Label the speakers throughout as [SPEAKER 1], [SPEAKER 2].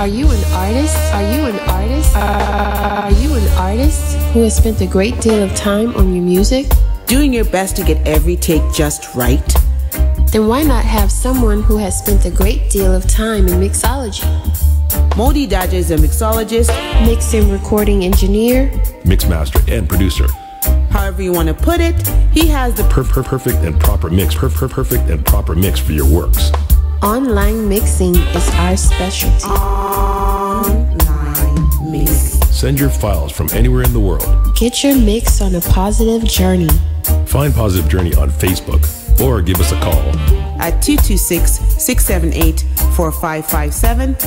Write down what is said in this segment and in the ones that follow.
[SPEAKER 1] Are you an artist? Are you an artist? Are you an artist who has spent a great deal of time on your music?
[SPEAKER 2] Doing your best to get every take just right?
[SPEAKER 1] Then why not have someone who has spent a great deal of time in mixology?
[SPEAKER 2] Modi Daja is a mixologist,
[SPEAKER 1] mix and recording engineer,
[SPEAKER 3] mixmaster and producer.
[SPEAKER 2] However you want to put it, he has the
[SPEAKER 3] perfect and proper mix. Perfect and proper mix for your works.
[SPEAKER 1] Online mixing is our specialty.
[SPEAKER 2] Online mix.
[SPEAKER 3] Send your files from anywhere in the world.
[SPEAKER 1] Get your mix on a positive journey.
[SPEAKER 3] Find Positive Journey on Facebook or give us a call
[SPEAKER 2] at 226-678-4557.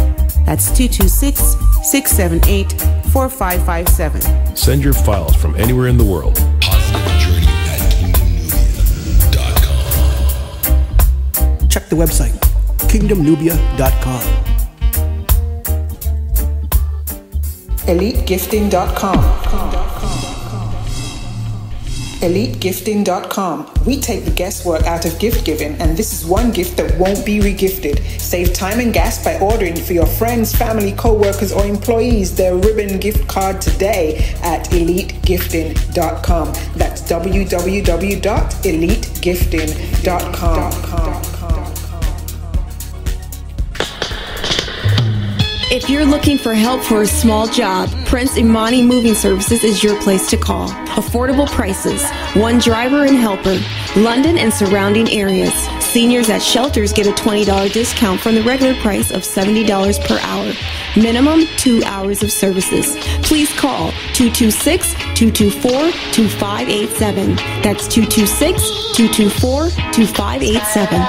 [SPEAKER 2] That's 226-678-4557.
[SPEAKER 3] Send your files from anywhere in the world.
[SPEAKER 4] PositiveJourney@KingdomNubia.com. Check the website, KingdomNubia.com.
[SPEAKER 5] EliteGifting.com. EliteGifting.com. We take the guesswork out of gift giving, and this is one gift that won't be regifted. Save time and gas by ordering for your friends, family, co-workers, or employees their ribbon gift card today at EliteGifting.com. That's www.elitegifting.com.
[SPEAKER 6] If you're looking for help for a small job, Prince Imani Moving Services is your place to call. Affordable prices, one driver and helper, London and surrounding areas. Seniors at shelters get a $20 discount from the regular price of $70 per hour. Minimum 2 hours of services. Please call 226-224-2587. That's 226-224-2587.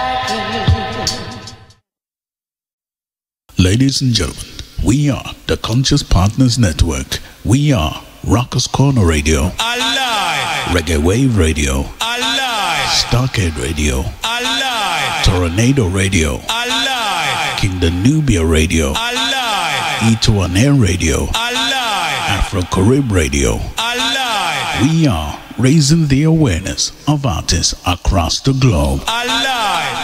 [SPEAKER 7] Ladies and gentlemen, we are the Conscious Partners Network. We are Rockers Corner Radio,
[SPEAKER 8] alive.
[SPEAKER 7] Reggae Wave Radio,
[SPEAKER 8] alive.
[SPEAKER 7] Starcade Radio,
[SPEAKER 8] alive.
[SPEAKER 7] Tornado Radio,
[SPEAKER 8] alive.
[SPEAKER 7] Kingdom Nubia Radio,
[SPEAKER 8] alive.
[SPEAKER 7] E2 Air Radio,
[SPEAKER 8] alive.
[SPEAKER 7] Afro-Carib Radio,
[SPEAKER 8] alive.
[SPEAKER 7] We are raising the awareness of artists across the globe.
[SPEAKER 8] Alive.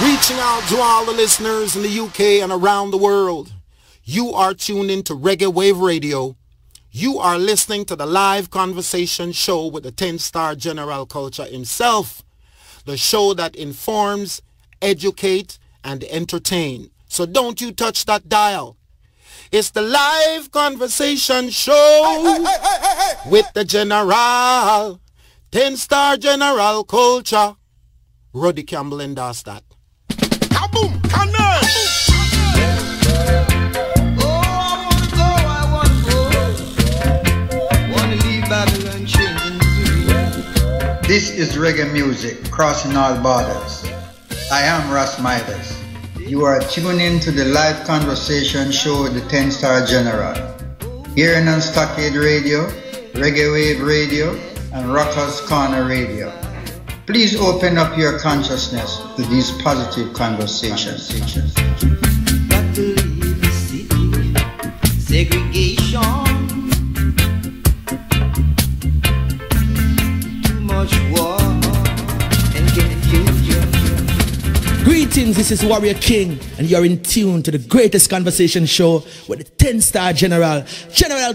[SPEAKER 9] Reaching out to all the listeners in the UK and around the world. You are tuned into Reggae Wave Radio. You are listening to the live conversation show with the 10-star General Culture himself. The show that informs, educate, and entertain. So don't you touch that dial. It's the live conversation show with the General. 10-star General Culture. Roddy Campbell endorsed that. Kaboom! Cannon!
[SPEAKER 10] Oh, I wanna go. Wanna leave Babylon changing the
[SPEAKER 11] This is reggae music, crossing all borders. I am Ras Midas. You are tuned in to the live conversation show with the 10-star General. Here on Stockade Radio, Reggae Wave Radio, and Rockers Corner Radio. Please open up your consciousness to these positive conversations.
[SPEAKER 10] Got to leave the city, segregation, too much war and confusion.
[SPEAKER 4] Greetings, this is Warrior King, and you're in tune to the greatest conversation show with the 10-star General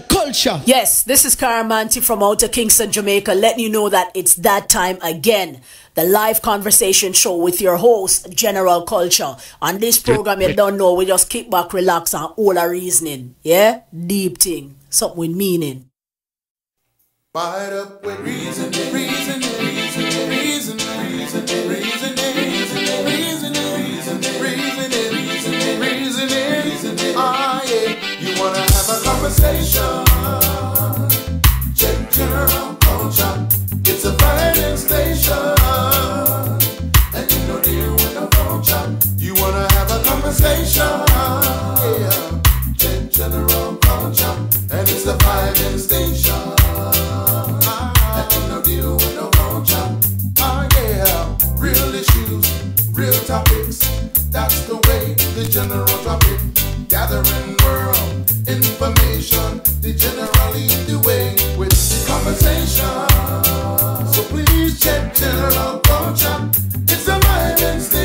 [SPEAKER 4] Culture.
[SPEAKER 12] Yes, this is Caramanti from Outer Kingston, Jamaica, letting you know that it's that time again. The live conversation show with your host, General Culture. On this program, you don't know, we just kick back, relax, and all our reasoning. Yeah? Deep thing. Something with meaning.
[SPEAKER 8] Fight up with reasoning, reasoning, reasoning, reasoning, reasoning, reasoning, reasoning, reasoning, reasoning, reasoning. Ah, yeah. You wanna have a conversation? Check General Culture. It's a fighting station, and you don't deal with no culture. You wanna have a conversation? Yeah. Check General Culture, and it's the fighting station. Deal with no culture. Ah, yeah. Real issues, real topics. That's the way the general topic. Gathering world information. The general lead the way with the conversation. So please check General Culture. It's a vibrant state.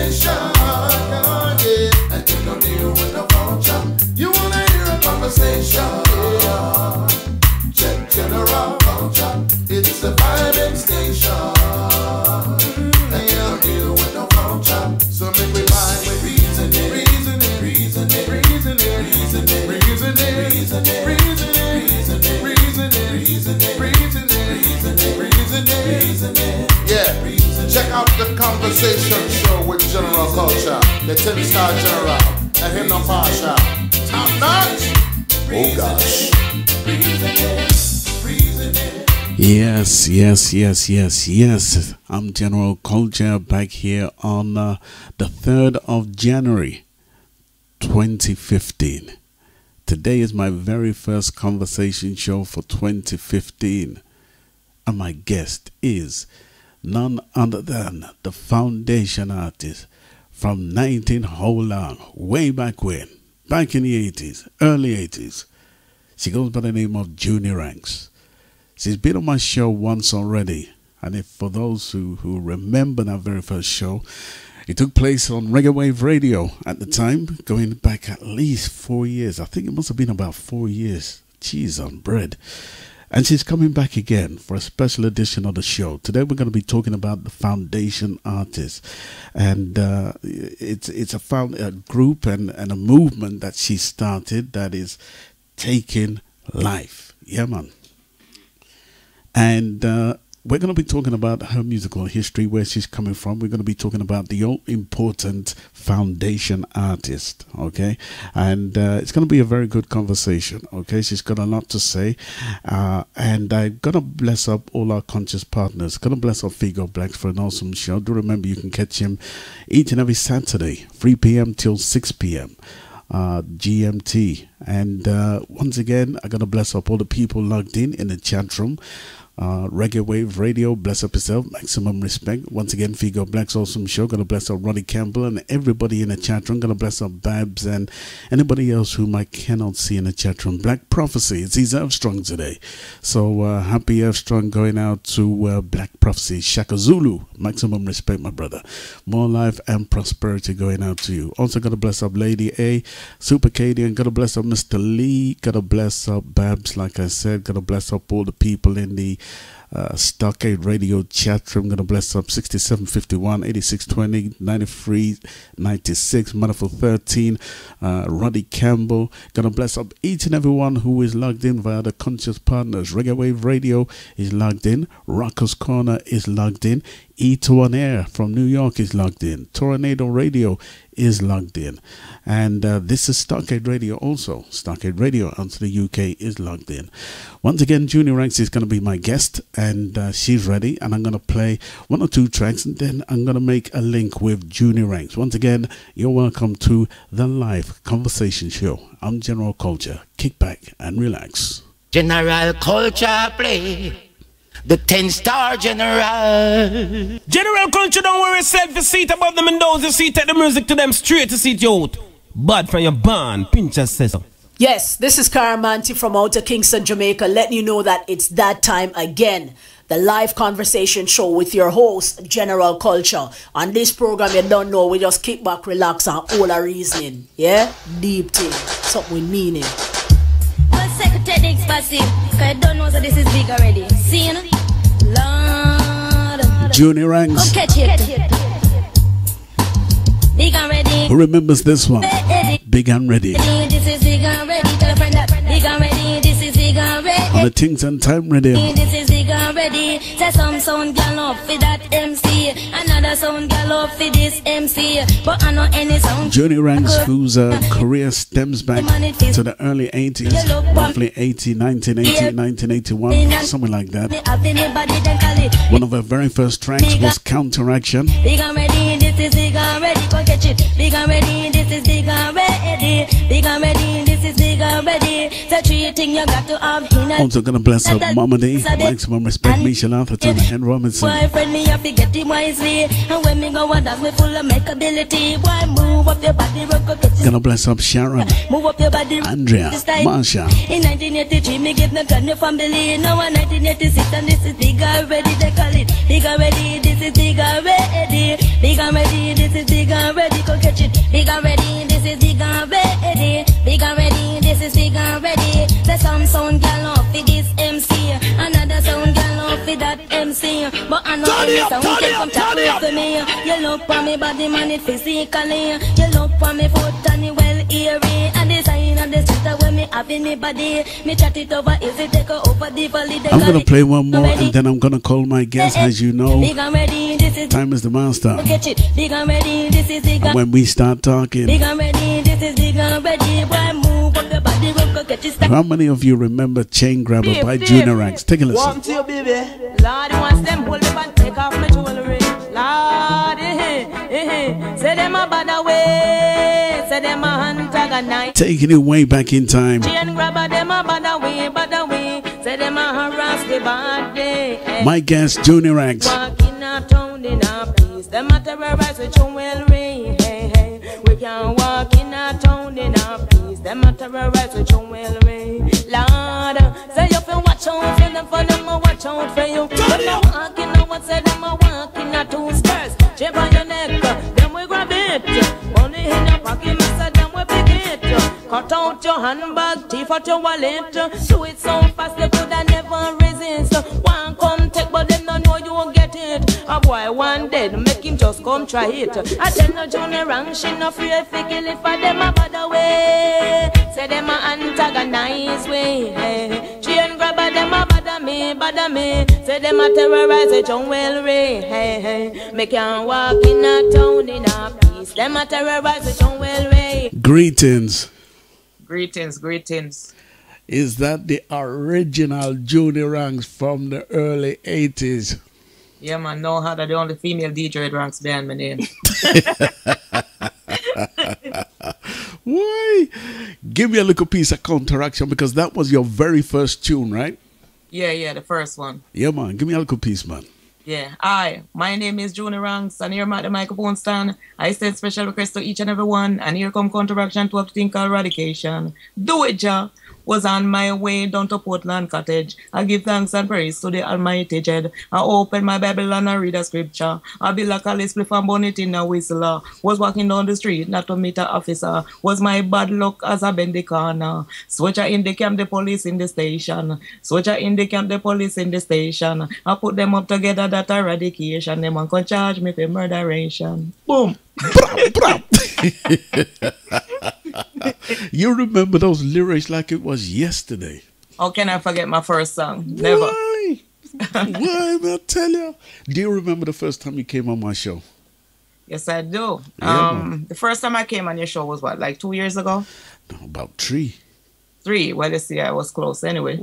[SPEAKER 8] Yeah, check out the conversation show with General Culture, the 10-star general, and him no partial. Top notch. Oh gosh.
[SPEAKER 7] Yes. I'm General Culture back here on the 3rd of January 2015. Today is my very first conversation show for 2015. And my guest is none other than the foundation artist from 19 whole long, way back when, back in the 80s, early 80s. She goes by the name of Junie Ranks. She's been on my show once already, and if for those who remember that very first show, it took place on Reggae Wave Radio at the time, going back at least 4 years. I think it must have been about 4 years. Cheese on bread. And she's coming back again for a special edition of the show. Today we're going to be talking about the foundation artists. And it's a group and a movement that she started that is taking life. Yeah, man. And we're going to be talking about her musical history, where she's coming from. We're going to be talking about the all-important foundation artist, okay? And it's going to be a very good conversation, okay? She's got a lot to say. And I'm going to bless up all our conscious partners. Going to bless up Figo Blacks for an awesome show. Do remember you can catch him each and every Saturday, 3 p.m. till 6 p.m. GMT. And once again, I'm going to bless up all the people logged in the chat room. Reggae Wave Radio, bless up yourself, maximum respect. Once again, Figo Black's awesome show. Gonna bless up Ronnie Campbell and everybody in the chat room. Gonna bless up Babs and anybody else whom I cannot see in the chat room. Black Prophecy, it's his Earthstrong today. So happy Earthstrong going out to Black Prophecy. Shaka Zulu, maximum respect, my brother. More life and prosperity going out to you. Also gonna bless up Lady A, Super Cadian. Gonna bless up Mr. Lee. Gonna bless up Babs, like I said. Gonna bless up all the people in the Stockade Radio chat room. Gonna bless up 6751 8620 93 96 Wonderful 13 Roddy Campbell. Gonna bless up each and everyone who is logged in via the conscious partners. Reggae Wave Radio is logged in. Rockers Corner is logged in. E2 on Air from New York is logged in. Tornado Radio is logged in. And this is Stockade Radio also. Stockade Radio out to the UK is logged in. Once again, Junie Ranks is going to be my guest, and she's ready. And I'm going to play 1 or 2 tracks, and then I'm going to make a link with Junie Ranks. Once again, you're welcome to the live conversation show. I'm General Culture. Kick back and relax.
[SPEAKER 13] General Culture play. The 10-star general.
[SPEAKER 14] General Culture, don't worry yourself. The seat above them and those you see, take the music to them straight to seat you out. Bad from your band, Pincher says so.
[SPEAKER 12] Yes, this is Caramanti from Outer Kingston, Jamaica, letting you know that it's that time again. The live conversation show with your host, General Culture. On this program, you don't know, we just kick back, relax, and all our reasoning. Yeah? Deep thing. Something with meaning.
[SPEAKER 15] Secretary expensive, because I don't know that this is big already. See, you know? Lord.
[SPEAKER 7] Junie Ranks.
[SPEAKER 15] Come catch it. Big and ready.
[SPEAKER 7] Who remembers this one? Big and ready.
[SPEAKER 15] This is big and ready. Tell a friend that big and ready. This is big and ready.
[SPEAKER 7] On the Things and Time Radio.
[SPEAKER 15] This is big and ready. Say some sound girl up for that MC. Another sound girl up for this MC. But I know any sound.
[SPEAKER 7] Junie Ranks, whose career stems back to the early 80s, roughly 1980, 1981, something like that. One of her very first tracks was Counteraction.
[SPEAKER 15] Big and ready, this is big and ready. Go catch it. Big and ready, this is big and ready. Big and ready, this is big and ready. The 3 things you got to have in a.
[SPEAKER 7] Also gonna bless up Mama D, maximum respect, Michelle Atherton and Robinson.
[SPEAKER 15] Boyfriend, me have to get him wisely. And when me go and dance, me full of makeability. Boy, move up your body, rock up.
[SPEAKER 7] Gonna bless up Sharon,
[SPEAKER 15] move up your body,
[SPEAKER 7] Andrea, Marsha.
[SPEAKER 15] In 1983, me give me gun your family. Now in 1986, and this is big already. They call it big already. This is big already. Big already. This is big already. Go catch it. Big already. This is big already. Big already. This is big already. The sound girl off for this MC. Another sound girl off for that MC. But I know any sound can come talk to me. You look for me body, man, it physically. You look for me foot and it well eerie. And the sign of the street when me having me body. Me chat it over, easy take over the valley.
[SPEAKER 7] I'm gonna play one more and then I'm gonna call my guest. As you know, time is the master.
[SPEAKER 15] Big and ready, this is big
[SPEAKER 7] And when we start talking,
[SPEAKER 15] big and ready, this is big and ready. Boy, move up the body, we go get it stuck.
[SPEAKER 7] how many of you remember Chain Grabber by Junie Ranks? Take a listen.
[SPEAKER 16] Want to, baby. Lord, he wants them hold up and take off my jewelry. Lord, say them a bad away. Say them a antagonize.
[SPEAKER 7] Taking it way back in time.
[SPEAKER 16] Chain grabber, them a bad away, bad away. Say them a harass the bad day.
[SPEAKER 7] My guest, Junie Ranks.
[SPEAKER 16] Walk in a town in a peace. Them a terrorize with jewelry. Hey, hey. We can walk in a town in a peace. Them a terrorize with jewelry. Lord, say you feel watch out for them a watch out for you. Them a walk in a what say them a walk in a two skirts. Chip on your neck, then we grab it. Only in your pocket, master, then we pick it. Cut out your handbag, teeth out your wallet. Do it so fast they coulda never resist. One come take, but them don't know you won't get it. A boy one dead, make him just come try it. I tell no Junie Ranks, she no free if kill it for them a bad away. Say them a antagonize way. Hey. Chain grabber them a bother me, bother me. Say them a terrorize a jewelry. Hey, hey. Make can walk in a town in a peace. Them a terrorize a jewelry.
[SPEAKER 7] Greetings.
[SPEAKER 17] Greetings, greetings.
[SPEAKER 7] Is that the original Junie Ranks from the early 80s?
[SPEAKER 17] Yeah, man, no harder. The only female DJ with Ranks behind my name.
[SPEAKER 7] Why? Give me a little piece of counteraction because that was your very first tune, right?
[SPEAKER 17] Yeah, the first one.
[SPEAKER 7] Yeah, man. Give me a little piece, man.
[SPEAKER 17] Yeah. Hi, my name is Junie Ranks, and here I'm at the microphone stand. I send special requests to each and every one, and here come counteraction to a thing called eradication. Do it, Jah. Was on my way down to Portland Cottage. I give thanks and praise to the Almighty Jed. I open my Bible and I read a scripture. I be like a list from bonnet in a whistler. Was walking down the street, not to meet an officer. Was my bad luck as I bend the corner. Switcher in the camp, the police in the station. Switcher in the camp, the police in the station. I put them up together, that eradication. Them one can charge me for murderation. Boom.
[SPEAKER 7] You remember those lyrics like it was yesterday.
[SPEAKER 17] How can I forget my first song? Never.
[SPEAKER 7] Why? Why, I tell you? Do you remember the first time you came on my show?
[SPEAKER 17] Yes, I do.
[SPEAKER 7] Yeah,
[SPEAKER 17] the first time I came on your show was what, like 2 years ago?
[SPEAKER 7] No, about 3.
[SPEAKER 17] 3. Well, you see, I was close anyway.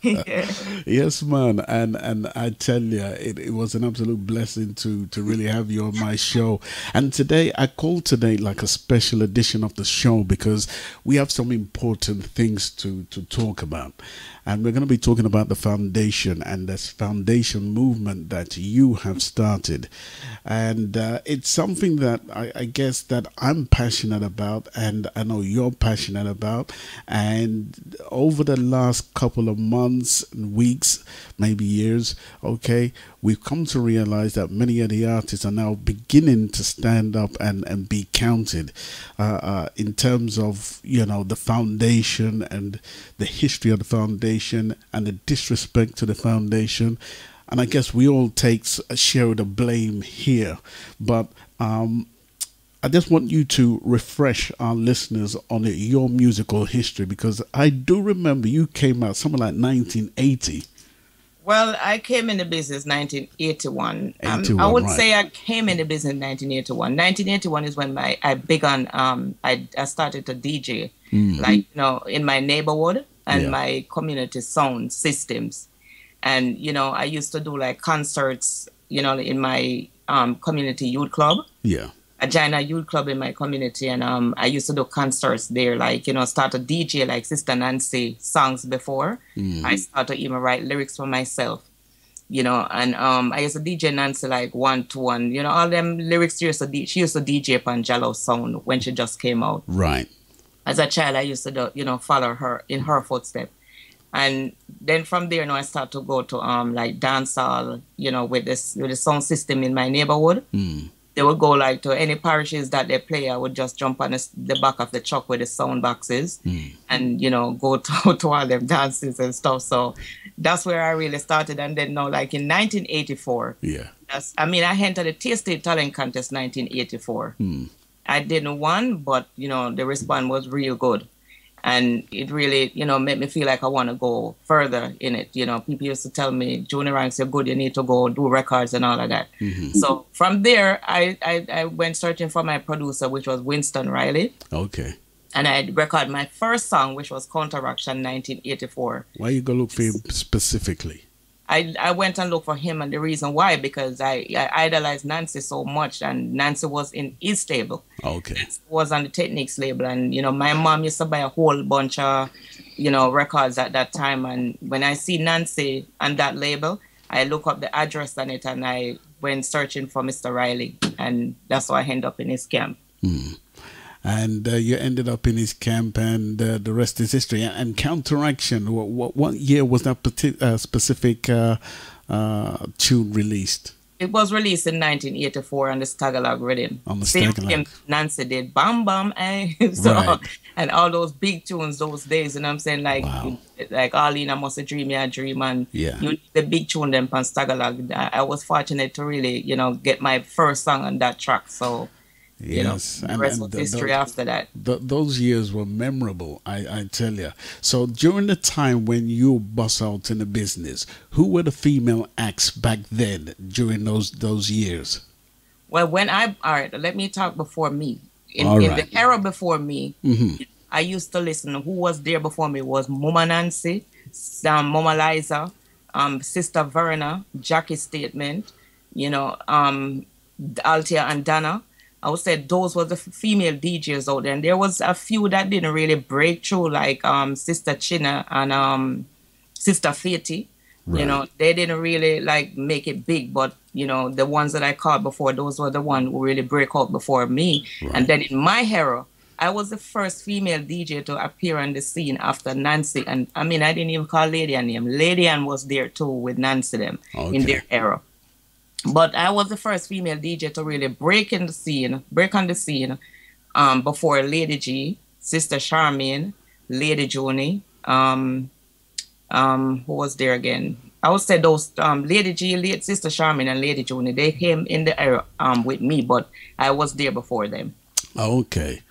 [SPEAKER 7] Yeah. Yes, man. And I tell you, it was an absolute blessing to really have you on my show. And today, I called today like a special edition of the show because we have some important things to talk about. And we're going to be talking about the foundation and this foundation movement that you have started. And it's something that I guess that I'm passionate about and I know you're passionate about. And over the last couple of months and weeks, maybe years, okay, we've come to realize that many of the artists are now beginning to stand up and be counted in terms of, you know, the foundation and the history of the foundation and the disrespect to the foundation. And I guess we all take a share of the blame here. But I just want you to refresh our listeners on your musical history, because I do remember you came out something like 1980.
[SPEAKER 17] Well, I came in the business 1981.
[SPEAKER 7] 81,
[SPEAKER 17] I would
[SPEAKER 7] right.
[SPEAKER 17] say I came in the business in 1981. 1981 is when I began, I started to DJ, like, you know, in my neighborhood and my community sound systems. And, you know, I used to do like concerts, you know, in my community youth club.
[SPEAKER 7] Yeah.
[SPEAKER 17] I joined a youth club in my community, and I used to do concerts there, like, you know, start a DJ like Sister Nancy songs before. I started to even write lyrics for myself, you know, and I used to DJ Nancy like 1-to-1, you know, all them lyrics she used to DJ upon Jallo Sound when she just came out.
[SPEAKER 7] Right.
[SPEAKER 17] As a child, I used to do, you know, follow her in her footsteps. And then from there, you know, I started to go to like dancehall, you know, with the sound system in my neighborhood. They would go like to any parishes that they play. I would just jump on the back of the truck with the sound boxes and, you know, go to all them dances and stuff. So that's where I really started. And then, you know, like in 1984, I entered the Tasty Talent Contest 1984. I didn't want, but the response was real good. And it really, made me feel like I want to go further in it. People used to tell me, Junie Ranks, you're good, you need to go do records and all of that. So from there, I went searching for my producer, which was Winston Riley.
[SPEAKER 7] Okay.
[SPEAKER 17] And I recorded my first song, which was Counteraction 1984.
[SPEAKER 7] Why you go look for him specifically?
[SPEAKER 17] I went and looked for him, and the reason why, because I idolized Nancy so much, and Nancy was in his label.
[SPEAKER 7] Okay.
[SPEAKER 17] Was on the Techniques label, and my mom used to buy a whole bunch of records at that time, and when I see Nancy on that label, I look up the address on it, and I went searching for Mr. Riley, and that's how I end up in his camp.
[SPEAKER 7] And you ended up in his camp, and the rest is history. And Counteraction, what year was that specific tune released?
[SPEAKER 17] It was released in 1984 on the Tagalog rhythm.
[SPEAKER 7] On the
[SPEAKER 17] Same
[SPEAKER 7] Tagalog.
[SPEAKER 17] thing Nancy did, Bam Bam, so,
[SPEAKER 7] Right.
[SPEAKER 17] and all those big tunes those days, and I'm saying like Arlene, I must a dream, yeah, dream, and the big tune them on Tagalog. I was fortunate to really, get my first song on that track, so.
[SPEAKER 7] Yes,
[SPEAKER 17] the rest was history after that.
[SPEAKER 7] Those years were memorable, I tell you. So during the time when you bust out in the business, who were the female acts back then during those years?
[SPEAKER 17] Well, all right, let me talk before me. In the era before me, I used to listen. Who was there before me was Mama Nancy, Mama Liza, Sister Verna, Jackie Statement, Althea and Donna. I would say those were the female DJs out there. And there was a few that didn't really break through, like Sister China and Sister Fati.
[SPEAKER 7] Right.
[SPEAKER 17] They didn't really like make it big, but the ones that I caught before, those were the ones who really break out before me.
[SPEAKER 7] Right.
[SPEAKER 17] And then in my era, I was the first female DJ to appear on the scene after Nancy. And I mean, I didn't even call Lady Ann name. Lady Ann was there too with Nancy them in their era. But I was the first female DJ to really break on the scene before Lady G, Sister Charmaine, Lady Junie, who was there again? I would say those Lady G, Sister Charmaine and Lady Junie, they came in the era with me, but I was there before them.
[SPEAKER 7] Okay.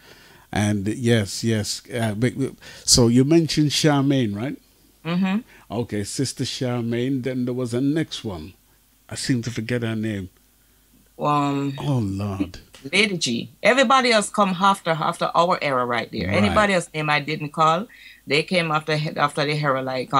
[SPEAKER 7] And yes. So you mentioned Charmaine, right?
[SPEAKER 17] Mm-hmm.
[SPEAKER 7] Okay, Sister Charmaine. Then there was a next one. I seem to forget her name.
[SPEAKER 17] Oh
[SPEAKER 7] Lord.
[SPEAKER 17] Lady G. Everybody else come after our era right there.
[SPEAKER 7] Right.
[SPEAKER 17] Anybody else name I didn't call, they came after the era like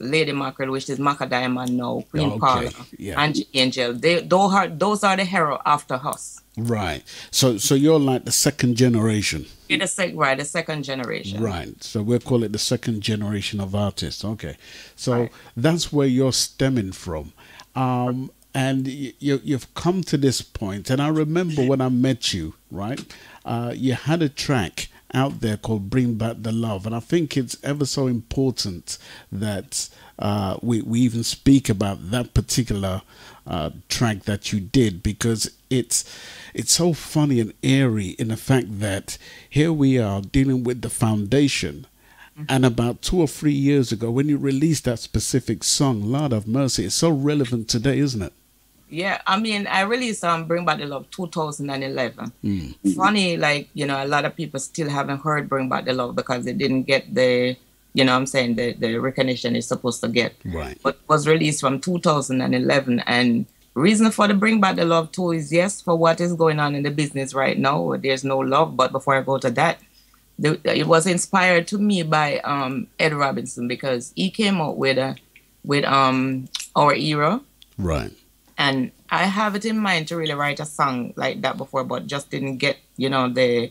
[SPEAKER 17] Lady Mackerel, which is Maca Diamond now, Queen Paula, Angie Angel. Those are the hero after us.
[SPEAKER 7] Right. So you're like the second generation.
[SPEAKER 17] You're the second generation.
[SPEAKER 7] Right. So we'll call it the second generation of artists. Okay. So that's where you're stemming from. And you've come to this point, and I remember when I met you, right? You had a track out there called Bring Back the Love, and I think it's ever so important that we even speak about that particular track that you did, because it's so funny and airy in the fact that here we are dealing with the foundation. And about 2 or 3 years ago, when you released that specific song, Lord of Mercy, it's so relevant today, isn't it?
[SPEAKER 17] Yeah, I mean, I released Bring Back the Love 2011. Funny, like, a lot of people still haven't heard Bring Back the Love because it didn't get the, the recognition it's supposed to get.
[SPEAKER 7] Right.
[SPEAKER 17] But it was released from 2011. And reason for the Bring Back the Love too is, yes, for what is going on in the business right now, there's no love. But before I go to that, it was inspired to me by Ed Robinson, because he came out with Our Era.
[SPEAKER 7] Right.
[SPEAKER 17] And I have it in mind to really write a song like that before, but just didn't get, I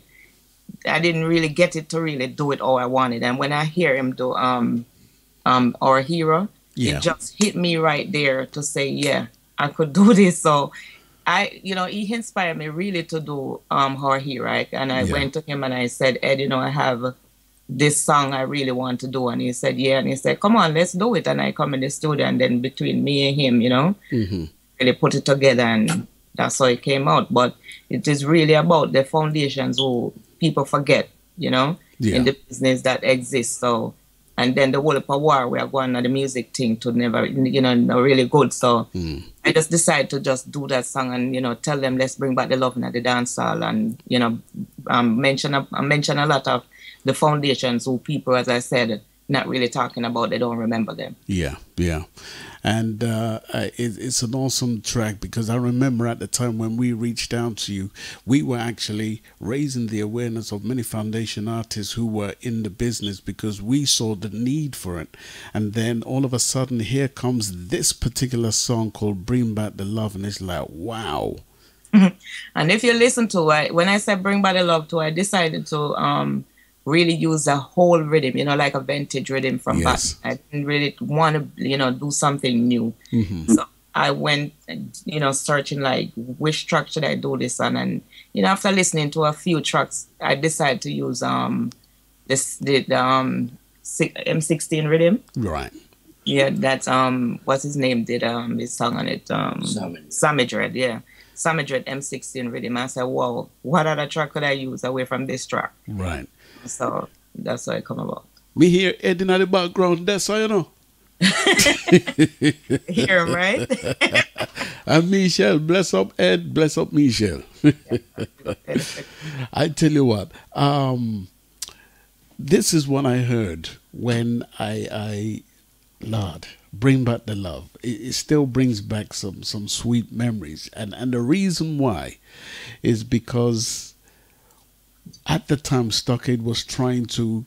[SPEAKER 17] didn't really get it to really do it all I wanted. And when I hear him do Our Hero, it just hit me right there to say, yeah, I could do this. So he inspired me really to do Our Hero. Right? And I went to him and I said, Ed, I have this song I really want to do. And he said, yeah. And he said, come on, let's do it. And I come in the studio, and then between me and him, really put it together, and that's how it came out. But it is really about the foundations who people forget, in the business that exists. So And then the whole of a war we are going on the music thing to never, you know, not really good. So I just decided to just do that song and, you know, tell them let's bring back the love in the dance hall, and, you know, mention a lot of the foundations who people, as I said, not really talking about, they don't remember them.
[SPEAKER 7] Yeah, yeah. And it's an awesome track, because I remember at the time when we reached out to you, we were actually raising the awareness of many foundation artists who were in the business, because we saw the need for it. And then all of a sudden, here comes this particular song called Bring Back the Love, and it's like, wow.
[SPEAKER 17] And if you listen to it, when I said Bring Back the Love too, I decided to really use a whole rhythm, you know, like a vintage rhythm from back. I didn't really want to, you know, do something new. So I went, you know, searching like which track should I do this on, and, you know, after listening to a few tracks, I decided to use the M16 rhythm.
[SPEAKER 7] Right.
[SPEAKER 17] Yeah, that's what's his name did his song on it, Sammy Dread, yeah. Sammy Dread M16 rhythm. I said, wow, what other track could I use away from this track?
[SPEAKER 7] Right.
[SPEAKER 17] So that's how it come about.
[SPEAKER 7] Me hear Ed in the background, that's how you know.
[SPEAKER 17] Hear him, right?
[SPEAKER 7] And Michelle, bless up Ed, bless up Michelle. I tell you what, this is what I heard when I Lord, Bring Back the Love. It still brings back some sweet memories. And the reason why is because at the time, Stockade was trying to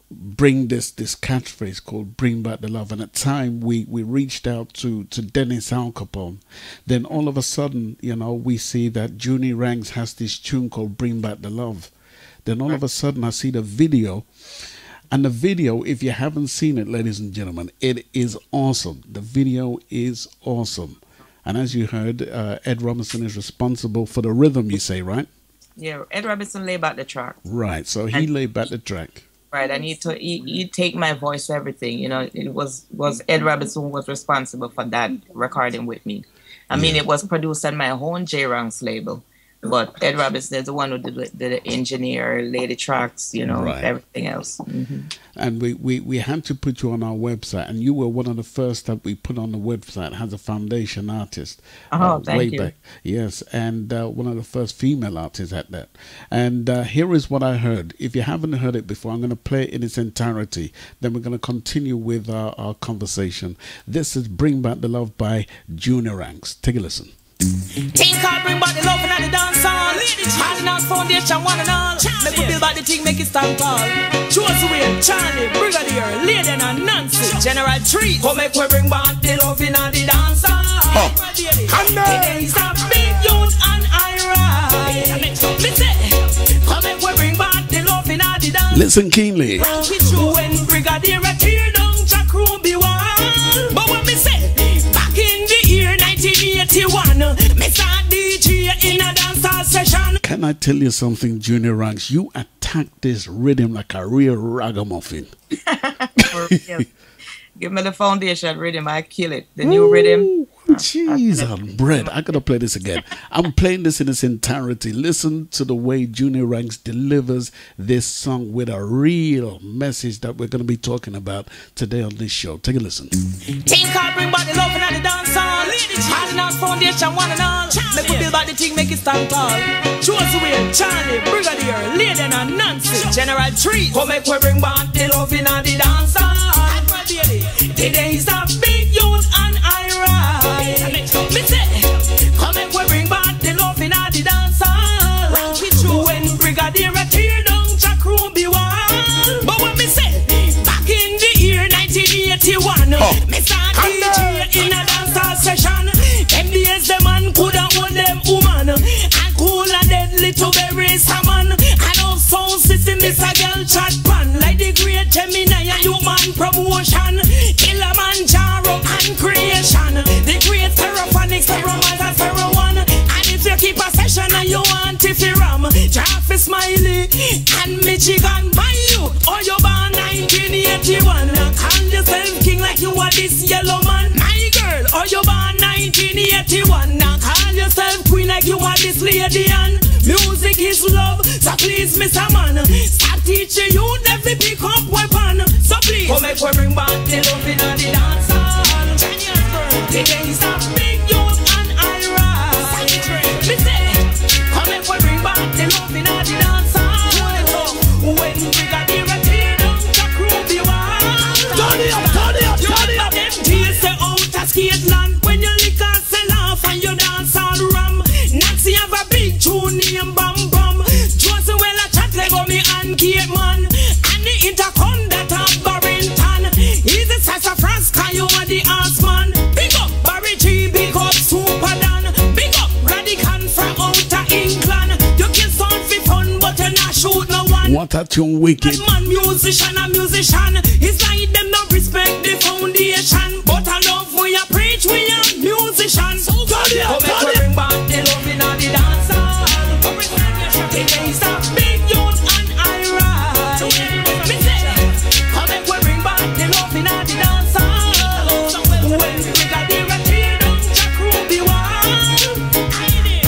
[SPEAKER 7] bring this catchphrase called Bring Back the Love. And at the time, we reached out to Dennis Al Capone. Then all of a sudden, you know, we see that Junie Ranks has this tune called Bring Back the Love. Then all of a sudden, I see the video. And the video, if you haven't seen it, ladies and gentlemen, it is awesome. The video is awesome. And as you heard, Ed Robinson is responsible for the rhythm, you say, right?
[SPEAKER 17] Yeah, Ed Robinson laid back the track.
[SPEAKER 7] Right, so he laid back the track.
[SPEAKER 17] Right, and he take my voice for everything. You know, it was Ed Robinson who was responsible for that recording with me. I mean, it was produced on my own J-Ranks label. But Ed Robinson is the one who did the engineer, laid the tracks, you know, everything else.
[SPEAKER 7] And we had to put you on our website, and you were one of the first that we put on the website as a foundation artist.
[SPEAKER 17] Thank you.
[SPEAKER 7] Back. Yes, and one of the first female artists at that. And here is what I heard. If you haven't heard it before, I'm going to play it in its entirety. Then we're going to continue with our conversation. This is Bring Back the Love by Junie Ranks. Take a listen.
[SPEAKER 18] King call bring back the love and the dance hall. All in our foundation, one and all. Make we build back the thing, make it stand tall. Josué, Charlie, Brigadier, Lady and Nancy, General Tree. Come make we bring back the love in the dance hall. Today is a big youth and I ride. Come make we bring back the love in the dance.
[SPEAKER 7] Listen keenly.
[SPEAKER 18] When Brigadier tear down Jack Ruby wall. But when me say, back in the year 1981, me start DJ in a dancehall session.
[SPEAKER 7] Can I tell you something, Junie Ranks? You attacked this rhythm like a real ragamuffin.
[SPEAKER 17] Give me the foundation rhythm, I kill it. The new rhythm.
[SPEAKER 7] Jeez on bread. I gotta play this again. I'm playing this in its entirety. Listen to the way Junie Ranks delivers this song with a real message that we're gonna be talking about today on this show. Take a listen.
[SPEAKER 18] King call bring back the love and the dance hall. All in our foundation, one and all. Make we build back the thing, make it stand tall. Josué, Charlie, Brigadier, Lady and Nancy, General Tree. Come make we bring back the love in the dance hall. Today is a big youth and I ride. Me say, come make we bring back the love in the dance hall. When Brigadier tear down Jack Ruby wall. But when me say, back in the year 1981, me start DJ in a dancehall session. Them days the man coulda hold them woman, and cool and deadly to bury someone. And of sound system is a girl chat pan, like the great Gemini and human promotion. Kilimanjaro and creation, the great Stereophonics, Stereomiles and Stereo One. And if you keep a session and you want to ram, Jaffe Smiley and Michigan, my youth, or you born 1981. Call yourself king like you are this yellow man. My girl, or you born 1981. Now call yourself queen like you are this lady. And music is love, so please Mr. Man, stop teaching you never pick up weapon. So please, Come make we bring back the love in the dance hall. The gangsta big youth and Ira. Me say, come make we bring back the love in the dance hall. When we got the retain down the crew be wild. Turn it up, turn it up, turn it up. Them days say out a skate land when you lick and sell off and you dance all ram. Nancy have a big tune name Bam Bam. Josie well a chat Lego me and Kate man. And the intercom that a Barrington. He's the sassafras can you are the ass man. Big up Barry G, big up Super Dan. Big up Radican from outer England. You kill sound for fun but you not shoot no one.
[SPEAKER 7] What a tune wicked.
[SPEAKER 18] Man musician a musician. It's like them not respect the foundation. But I love we a preach we a musician. Come make we bring back the love in the dance hall. The gangsta big youth and Ira. Me say, come make we bring back the love in the dance hall. When we got the retain down the crew be wild.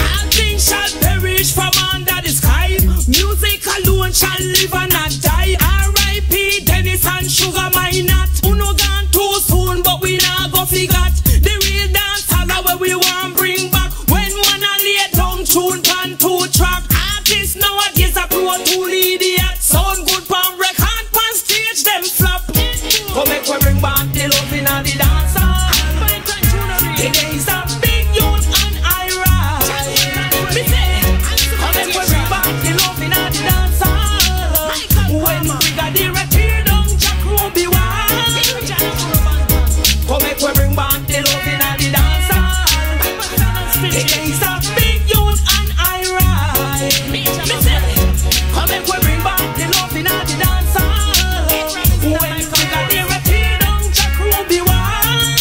[SPEAKER 18] All things shall perish from under the sky. Music alone shall live and not die. R.I.P. Dennis and Sugar Minot. Uno gone too soon but we not go forget. The real dance hall where we want bring back. When one a lay down tune pan two track. Artists nowadays are pro tool idiot. Sound good pan record pan stage them flop. Come make we bring back the love in the dance hall. The days of big youth and Ira. Me say, come make we bring back the love in the dance hall. When we got the retain down Jack crew be wild. Come make we bring back the love in the dance hall. The days of big youth and Ira. Me say, come make we bring back the love in the dance hall. When we got the retain down Jack crew be wild.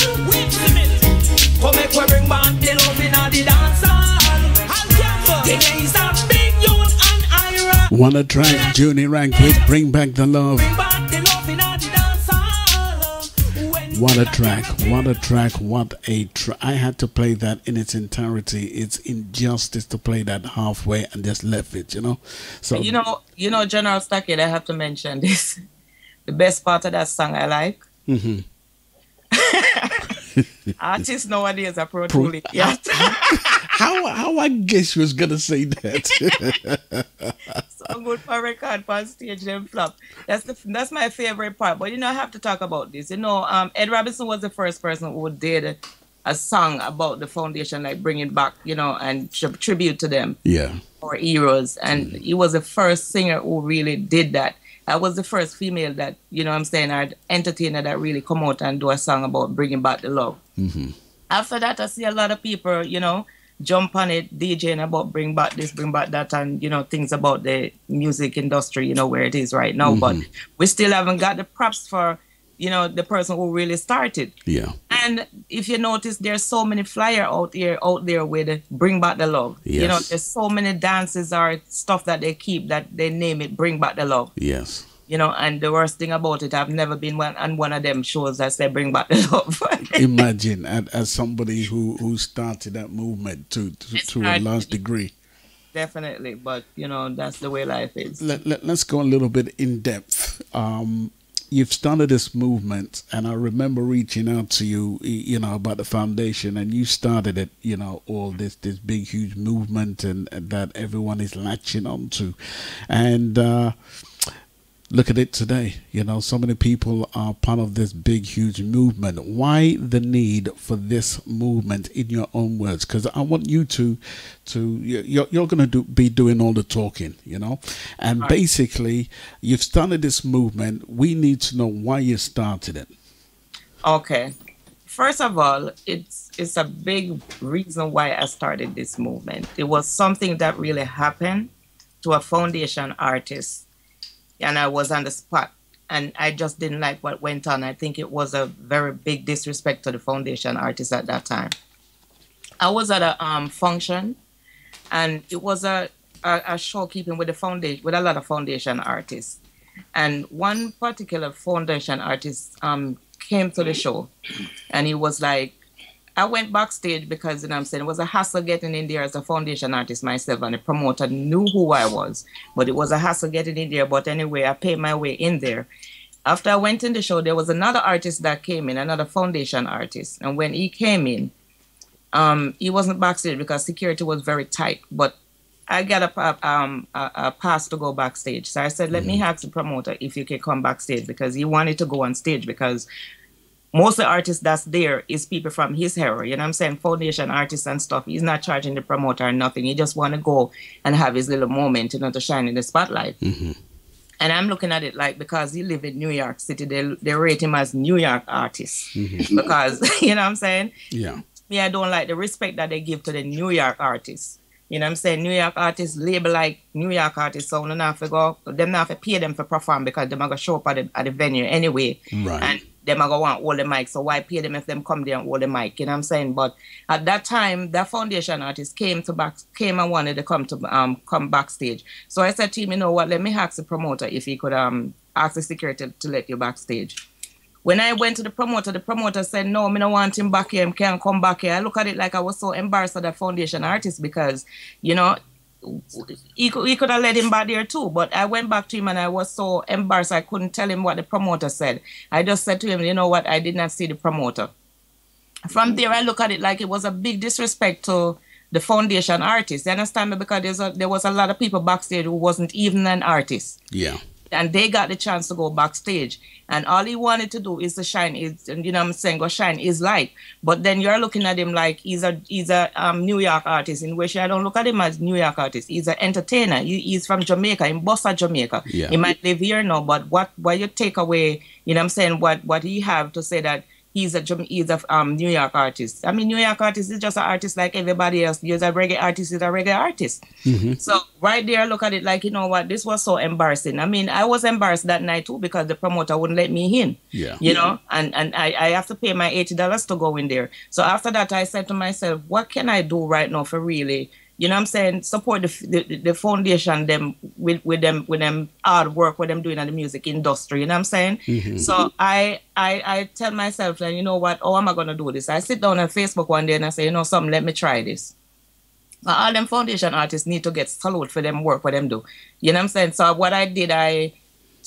[SPEAKER 18] Come make we bring back the love in the dance hall. The days of big youth and Ira.
[SPEAKER 7] Wanna track Junie rank with Bring Back the Love.
[SPEAKER 18] Bring back the love in the dance hall.
[SPEAKER 7] What a track, what a track, what a track. I had to play that in its entirety. It's injustice to play that halfway and just left it, you know. So
[SPEAKER 17] you know, General Stockade, I have to mention this. The best part of that song I like.
[SPEAKER 7] Mm-hmm.
[SPEAKER 17] Artists nowadays are pro tool idiot.
[SPEAKER 7] How I guess you was gonna say that.
[SPEAKER 17] So good for record for stage them flop. That's my favorite part. But you know, I have to talk about this. You know, Ed Robinson was the first person who did a song about the foundation, like bring it back, you know, and tribute to them.
[SPEAKER 7] Yeah.
[SPEAKER 17] Or heroes. And he was the first singer who really did that. I was the first female that, you know what I'm saying, or entertainer that really come out and do a song about bringing back the love.
[SPEAKER 7] Mm-hmm.
[SPEAKER 17] After that, I see a lot of people, you know, jump on it, DJing about bring back this, bring back that, and, you know, things about the music industry, you know, where it is right now.
[SPEAKER 7] Mm-hmm.
[SPEAKER 17] But we still haven't got the props for, you know, the person who really started.
[SPEAKER 7] Yeah.
[SPEAKER 17] And if you notice, there's so many flyers out there with Bring Back the Love.
[SPEAKER 7] Yes.
[SPEAKER 17] You know, there's so many dances or stuff that they keep that they name it Bring Back the Love.
[SPEAKER 7] Yes.
[SPEAKER 17] You know, and the worst thing about it, I've never been on one of them shows that say Bring Back the Love.
[SPEAKER 7] Imagine, as somebody who started that movement to a large degree.
[SPEAKER 17] Definitely, but, you know, that's the way life is.
[SPEAKER 7] Let's go a little bit in depth. You've started this movement, and I remember reaching out to you, you know, about the foundation, and you started it, you know, all this big, huge movement and that everyone is latching onto. And look at it today, you know, so many people are part of this big, huge movement. Why the need for this movement, in your own words? Because I want you you're going to be doing all the talking, you know. And
[SPEAKER 17] right.
[SPEAKER 7] Basically, you've started this movement. We need to know why you started it.
[SPEAKER 17] Okay. First of all, it's a big reason why I started this movement. It was something that really happened to a foundation artist. And I was on the spot, and I just didn't like what went on. I think it was a very big disrespect to the foundation artist at that time. I was at a function, and it was a show keeping with the foundation, with a lot of foundation artists. And one particular foundation artist came to the show, and he was like, I went backstage because, you know what I'm saying, it was a hassle getting in there as a foundation artist myself, and the promoter knew who I was, but it was a hassle getting in there. But anyway, I paid my way in there. After I went in the show, there was another artist that came in, another foundation artist. And when he came in, he wasn't backstage because security was very tight. But I got a pass to go backstage. So I said, let me ask the promoter if you can come backstage, because he wanted to go on stage, because most of the artists that's there is people from his era, you know what I'm saying, foundation artists and stuff. He's not charging the promoter or nothing. He just want to go and have his little moment, you know, to shine in the spotlight. And I'm looking at it like, because he live in New York City, they rate him as New York artist. Because, you know what I'm saying?
[SPEAKER 7] Yeah.
[SPEAKER 17] Me, I don't like the respect that they give to the New York artists. You know what I'm saying? New York artists label like New York artists, so them not to pay them for perform, because them are going to show up at the venue anyway.
[SPEAKER 7] Right.
[SPEAKER 17] And them are going to want all the mic, so why pay them if them come there and hold the mic, you know what I'm saying? But at that time, that foundation artist came and wanted to come backstage. So I said to him, you know what, let me ask the promoter if he could ask the security to let you backstage. When I went to the promoter said, no, I don't want him back here, I can't come back here. I look at it like I was so embarrassed at that foundation artist, because, you know, he could have let him back there too. But I went back to him and I was so embarrassed I couldn't tell him what the promoter said. I just said to him, you know what, I did not see the promoter. From there, I look at it like it was a big disrespect to the foundation artist. You understand me? Because there was a lot of people backstage who wasn't even an artist.
[SPEAKER 7] Yeah.
[SPEAKER 17] And they got the chance to go backstage. And all he wanted to do is to shine his, you know what I'm saying, go shine his light. But then you're looking at him like he's a New York artist, in which I don't look at him as New York artist. He's an entertainer. He's from Jamaica, in Bossa, Jamaica.
[SPEAKER 7] Yeah.
[SPEAKER 17] He might live here now, but what you take away, you know what I'm saying, what he have to say that he's a New York artist. I mean, New York artist is just an artist like everybody else. He's a reggae artist, he's a reggae artist. So right there, look at it like, you know what, this was so embarrassing. I mean, I was embarrassed that night too, because the promoter wouldn't let me in.
[SPEAKER 7] Yeah.
[SPEAKER 17] You know, and I have to pay my $80 to go in there. So after that, I said to myself, what can I do right now for really, you know what I'm saying, support the foundation them with them hard work, what them doing in the music industry, you know what I'm saying? So I tell myself that, you know what, how am I gonna do this? I sit down on Facebook one day and I say, you know something, let me try this. All them foundation artists need to get salute for them work, what them do. You know what I'm saying? So what I did, I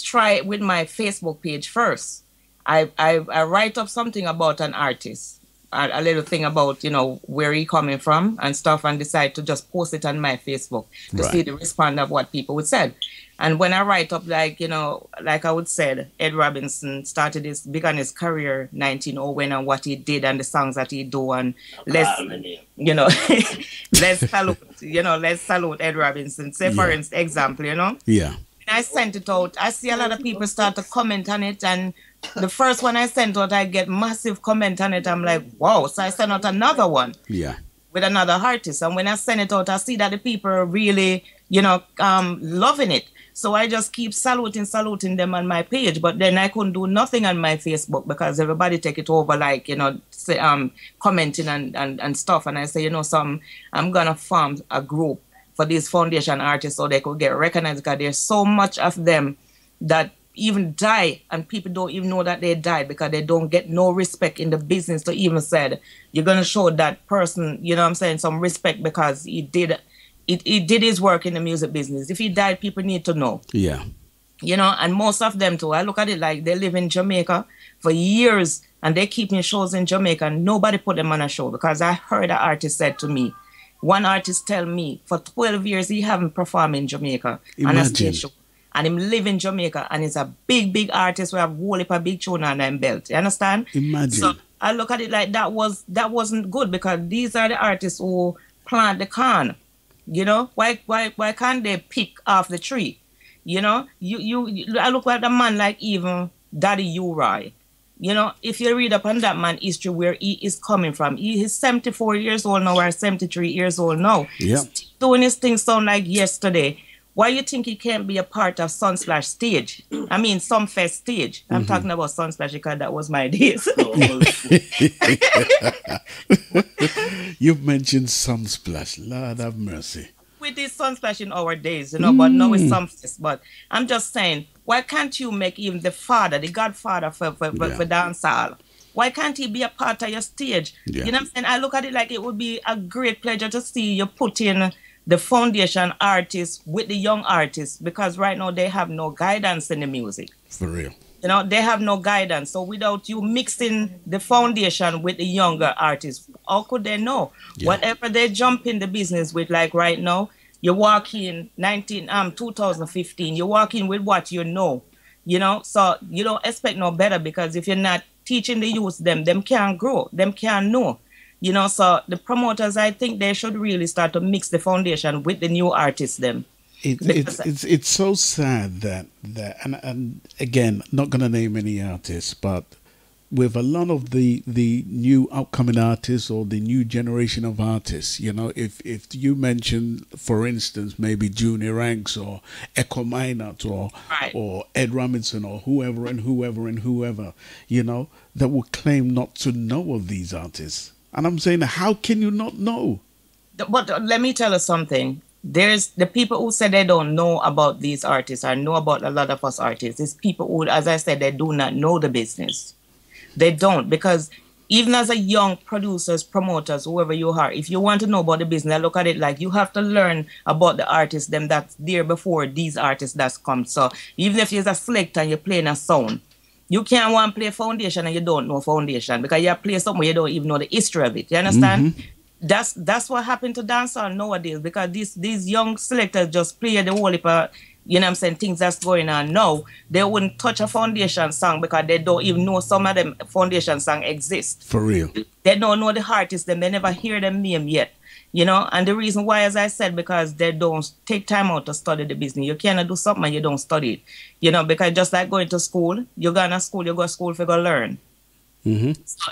[SPEAKER 17] try it with my Facebook page first. I write up something about an artist. A little thing about, you know, where he coming from and stuff, and decide to just post it on my Facebook to see the response of what people would say. And when I write up, like, you know, like I would say, Ed Robinson began his career 1901 and what he did and the songs that he do, and let's salute Ed Robinson. Say for example, you know.
[SPEAKER 7] Yeah.
[SPEAKER 17] I sent it out. I see a lot of people start to comment on it, and the first one I sent out, I get massive comment on it. I'm like, wow. So I sent out another one.
[SPEAKER 7] Yeah.
[SPEAKER 17] With another artist. And when I send it out, I see that the people are really, you know, loving it. So I just keep saluting them on my page. But then I couldn't do nothing on my Facebook because everybody take it over, like, you know, say, commenting and stuff. And I say, you know, I'm going to form a group for these foundation artists so they could get recognized, because there's so much of them that even die and people don't even know that they died because they don't get no respect in the business to even said you're going to show that person, you know what I'm saying, some respect because he did his work in the music business. If he died, people need to know.
[SPEAKER 7] Yeah.
[SPEAKER 17] You know, and most of them too, I look at it like they live in Jamaica for years and they keeping shows in Jamaica and nobody put them on a show, because I heard an artist said to me, one artist tell me for 12 years he haven't performed in Jamaica on a stage show. And him live in Jamaica and he's a big artist who have whole heap of big tune on them belt. You understand?
[SPEAKER 7] Imagine.
[SPEAKER 17] So I look at it like that wasn't good, because these are the artists who plant the corn. You know? Why can't they pick off the tree? You know? I look at a man like even Daddy Uri. You know, if you read up on that man history where he is coming from, he is 74 years old now or 73 years old now.
[SPEAKER 7] Yeah.
[SPEAKER 17] Still doing his thing sound like yesterday. Why you think he can't be a part of Sunsplash stage? I mean, Sunfest stage. I'm talking about Sunsplash because that was my days.
[SPEAKER 7] You've mentioned Sunsplash. Lord have mercy.
[SPEAKER 17] We did Sunsplash in our days, you know, but now it's Sunfest. But I'm just saying, why can't you make him the godfather for dancehall? Why can't he be a part of your stage?
[SPEAKER 7] Yeah.
[SPEAKER 17] You know what I'm saying? I look at it like it would be a great pleasure to see you put in the foundation artists with the young artists, because right now they have no guidance in the music.
[SPEAKER 7] For real.
[SPEAKER 17] You know, they have no guidance. So without you mixing the foundation with the younger artists, how could they know? Whatever they jump in the business with, like right now, you walk in 2015, you walk in with what you know, you know, so you don't expect no better, because if you're not teaching the youth them can't grow, them can't know, you know. So the promoters, I think they should really start to mix the foundation with the new artists them.
[SPEAKER 7] It's so sad that and again, not going to name any artists, but with a lot of the new upcoming artists or the new generation of artists, you know, if you mention, for instance, maybe Junie Ranks or Echo Minot or Ed Robinson or whoever and whoever and whoever, you know, that will claim not to know of these artists. And I'm saying, how can you not know?
[SPEAKER 17] But let me tell you something. There's the people who say they don't know about these artists or know about a lot of us artists. It's people who, as I said, they do not know the business. They don't, because even as a young producers, promoters, whoever you are, if you want to know about the business, I look at it like you have to learn about the artists, them that's there before these artists that's come. So even if you're a selector and you're playing a sound, you can't want to play foundation and you don't know foundation, because you play somewhere you don't even know the history of it. You understand? That's what happened to dancehall nowadays, because these young selectors just play the whole heap of, you know what I'm saying, things that's going on now. They wouldn't touch a foundation song because they don't even know some of them foundation song exist.
[SPEAKER 7] For real.
[SPEAKER 17] They don't know the artists, they never hear them name yet. You know, and the reason why, as I said, because they don't take time out to study the business. You cannot do something and you don't study it. You know, because just like going to school, you go to school, you go to school for go learn. So,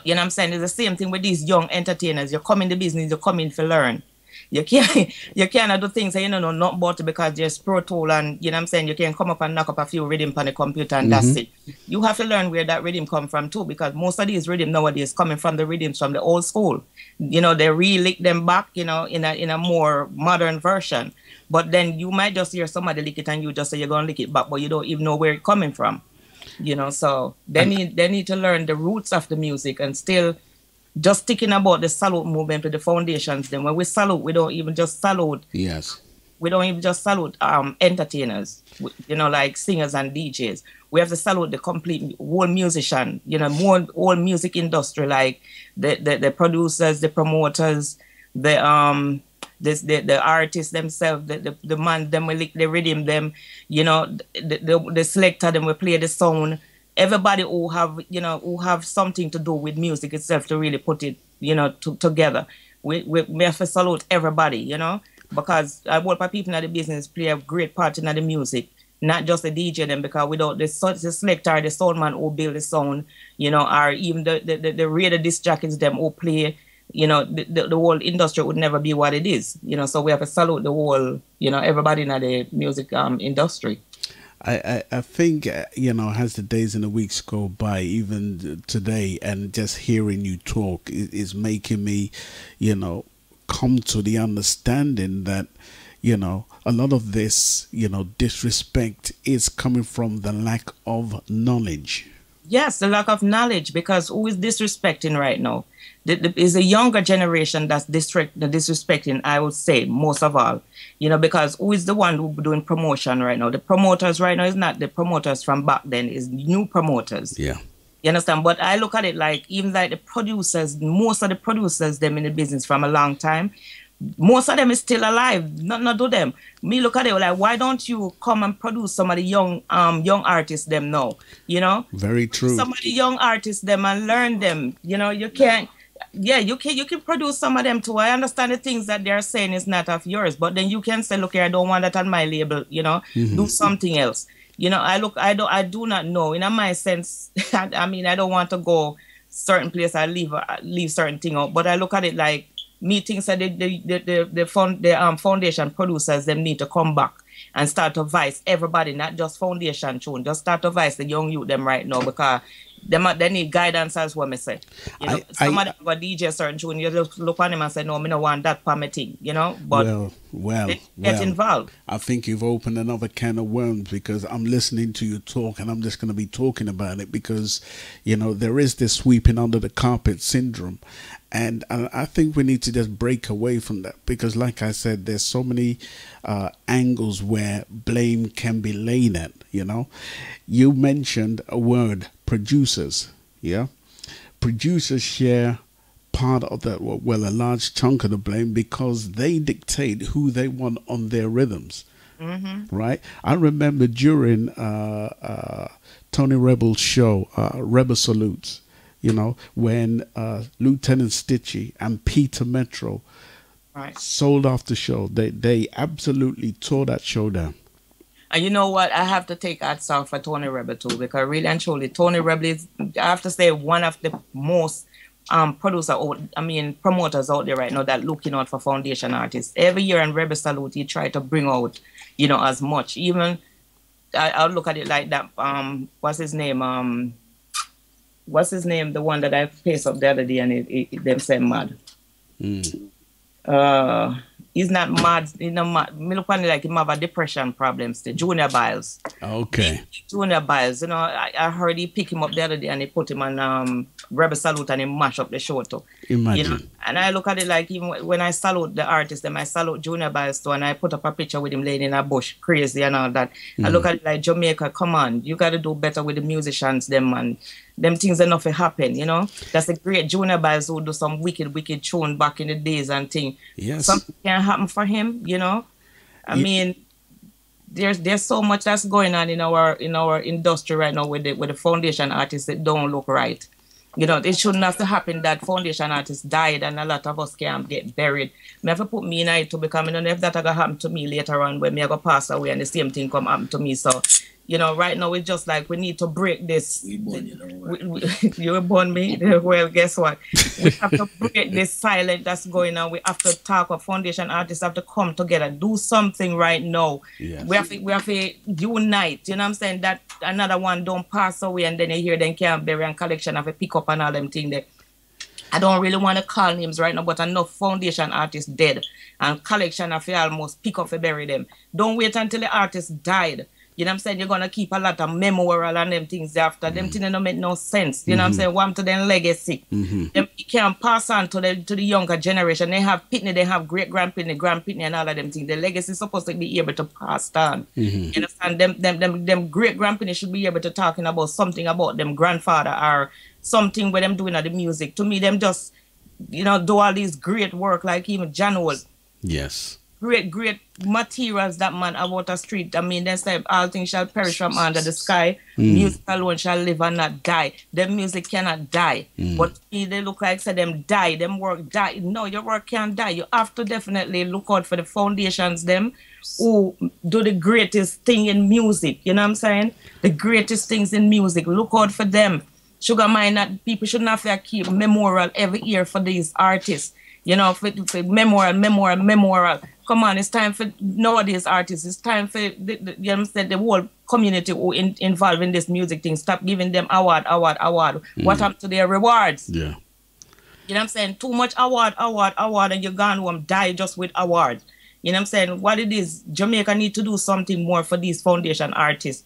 [SPEAKER 17] you know what I'm saying? It's the same thing with these young entertainers. You come in the business, you come in to learn. You cannot do things that you don't know nothing about it because there's Pro Tool and, you know what I'm saying, you can come up and knock up a few rhythm on the computer and that's it. You have to learn where that rhythm come from too, because most of these rhythm nowadays coming from the rhythms from the old school. You know, they re-lick them back, you know, in a more modern version. But then you might just hear somebody lick it and you just say you're going to lick it back, but you don't even know where it's coming from. You know, so they need to learn the roots of the music and still just thinking about the salute movement with the foundations. Then when we salute, we don't even just salute.
[SPEAKER 7] Yes.
[SPEAKER 17] We don't even just salute entertainers, you know, like singers and DJs. We have to salute the complete whole musician, you know, whole music industry, like the producers, the promoters, the artists themselves, the man them will lick the rhythm them, you know, the selector them will play the sound. Everybody who have something to do with music itself to really put it, you know, together. We have to salute everybody, you know, because I work for people in the business play a great part in the music, not just the DJ them, because without the selector, the sound man who build the sound, you know, or even the radio disc jockeys them who play, you know, the whole industry would never be what it is, you know. So we have to salute the whole, you know, everybody in the music industry.
[SPEAKER 7] I think, you know, as the days and the weeks go by, even today, and just hearing you talk is making me, you know, come to the understanding that, you know, a lot of this, you know, disrespect is coming from the lack of knowledge.
[SPEAKER 17] Yes, the lack of knowledge, because who is disrespecting right now? Is a younger generation that's disrespecting, I would say, most of all. You know, because who is the one who doing promotion right now? The promoters right now is not the promoters from back then, is new promoters.
[SPEAKER 7] Yeah.
[SPEAKER 17] You understand? But I look at it like, even like the producers, most of the producers, them in the business from a long time, most of them is still alive. Not do them. Me look at it like, why don't you come and produce some of the young artists them now? You know?
[SPEAKER 7] Very true.
[SPEAKER 17] Some of the young artists them and learn them. You know, you can't. Yeah, you can produce some of them too. I understand the things that they're saying is not of yours, but then you can say, look here, I don't want that on my label. You know, do something else. You know, I do not know. In my sense, I mean, I don't want to go certain place. I leave certain thing out, but I look at it like, me thinks that the foundation producers them need to come back and start to advise everybody, not just foundation tune, just start to advise the young youth them right now, because they need guidance as well, me say. You know, somebody have a DJ certain tune, you just look on him and say, no, me no want that for me thing, you know. But get involved.
[SPEAKER 7] I think you've opened another can of worms, because I'm listening to you talk and I'm just going to be talking about it, because, you know, there is this sweeping under the carpet syndrome. And I think we need to just break away from that, because like I said, there's so many angles where blame can be laid at, you know. You mentioned a word, producers, yeah? Producers share part of that, well, a large chunk of the blame, because they dictate who they want on their rhythms, right? I remember during Tony Rebel's show, Rebel Salutes, you know, when Lieutenant Stitchy and Peter Metro sold off the show. They absolutely tore that show down.
[SPEAKER 17] And you know what? I have to take hats off for Tony Rebel too, because really and truly, Tony Rebel is, I have to say, one of the most promoters out there right now that looking out for foundation artists. Every year in Rebel Salute, he try to bring out, you know, as much. Even I'll look at it like that. What's his name? The one that I faced up the other day, and them said mad. He's not mad. He's not mad. Me look on it like him have a depression problem still. Junior Biles.
[SPEAKER 7] Okay.
[SPEAKER 17] Junior Biles. You know, I heard he pick him up the other day and he put him on Rebel Salute and he mash up the show too.
[SPEAKER 7] Imagine.
[SPEAKER 17] You know? And I look at it like, even when I salute the artist, then I salute Junior Biles too, and I put up a picture with him laying in a bush, crazy and all that. I look at it like, Jamaica, come on, you got to do better with the musicians, them, man. Them things enough to happen, you know. That's a great Junior Biles who do some wicked tune back in the days and thing.
[SPEAKER 7] Yes.
[SPEAKER 17] Something can happen for him, you know. I mean, there's so much that's going on in our industry right now with the foundation artists that don't look right. You know, it shouldn't have to happen that foundation artists died and a lot of us can't get buried. I have to put me in it to become, you know, if that gonna happen to me later on when me I go pass away and the same thing come happen to me. So, you know, right now it's just like we need to break this. You were born me? Well, guess what? We have to break this silence that's going on. We have to talk. Our foundation artists have to come together, do something right now. Yes. We have to unite. You know what I'm saying? That another one don't pass away and then you hear them can't bury and collection have to pick up and all them things there. I don't really want to call names right now, but enough foundation artists dead and collection have to almost pick up and bury them. Don't wait until the artist died. You know what I'm saying? You're going to keep a lot of memorial and them things after. Them things don't make no sense. You know what I'm saying? One to them legacy. Them can pass on to the younger generation. They have pitney, they have great-grandpitney, and all of them things. The legacy is supposed to be able to pass on. You understand? Them great-grandpitney should be able to talking about something about them grandfather or something where them doing at the music. To me, them just, you know, do all these great work like even January.
[SPEAKER 7] Yes.
[SPEAKER 17] Great materials that man about the street. I mean, they say all things shall perish from under the sky. Music alone shall live and not die. Them music cannot die. But they look like say them die, them work die. No, your work can't die. You have to definitely look out for the foundations, them who do the greatest thing in music. You know what I'm saying? The greatest things in music. Look out for them. Sugar Mine, that people shouldn't have to keep memorial every year for these artists. You know, for memorial. Come on, it's time for nowadays artists. It's time for the whole community who involved in this music thing. Stop giving them award. What happened to their rewards?
[SPEAKER 7] Yeah.
[SPEAKER 17] You know what I'm saying? Too much award, and you're gone home, die just with awards. You know what I'm saying? What it is, Jamaica need to do something more for these foundation artists.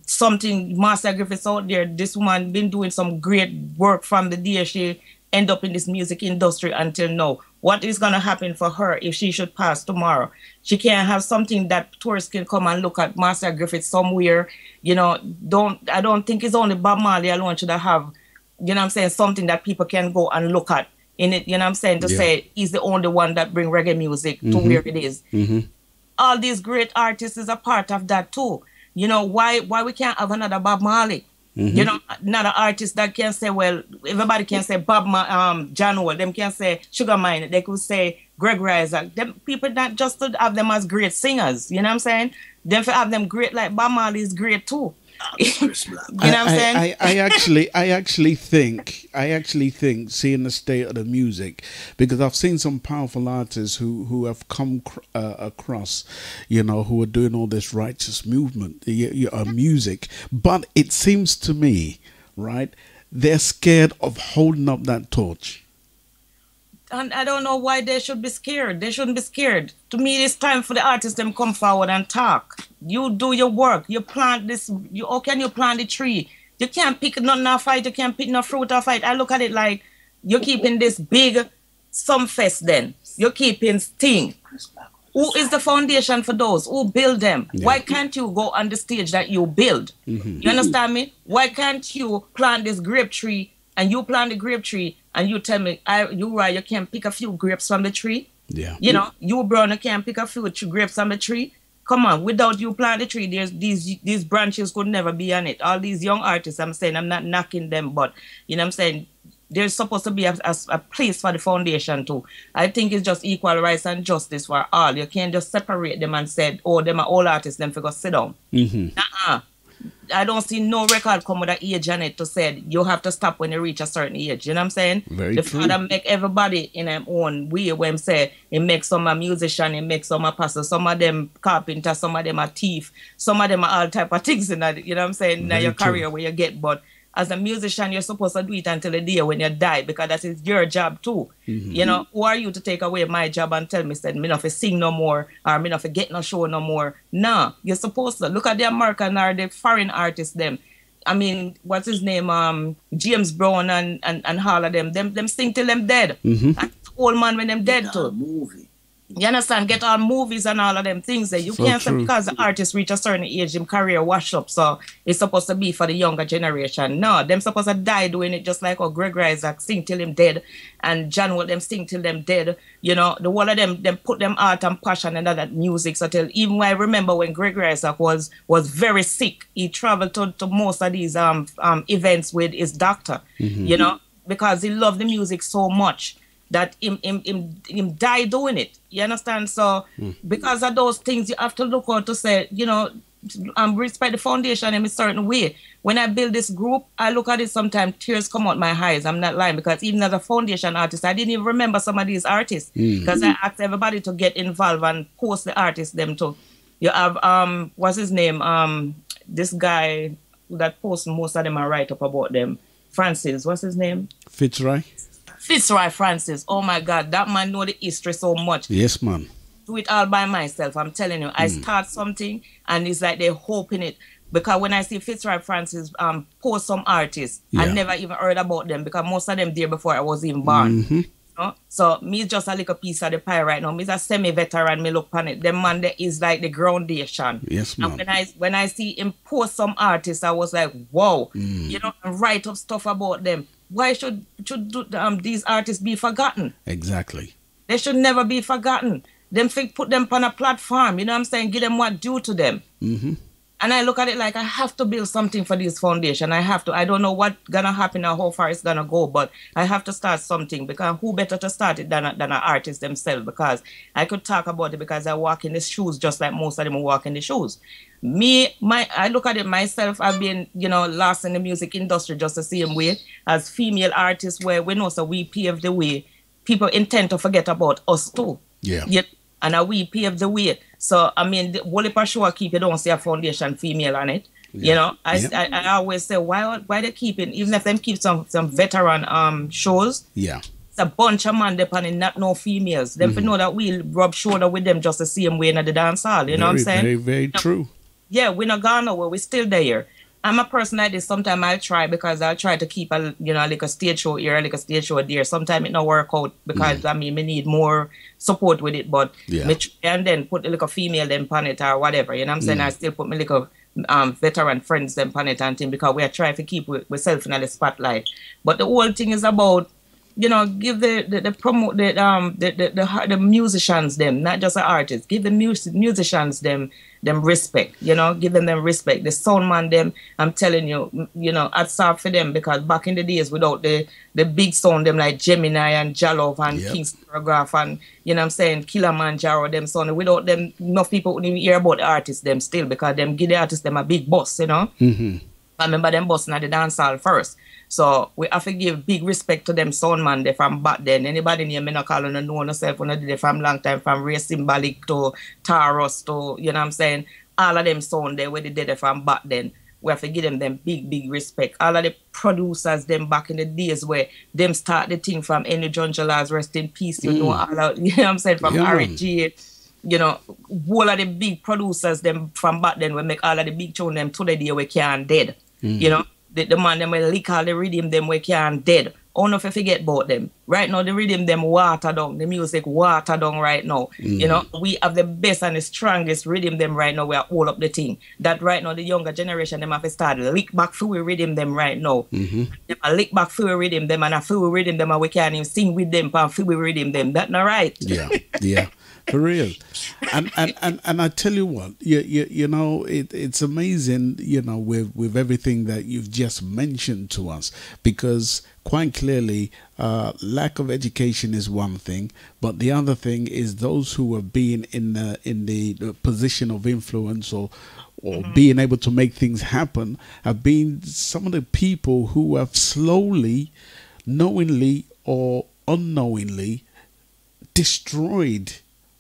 [SPEAKER 17] Something, Master Griffiths out there, this woman been doing some great work from the day she end up in this music industry until now. What is going to happen for her if she should pass tomorrow? She can't have something that tourists can come and look at Master Griffith somewhere. You know, I don't think it's only Bob Marley alone should have, you know what I'm saying, something that people can go and look at in it, you know what I'm saying, to say he's the only one that bring reggae music to where it is. All these great artists is a part of that too. You know, why we can't have another Bob Marley? You know, not an artist that can say, well, everybody can say January, them can say Sugar Mine, they could say Greg Riser. Them people not just to have them as great singers, you know what I'm saying? Them to have them great like Bob Marley is great too. You know what I'm saying?
[SPEAKER 7] I actually think seeing the state of the music, because I've seen some powerful artists who have come across, you know, who are doing all this righteous movement, music, but it seems to me, right, they're scared of holding up that torch.
[SPEAKER 17] And I don't know why they should be scared. They shouldn't be scared. To me, it's time for the artists them come forward and talk. You do your work. You plant this. How can you plant the tree? You can't pick nothing off it. You can't pick no fruit off it. I look at it like you're keeping this big Sumfest then. You're keeping Sting. Who is the foundation for those? Who build them?
[SPEAKER 7] Yeah.
[SPEAKER 17] Why can't you go on the stage that you build?
[SPEAKER 7] Mm-hmm.
[SPEAKER 17] You understand me? Why can't you plant this grape tree and you plant the grape tree and you tell me, you can't pick a few grapes from the tree?
[SPEAKER 7] Yeah.
[SPEAKER 17] You know, you Brown, you can't pick a few grapes from the tree? Come on, without you plant the tree, there's these branches could never be on it. All these young artists, I'm saying, I'm not knocking them, but you know what I'm saying, there's supposed to be a place for the foundation too. I think it's just equal rights and justice for all. You can't just separate them and say, oh, them are all artists, them figure sit down.
[SPEAKER 7] Mm-hmm.
[SPEAKER 17] I don't see no record come with an age on it to say you have to stop when you reach a certain age. You know what I'm saying?
[SPEAKER 7] Very
[SPEAKER 17] the
[SPEAKER 7] true.
[SPEAKER 17] father make everybody in their own way. When say he makes some a musician, he makes some a pastor, some of them carpenter, some of them are thief, some of them are all type of things in that. You know what I'm saying? Now your career where you get, but as a musician, you're supposed to do it until the day when you die, because that is your job too.
[SPEAKER 7] Mm-hmm.
[SPEAKER 17] You know, who are you to take away my job and tell me, said, me not to sing no more, or me not to get no show no more? Nah, you're supposed to. Look at the American or the foreign artists, them. I mean, what's his name? James Brown and all of them. Them sing till them dead.
[SPEAKER 7] Mm-hmm.
[SPEAKER 17] And old man when them dead too. You understand? Get all movies and all of them things that you
[SPEAKER 7] So
[SPEAKER 17] can't say
[SPEAKER 7] true.
[SPEAKER 17] because the artist reach a certain age, him career wash up. So it's supposed to be for the younger generation. No, them supposed to die doing it just like Gregory Isaac sing till him dead, and John will them sing till them dead. You know, the one of them put them art and passion and all that music. So till even when I remember when Gregory Isaac was very sick, he traveled to most of these events with his doctor.
[SPEAKER 7] Mm-hmm.
[SPEAKER 17] You know, because he loved the music so much that him die doing it. You understand? So because of those things, you have to look out to say, you know, respect the foundation in a certain way. When I build this group, I look at it sometimes, tears come out my eyes. I'm not lying, because even as a foundation artist, I didn't even remember some of these artists, because I asked everybody to get involved and post the artists them too. You have what's his name? This guy that posts most of them and write up about them. Francis, what's his name? Fitzroy Francis. Oh my God, that man know the history so much.
[SPEAKER 7] Yes, man.
[SPEAKER 17] Do it all by myself. I'm telling you, I start something and it's like they're hoping it. Because when I see Fitzroy Francis post some artists, I never even heard about them, because most of them there before I was even born.
[SPEAKER 7] Mm-hmm.
[SPEAKER 17] You know? So me just a little piece of the pie right now. Me's a semi-veteran, me look on it. The man that is like the groundation.
[SPEAKER 7] Yes, ma'am.
[SPEAKER 17] And when I see him post some artists, I was like, wow, you know, and write up stuff about them. Why should these artists be forgotten?
[SPEAKER 7] Exactly.
[SPEAKER 17] They should never be forgotten. Put them on a platform, you know what I'm saying? Give them what due to them.
[SPEAKER 7] Mm-hmm.
[SPEAKER 17] And I look at it like I have to build something for this foundation. I have to. I don't know what's gonna happen or how far it's gonna go, but I have to start something, because who better to start it than an artist themselves? Because I could talk about it because I walk in the shoes just like most of them walk in the shoes. I look at it myself. I've been, you know, lost in the music industry just the same way as female artists, where we know so we pave the way. People intend to forget about us too.
[SPEAKER 7] Yeah.
[SPEAKER 17] And we pave the way. So I mean, the whole show keep you don't see a foundation female on it. You know, I always say why they keeping, even if them keep some veteran shows.
[SPEAKER 7] Yeah.
[SPEAKER 17] It's a bunch of man depending, not no females. Them for know that we rub shoulder with them just the same way in the dance hall. You know what I'm saying?
[SPEAKER 7] Very, very true.
[SPEAKER 17] Yeah, we're not gone nowhere. We're still there. I'm a person like this. Sometimes I'll try, because I'll try to keep like a stage show here, like a stage show there. Sometimes it not work out, because I mean, we need more support with it. But and then put a little female them on it or whatever. You know what I'm saying? I still put my little veteran friends them on it and thing, because we are trying to keep ourselves in the spotlight. But the whole thing is about, you know, give the promote the musicians them, not just the artists. Give the musicians them respect. You know, give them respect. The sound man them, I'm telling you, you know, hats off for them, because back in the days without the big sound them like Gemini and Jalov and King's Paragraph and, you know what I'm saying, Kilimanjaro them sound, without them enough people wouldn't even hear about the artists them still, because them give the artists them a big boss, you know. I remember them busting at the dance hall first. So we have to give big respect to them sound man they from back then. Anybody near me not calling and know yourself when they from long time, from Ray Symbolic to Taros to, you know what I'm saying, all of them sound there where they did it from back then. We have to give them big respect. All of the producers them back in the days where them start the thing from Any John Jala's Rest in Peace, you know, all of, you know what I'm saying, from RG, you know, all of the big producers them from back then will make all of the big tune them to the day we can't dead. You know, the man them will lick all the rhythm them we can't dead. Oh no, if you forget about them. Right now the rhythm them water down, the music water down right now. You know, we have the best and the strongest rhythm them right now. We are all up the thing. That right now the younger generation them have to start lick back for we rhythm them right now. Them a lick back for we rhythm them and a for we rhythm them and we can't even sing with them and for we rhythm them. That not right.
[SPEAKER 7] Yeah, yeah. For real, and I tell you what, you know, it's amazing, you know, with everything that you've just mentioned to us, because quite clearly, lack of education is one thing, but the other thing is those who have been in the position of influence or being able to make things happen have been some of the people who have slowly, knowingly or unknowingly, destroyed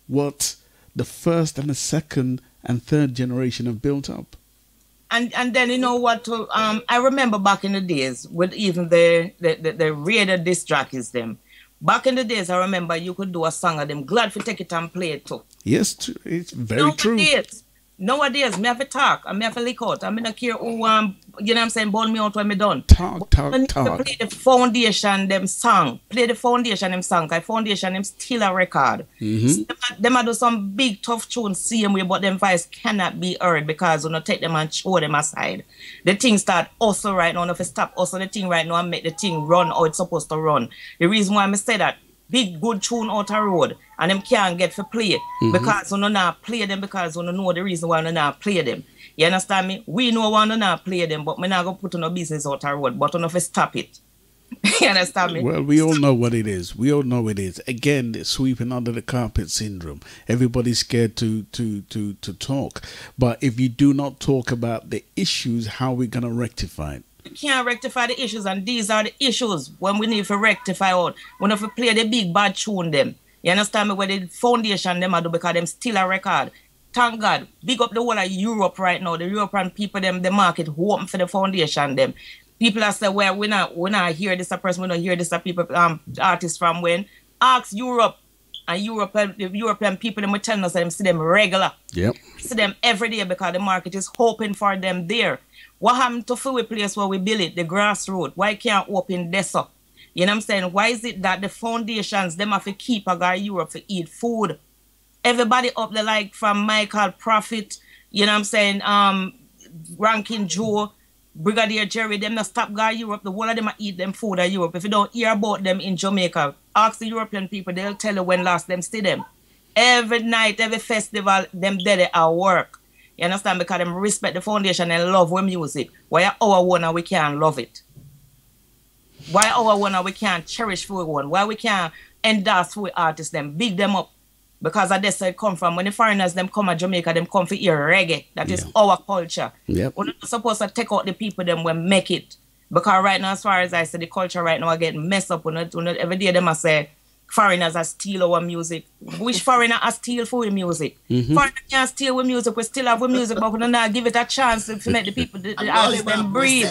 [SPEAKER 7] what the first and the second and third generation have built up.
[SPEAKER 17] And then you know what? I remember back in the days with even the radio disc jockeys them. Back in the days, I remember you could do a song of them. Glad to take it and play it too.
[SPEAKER 7] Yes, it's very true.
[SPEAKER 17] Nowadays, me have to talk and me have to lick out. I mean, I care who, you know what I'm saying, bone me out when me done.
[SPEAKER 7] Talk.
[SPEAKER 17] Play the foundation, them song. Play the foundation, them song. Because foundation, them still a record. So them do some big, tough tunes same way, but them voice cannot be heard because you know, take them and show them aside. The thing start also right now. If you stop also the thing right now and make the thing run how it's supposed to run. The reason why I say that, big good tune out the road and them can't get for play because you not play them because you know the reason why you not play them. You understand me? We know why you not play them, but we not gonna put on no business out the road, but you know stop it. You understand me?
[SPEAKER 7] Well, we all know what it is. We all know it is. Again, the sweeping under the carpet syndrome. Everybody's scared to talk. But if you do not talk about the issues, how are we gonna rectify it?
[SPEAKER 17] We can't rectify the issues, and these are the issues when we need to rectify out. When we play the big bad tune them. You understand me? Where the foundation them I do because them still a record. Thank God. Big up the whole of Europe right now. The European people them the market open for the foundation them. People are saying, well, we not hear this a person, we not hear this a people artists from when. Ask Europe. And the European people them will tell us that them see them regular.
[SPEAKER 7] Yep.
[SPEAKER 17] See them every day because the market is hoping for them there. What happened to the place where we build it, the grassroots? Why can't open this up? You know what I'm saying? Why is it that the foundations, them have to keep a guy Europe to eat food? Everybody up there like from Michael Prophet, you know what I'm saying, Rankin Joe, Brigadier Jerry, them not stop guy Europe. The whole of them eat them food at Europe. If you don't hear about them in Jamaica, ask the European people, they'll tell you when last them see them. Every night, every festival, them there at work. You understand? Because them respect the foundation and love our music. Why our one and we can't love it? Why our one and we can't cherish for one? Why we can't endorse for artists them, big them up? Because that's where it come from. When the foreigners them come to Jamaica, them come for hear reggae. That is our culture.
[SPEAKER 7] Yep.
[SPEAKER 17] We're not supposed to take out the people them when make it. Because right now, as far as I say, the culture right now are getting messed up. Every day they must say foreigners are steal our music. Which foreigner are steal for the music? Foreigners can't steal with music. We still have our music, but we don't give it a chance to make the people, the artists them breathe.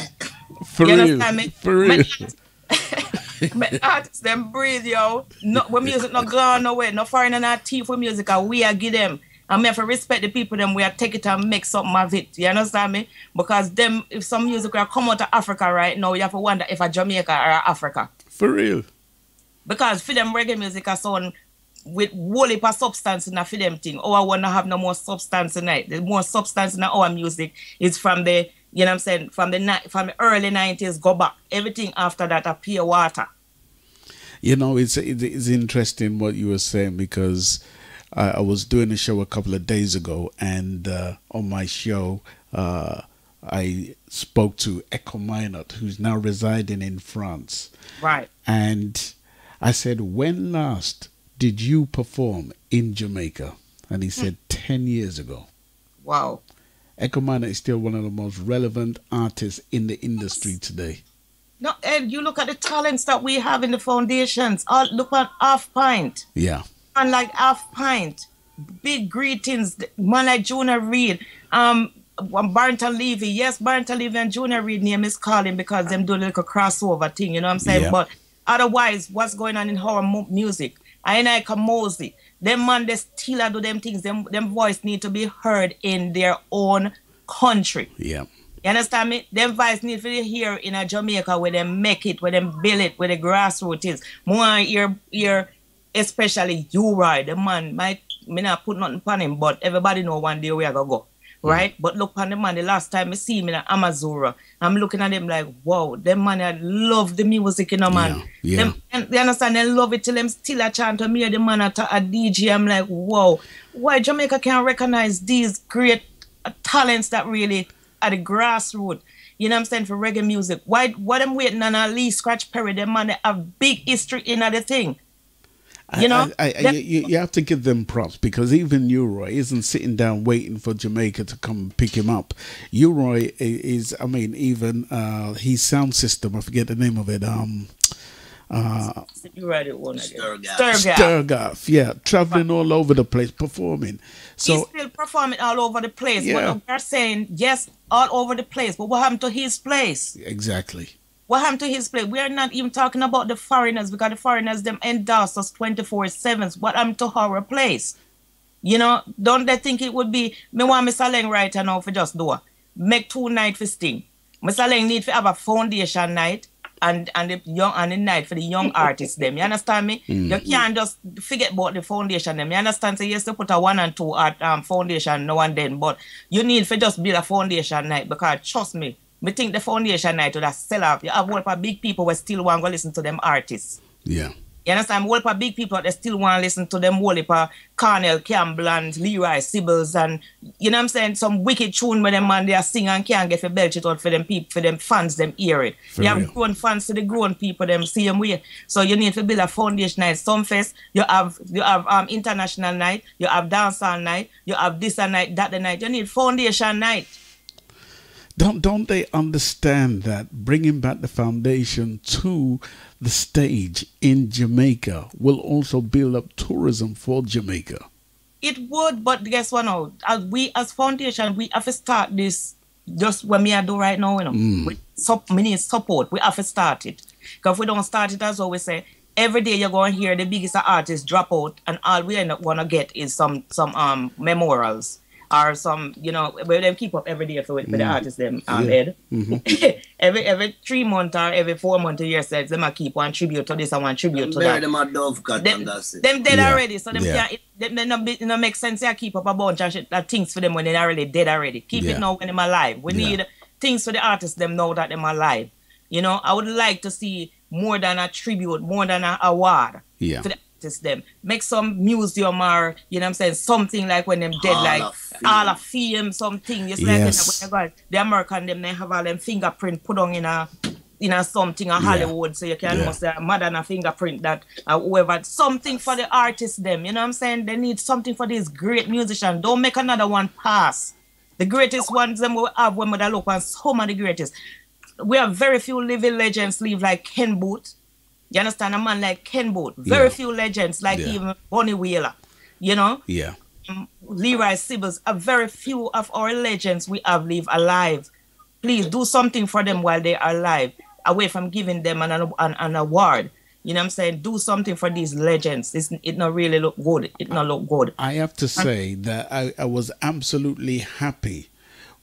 [SPEAKER 7] For
[SPEAKER 17] you
[SPEAKER 7] real.
[SPEAKER 17] understand me?
[SPEAKER 7] For real.
[SPEAKER 17] Make artists them breathe, yo. No, when music not gone nowhere. No foreigner not thief with music, and we are give them. And we have to respect the people them. We are take it and make something of it. You understand me? Because them, if some music will come out of Africa right now, you have to wonder if a Jamaica or Africa.
[SPEAKER 7] For real.
[SPEAKER 17] Because for them reggae music are sound with whole heap of substance in a for them thing. Oh, I want to have no more substance in it. The more substance in our music is from the, you know what I'm saying, from the early 90s go back. Everything after that are pure water.
[SPEAKER 7] You know, it's interesting what you were saying, because I was doing a show a couple of days ago, and on my show I spoke to Echo Minot, who's now residing in France.
[SPEAKER 17] Right.
[SPEAKER 7] And I said, when last did you perform in Jamaica? And he said 10 years ago.
[SPEAKER 17] Wow.
[SPEAKER 7] Echo Minot is still one of the most relevant artists in the industry today.
[SPEAKER 17] No, and you look at the talents that we have in the foundations. Look at Half Pint.
[SPEAKER 7] Yeah.
[SPEAKER 17] And like Half Pint. Big greetings. Man like Junie Reid. Barrington Levy. Yes, Barrington Levy and Junie Reid name is calling because them do like a crossover thing. You know what I'm saying?
[SPEAKER 7] Yeah.
[SPEAKER 17] But otherwise, what's going on in our music? I can Mosley. Them man, they still do them things. Them voice need to be heard in their own country.
[SPEAKER 7] Yeah.
[SPEAKER 17] You understand me? Them vibes need to hear in a Jamaica where they make it, where they build it, where the grassroots is. More here, especially you, right? The man might me not put nothing upon him, but everybody know one day we are gonna go. Right? But look on the man, the last time I see him in Amazura, I'm looking at him like, wow, them man I love the music, you know, man.
[SPEAKER 7] Yeah.
[SPEAKER 17] Them, and they understand, they love it till them still a chant to me, the man at a DJ. I'm like, wow, why Jamaica can't recognize these great talents that really are the grassroots, you know what I'm saying, for reggae music? Why them waiting on at least Scratch Perry, them man, they have big history in the thing. You know,
[SPEAKER 7] you have to give them props, because even Uroy isn't sitting down waiting for Jamaica to come pick him up. Uroy is, I mean, even his sound system, I forget the name of it. Sturgaff, yeah, traveling all over the place, performing. So
[SPEAKER 17] he's still performing all over the place.
[SPEAKER 7] Yeah.
[SPEAKER 17] But they're saying yes, all over the place. But what happened to his place?
[SPEAKER 7] Exactly.
[SPEAKER 17] What happened to his place? We are not even talking about the foreigners, because the foreigners them endorse us 24/7. What happened to our place? You know, don't they think it would be me want Mr. Leng right now for just do make 2 nights for sting. Mr. Leng need to have a foundation night and the night for the young artists them. You understand me? You can't just forget about the foundation them. You understand? So yes, to put a 1 and 2 at foundation now and then, but you need to just build a foundation night, because trust me, I think the foundation night would have sell out. You have a whole of big people who still want to listen to them artists.
[SPEAKER 7] Yeah.
[SPEAKER 17] You understand? A whole of big people that still want to listen to them whole of Cornell Campbell and Leroy Sibbles, and you know what I'm saying, some wicked tune with them man they are sing and can't get for belch it out for them people, for them fans them hear it.
[SPEAKER 7] For
[SPEAKER 17] you
[SPEAKER 7] real.
[SPEAKER 17] have grown fans to the grown people them same way. So you need to build a foundation night. Some fest you have international night, you have dancehall night, you have this and night, that the night. You need foundation night.
[SPEAKER 7] Don't they understand that bringing back the foundation to the stage in Jamaica will also build up tourism for Jamaica?
[SPEAKER 17] It would, but guess what now? We as foundation, we have to start this just what me I do right now, you know. We need support. We have to start it. Because if we don't start it, as always say, every day you're going to hear the biggest artists drop out, and all we end up going to get is some memorials. Or some, you know, where them keep up every day for the artists them Ed. every 3 months or every 4 months a year says them a keep one tribute to this and one tribute to that.
[SPEAKER 19] Them a dove cut
[SPEAKER 17] them,
[SPEAKER 19] and that's it.
[SPEAKER 17] Them dead already, so them can't it no make sense to keep up a bunch of shit, things for them when they're already dead already. Keep it now when them alive. We need things for the artists them know that them alive. You know, I would like to see more than a tribute, more than an award to the artists them. Make some museum or, you know what I'm saying, something like when them dead, like Hall of Fame, something. Just like the American them, they have all them fingerprint put on in a something, a Hollywood, so you can almost say more than a fingerprint that whoever, something for the artists them, you know what I'm saying? They need something for these great musicians. Don't make another one pass. The greatest ones them we have when we look on some of the greatest. We have very few living legends live like Ken Booth. You understand? A man like Ken Booth. Very few legends like even Bonnie Wheeler. You know?
[SPEAKER 7] Yeah.
[SPEAKER 17] Leroy Sibbles. A very few of our legends we have live alive. Please do something for them while they are alive. Away from giving them an award. You know what I'm saying? Do something for these legends. It not really look good. It not look good.
[SPEAKER 7] I have to say that I was absolutely happy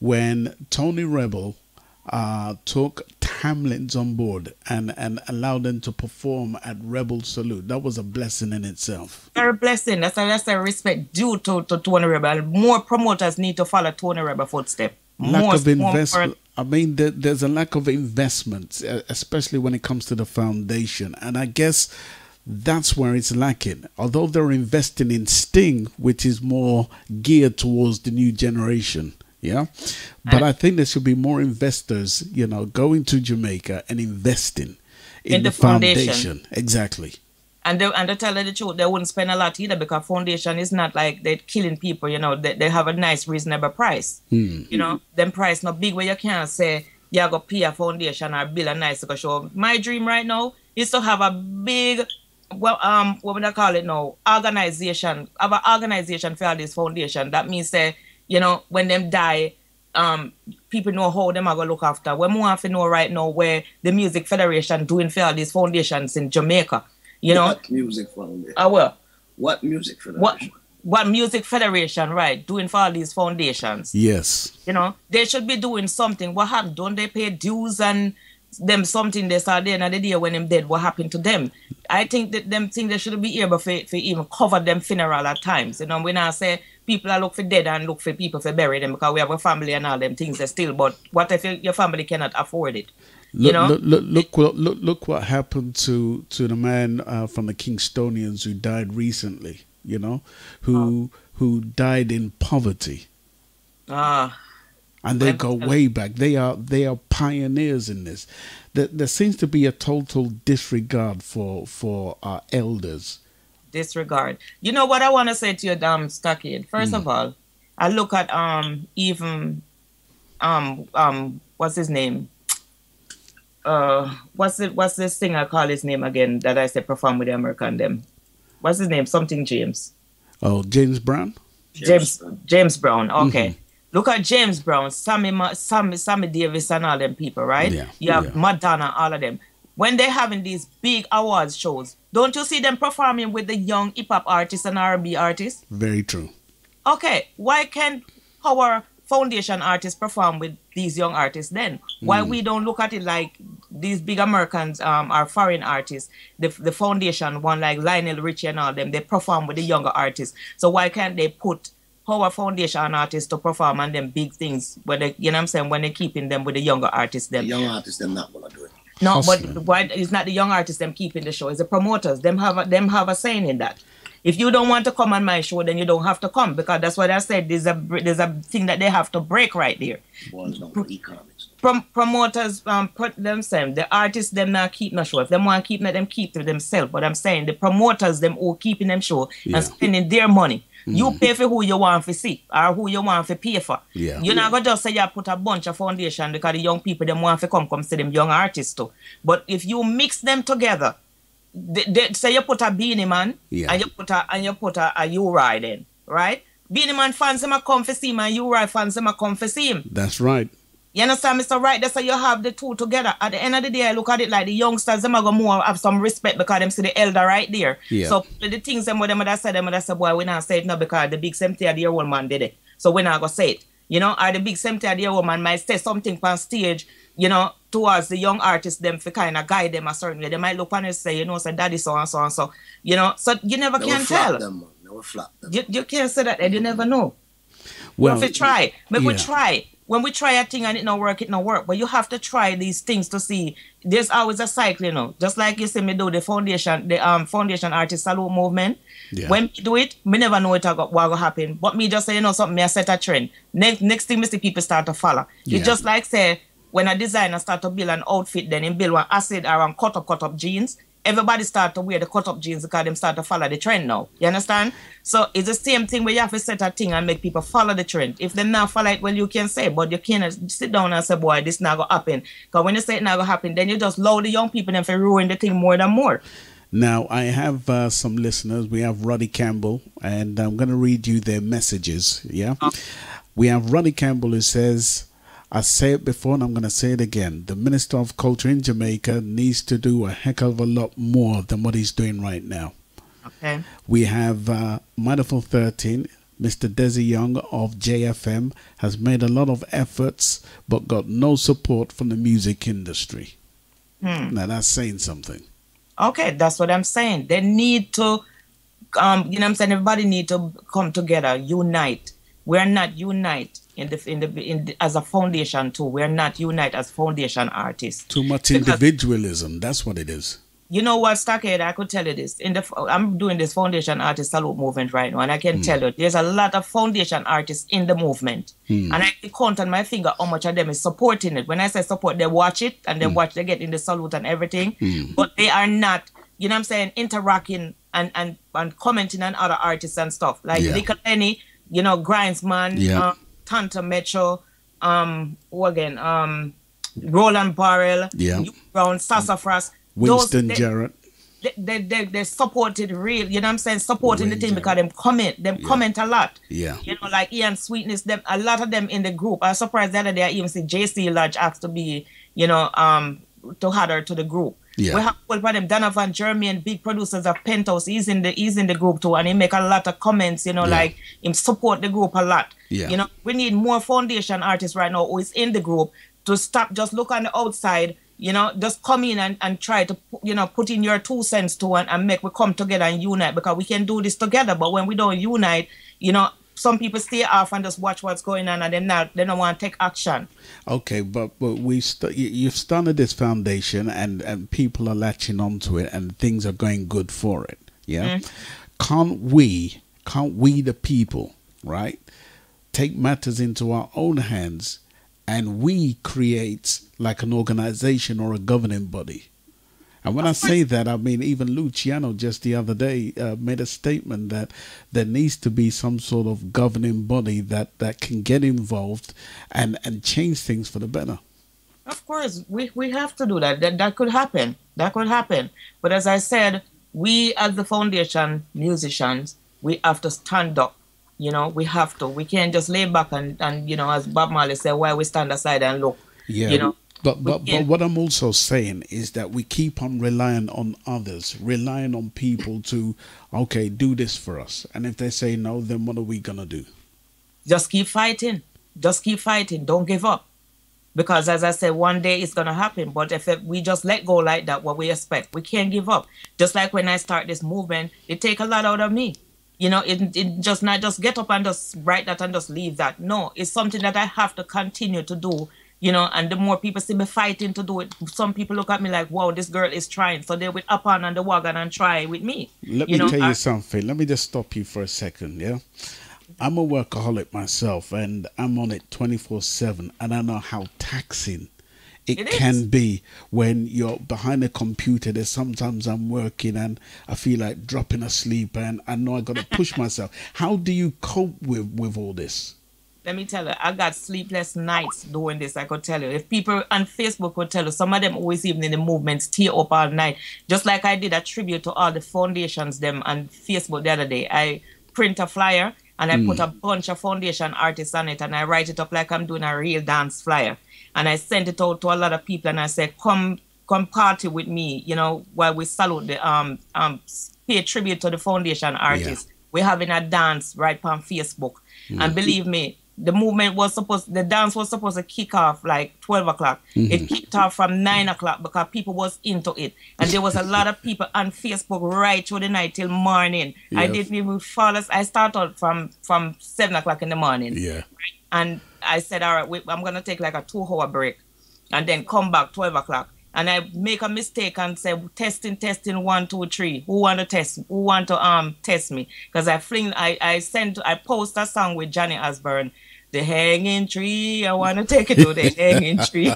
[SPEAKER 7] when Tony Rebel took Hamlins on board and allowed them to perform at Rebel Salute. That was a blessing in itself.
[SPEAKER 17] Very blessing. That's a respect due to Tony Rebel. More promoters need to follow Tony Rebel footstep.
[SPEAKER 7] Lack of investment. I mean, there's a lack of investment, especially when it comes to the foundation. And I guess that's where it's lacking. Although they're investing in Sting, which is more geared towards the new generation. Yeah, but I think there should be more investors, you know, going to Jamaica and investing in the foundation. Exactly.
[SPEAKER 17] And to tell you the truth, they wouldn't spend a lot either, because foundation is not like they're killing people, you know. They have a nice, reasonable price. You know, them price not big where you can't say, you're going to pay a foundation or build a nice show. My dream right now is to have a big, what would I call it now, organization. Have an organization for all this foundation. That means, you know, when them die, people know how them are going to look after. We want to know right now where the Music Federation doing for all these foundations in Jamaica. You know?
[SPEAKER 19] What music foundation?
[SPEAKER 17] Well.
[SPEAKER 19] What music federation?
[SPEAKER 17] what Music Federation, right, doing for all these foundations.
[SPEAKER 7] Yes.
[SPEAKER 17] You know, they should be doing something. What happened? Don't they pay dues and them something they saw there and the day when them dead? What happened to them? I think that them think they should be able for even cover them funeral at times. You know, when I say people are look for dead and look for people for bury them because we have a family and all them things they still. But what if your family cannot afford it?
[SPEAKER 7] Look,
[SPEAKER 17] you know,
[SPEAKER 7] look what happened to the man from the Kingstonians who died recently. You know, who died in poverty. And they go way back. They are pioneers in this. There seems to be a total disregard for our elders.
[SPEAKER 17] Disregard. You know what I want to say to you, Stockade? First of all, I look at even what's his name? What's this thing I call his name again that I said perform with the American them? What's his name? Something James.
[SPEAKER 7] Oh, James Brown?
[SPEAKER 17] James Brown. Okay. Look at James Brown, Sammy Davis and all them people, right?
[SPEAKER 7] Yeah.
[SPEAKER 17] You have Madonna, all of them. When they're having these big awards shows, don't you see them performing with the young hip-hop artists and R&B artists?
[SPEAKER 7] Very true.
[SPEAKER 17] Okay. Why can't our foundation artists perform with these young artists then? Why we don't look at it like these big Americans are foreign artists, the foundation one like Lionel Richie and all them, they perform with the younger artists. So why can't they put our foundation artists to perform on them big things where they, you know what I'm saying, when they're keeping them with the younger artists them?
[SPEAKER 19] The young artists them not gonna do it.
[SPEAKER 17] No,
[SPEAKER 7] Hustling.
[SPEAKER 17] but why it's not the young artists them keeping the show, it's the promoters. Them have a saying in that. If you don't want to come on my show, then you don't have to come, because that's what I said. There's a thing that they have to break right there. Promoters put themselves, the artists them not keep no show. If them want to keep, let them keep to themselves. But I'm saying the promoters them all keeping them show and spending their money. You pay for who you want to see or who you want to pay for.
[SPEAKER 7] Yeah.
[SPEAKER 17] You're not going to just say you put a bunch of foundation because the young people them want to come see them young artists too. But if you mix them together, say you put a Beanie Man and you put a U-Ride in, right? Beanie Man fans them a come to see him and U-Ride fans them a come to see him.
[SPEAKER 7] That's right.
[SPEAKER 17] You understand, Mr. Right? That's how you have the two together. At the end of the day, I look at it like the youngsters, them are going to more have some respect because them see the elder right there.
[SPEAKER 7] Yeah.
[SPEAKER 17] So the things them with them that say, boy, we not say it now because the big cemetery of the old man did it. So we not going to say it. You know, or the big cemetery of the old man might say something on stage, you know, towards the young artists, them for kind of guide them a certain way. They might look on and say, you know, say daddy so and so and so. You know, so you never can tell. You can't say that and you never know.
[SPEAKER 7] Well,
[SPEAKER 17] if we try, we try. When we try a thing and it not work, it not work. But you have to try these things to see. There's always a cycle, you know. Just like you see me do the foundation artist salute movement. Yeah. When we do it, me never know what will happen. But me just say, you know, something, me I set a trend. Next thing, me see people start to follow. Yeah. It's just like say, when a designer start to build an outfit, then he build one acid or one cut up jeans. Everybody start to wear the cut-up jeans because them start to follow the trend now. You understand? So it's the same thing where you have to set a thing and make people follow the trend. If them not follow it, well, you can say, but you can't sit down and say, boy, this not going to happen. Because when you say it not going to happen, then you just allow the young people them to ruin the thing more than more.
[SPEAKER 7] Now, I have some listeners. We have Roddy Campbell, and I'm going to read you their messages. Yeah? We have Roddy Campbell who says, I say it before and I'm going to say it again. The Minister of Culture in Jamaica needs to do a heck of a lot more than what he's doing right now.
[SPEAKER 17] Okay.
[SPEAKER 7] We have Mindful 13. Mr. Desi Young of JFM has made a lot of efforts but got no support from the music industry. Now that's saying something.
[SPEAKER 17] Okay, that's what I'm saying. They need to, you know what I'm saying, everybody need to come together, unite. We're not unite. As a foundation too, we're not unite as foundation artists.
[SPEAKER 7] Too much individualism. That's what it is.
[SPEAKER 17] You know what, Stockade? I could tell you this. I'm doing this foundation artist salute movement right now, and I can tell you there's a lot of foundation artists in the movement, and I can count on my finger how much of them is supporting it. When I say support, they watch it and they get in the salute and everything, but they are not, you know what I'm saying, interacting and commenting on other artists and stuff like Little Lenny, you know, Grindsman. Tanta Metro, Roland Barrel, Brown, Sassafras,
[SPEAKER 7] Winston Jarrett.
[SPEAKER 17] They supported real, you know what I'm saying, supporting the thing because them comment a lot.
[SPEAKER 7] Yeah.
[SPEAKER 17] You know, like Ian Sweetness, them a lot of them in the group. I was surprised the other day I even see JC Lodge asked to be, you know, to add her to the group.
[SPEAKER 7] Yeah.
[SPEAKER 17] We have all of them. Donovan Jermaine, big producers of Penthouse. He's in the group too, and he make a lot of comments. Like him support the group a lot.
[SPEAKER 7] Yeah.
[SPEAKER 17] We need more foundation artists right now who is in the group to stop just look on the outside. Just come in and try to put in your 2 cents too, and make we come together and unite, because we can do this together. But when we don't unite, some people stay off and just watch what's going on, and they don't want to take action.
[SPEAKER 7] Okay, but you've started this foundation, and people are latching onto it, and things are going good for it. Yeah, can't we the people, right, take matters into our own hands, and we create like an organization or a governing body? And when I say that, I mean, even Luciano just the other day made a statement that there needs to be some sort of governing body that can get involved and change things for the better.
[SPEAKER 17] Of course, we have to do that. That could happen. That could happen. But as I said, we as the foundation musicians, we have to stand up. We have to. We can't just lay back and as Bob Marley said, why we stand aside and look.
[SPEAKER 7] Yeah. But what I'm also saying is that we keep on relying on others, relying on people to, okay, do this for us. And if they say no, then what are we going to do?
[SPEAKER 17] Just keep fighting. Just keep fighting. Don't give up. Because as I said, one day it's going to happen. But if we just let go like that, what we expect, we can't give up. Just like when I start this movement, it take a lot out of me. It just not just get up and just write that and just leave that. No, it's something that I have to continue to do. And the more people see me fighting to do it, some people look at me like, wow, this girl is trying. So they will up on the wagon and try with me.
[SPEAKER 7] Let me tell you something. Let me just stop you for a second, yeah? I'm a workaholic myself, and I'm on it 24/7, and I know how taxing it can be when you're behind a computer. There's sometimes I'm working and I feel like dropping asleep, and I know I got to push myself. How do you cope with all this?
[SPEAKER 17] Let me tell you, I got sleepless nights doing this. I could tell you. If people on Facebook would tell you, some of them always even in the movement stay up all night. Just like I did a tribute to all the foundations them on Facebook the other day. I print a flyer and I put a bunch of foundation artists on it, and I write it up like I'm doing a real dance flyer. And I sent it out to a lot of people, and I said, come party with me, while we salute the pay tribute to the foundation artists. Yeah. We're having a dance right on Facebook. And believe me, the dance was supposed to kick off like 12 o'clock. It kicked off from 9 o'clock because people was into it. And there was a lot of people on Facebook right through the night till morning. Yes. I didn't even fall asleep. I started from 7 o'clock in the morning. Yeah. And I said, all right, I'm going to take like a 2-hour break and then come back 12 o'clock. And I make a mistake and say, testing, 1, 2, 3. Who want to test? Who want to test me? Because I post a song with Johnny Osborne, The Hanging Tree. I want to take it to the hanging tree.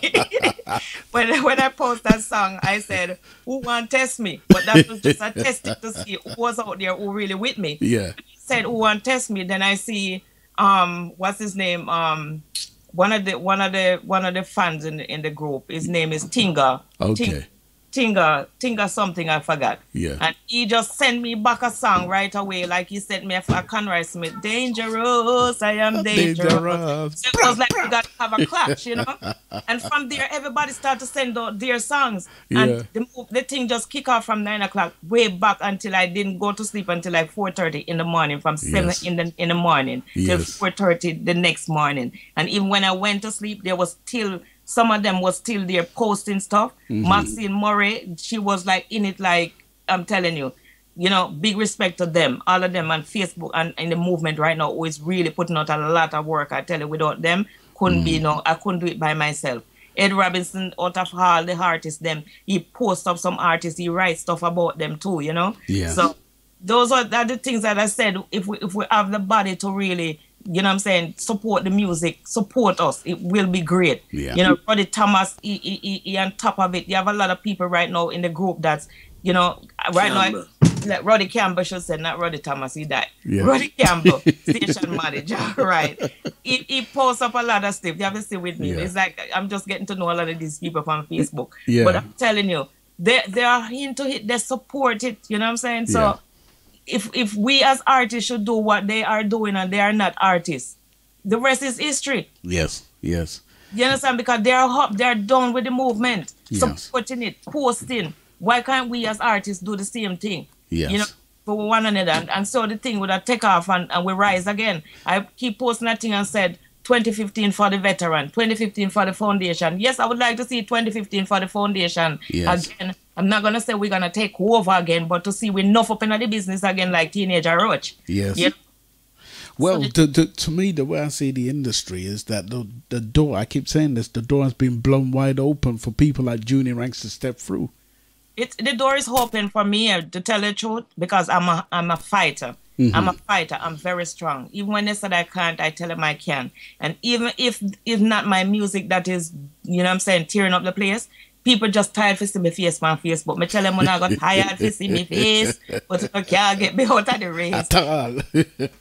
[SPEAKER 17] when I post that song, I said, who want to test me? But that was just a testing to see who was out there who really with me. Yeah. He said, who want to test me? Then I see, what's his name? One of the fans in the group. His name is Tinga.
[SPEAKER 7] Okay.
[SPEAKER 17] Tinga something, I forgot.
[SPEAKER 7] Yeah.
[SPEAKER 17] And he just sent me back a song right away, like he sent me a Conroy Smith, Dangerous, I am dangerous. So it was like we got to have a clash, And from there, everybody started to send out their songs. And the thing just kick off from 9 o'clock way back until I didn't go to sleep until like 4:30 in the morning, from 7 in the morning till 4:30 the next morning. And even when I went to sleep, there was still... Some of them was still there posting stuff. Maxine Murray, she was like in it, like I'm telling you, big respect to them. All of them on Facebook and in the movement right now who is really putting out a lot of work. I tell you, without them, I couldn't do it by myself. Ed Robinson, out of all the artists, them, he posts up some artists, he writes stuff about them too, Yeah. So those are the things that I said, if we have the body to really... support the music, support us, it will be great. Yeah. Roddy Thomas, he on top of it. You have a lot of people right now in the group that's, right now, like Roddy Campbell should say, not Roddy Thomas, he died. Yeah. Roddy Campbell, station manager, right. He posts up a lot of stuff. You have to stay with me. Yeah. It's like, I'm just getting to know a lot of these people on Facebook. Yeah. But I'm telling you, they are into it, they support it, you know what I'm saying? So, yeah. If we as artists should do what they are doing and they are not artists, the rest is history.
[SPEAKER 7] Yes.
[SPEAKER 17] You understand? Because they are up, they are done with the movement, supporting it, posting, Why can't we as artists do the same thing?
[SPEAKER 7] Yes.
[SPEAKER 17] You know, for one another. And so the thing would have take off and we rise again. I keep posting that thing and said 2015 for the veteran, 2015 for the foundation. Yes, I would like to see 2015 for the foundation again. I'm not going to say we're going to take over again, but to see we enough up in the business again like Teenager Roach.
[SPEAKER 7] Yes.
[SPEAKER 17] Yeah.
[SPEAKER 7] Well, to me, the way I see the industry is that the door, I keep saying this, the door has been blown wide open for people like Junie Ranks to step through.
[SPEAKER 17] The door is open for me, to tell the truth, because I'm a fighter.
[SPEAKER 7] Mm-hmm.
[SPEAKER 17] I'm a fighter. I'm very strong. Even when they said I can't, I tell them I can. And even if not my music that is, you know what I'm saying, tearing up the place, people just tired to see my face on Facebook. Me tell them when I got tired to see my face, but I can't get me out of the race.
[SPEAKER 7] At all.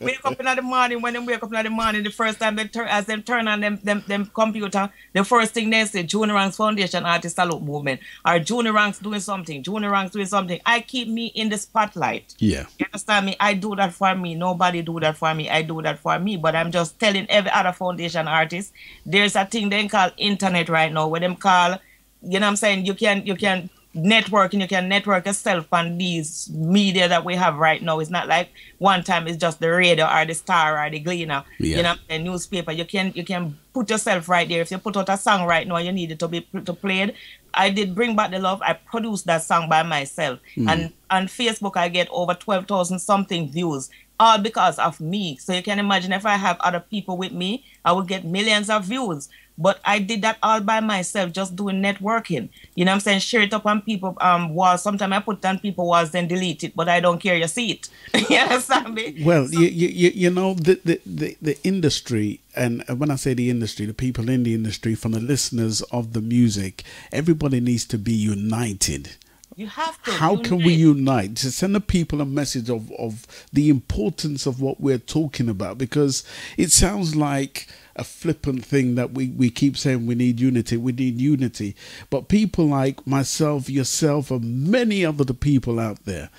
[SPEAKER 17] Wake up in the morning, when they wake up in the morning, the first time they turn on them computer, the first thing they say, Junie Ranks Foundation Artist Salute Movement, or Junie Ranks doing something, Junie Ranks doing something. I keep me in the spotlight.
[SPEAKER 7] Yeah.
[SPEAKER 17] You understand me? I do that for me. Nobody do that for me. I do that for me. But I'm just telling every other foundation artist, there's a thing they call internet right now, where them call, you know what I'm saying, you can network, and you can network yourself on these media that we have right now. It's not like one time it's just the radio or the Star or the Gleaner, you know, the newspaper. You can put yourself right there. If you put out a song right now, you need it to be played. I did Bring Back the Love. I produced that song by myself. And on Facebook, I get over 12,000 something views, all because of me. So you can imagine if I have other people with me, I would get millions of views. But I did that all by myself, just doing networking. You know what I'm saying? Share it up on people walls. Sometimes I put it on people walls, then delete it, but I don't care, you see it. You understand me?
[SPEAKER 7] Well, so, you know, the industry, and when I say the industry, the people in the industry, from the listeners of the music, everybody needs to be united.
[SPEAKER 17] You have to.
[SPEAKER 7] How can we unite to send the people a message of the importance of what we're talking about? Because it sounds like a flippant thing that we keep saying we need unity. But people like myself, yourself, and many other people out there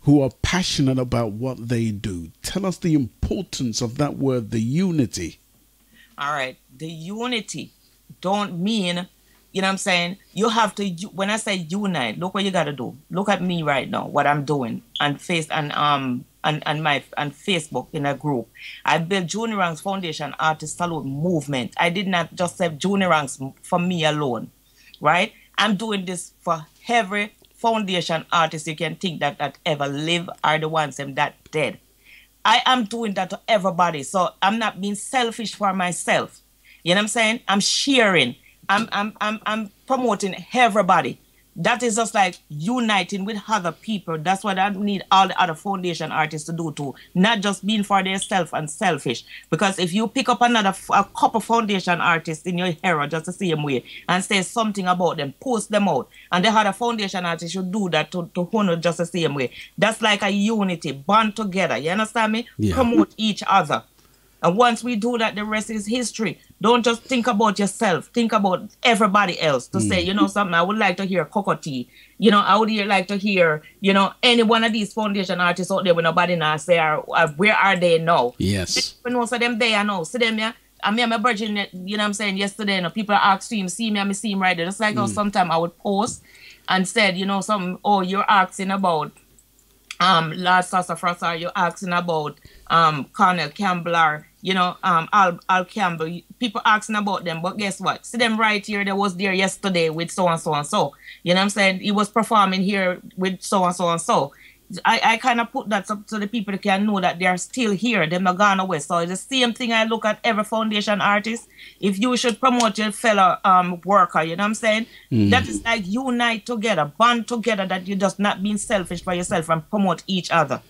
[SPEAKER 7] who are passionate about what they do. Tell us the importance of that word, the unity.
[SPEAKER 17] All right. The unity don't mean, you know what I'm saying, you have to, when I say unite, look what you got to do. Look at me right now, what I'm doing on Facebook in a group. I built Junie Ranks Foundation Artist Salute Movement. I did not just say Junie Ranks for me alone, right? I'm doing this for every foundation artist you can think that ever live, are the ones that dead. I am doing that to everybody. So I'm not being selfish for myself. You know what I'm saying? I'm sharing. I'm promoting everybody. That is just like uniting with other people. That's what I need all the other foundation artists to do too. Not just being for themselves and selfish. Because if you pick up a couple foundation artists in your era just the same way and say something about them, post them out, and the other foundation artists should do that to honor just the same way. That's like a unity, bond together. You understand me? Yeah. Promote each other. And once we do that, the rest is history. Don't just think about yourself. Think about everybody else to say, you know, something. I would like to hear Cocoa Tea. You know, I would like to hear, you know, any one of these foundation artists out there with nobody now say, where are they now?
[SPEAKER 7] Yes.
[SPEAKER 17] You know, so them there now. See them, yeah? I mean, I'm a virgin, you know what I'm saying, yesterday, you know, people asked him, see me, I see him right there. Just like how sometimes I would post and said, you know, something, oh, you're asking about Lord Sassafras, you're asking about Colonel Campbell, or, you know, Al Campbell. People asking about them, but guess what? See them right here, they was there yesterday with so and so and so. You know what I'm saying? He was performing here with so and so and so. I kind of put that so the people can know that they're still here. They're not gone away. So it's the same thing I look at every foundation artist. If you should promote your fellow worker, you know what I'm saying? That is like unite together, bond together, that you're just not being selfish for yourself and promote each other.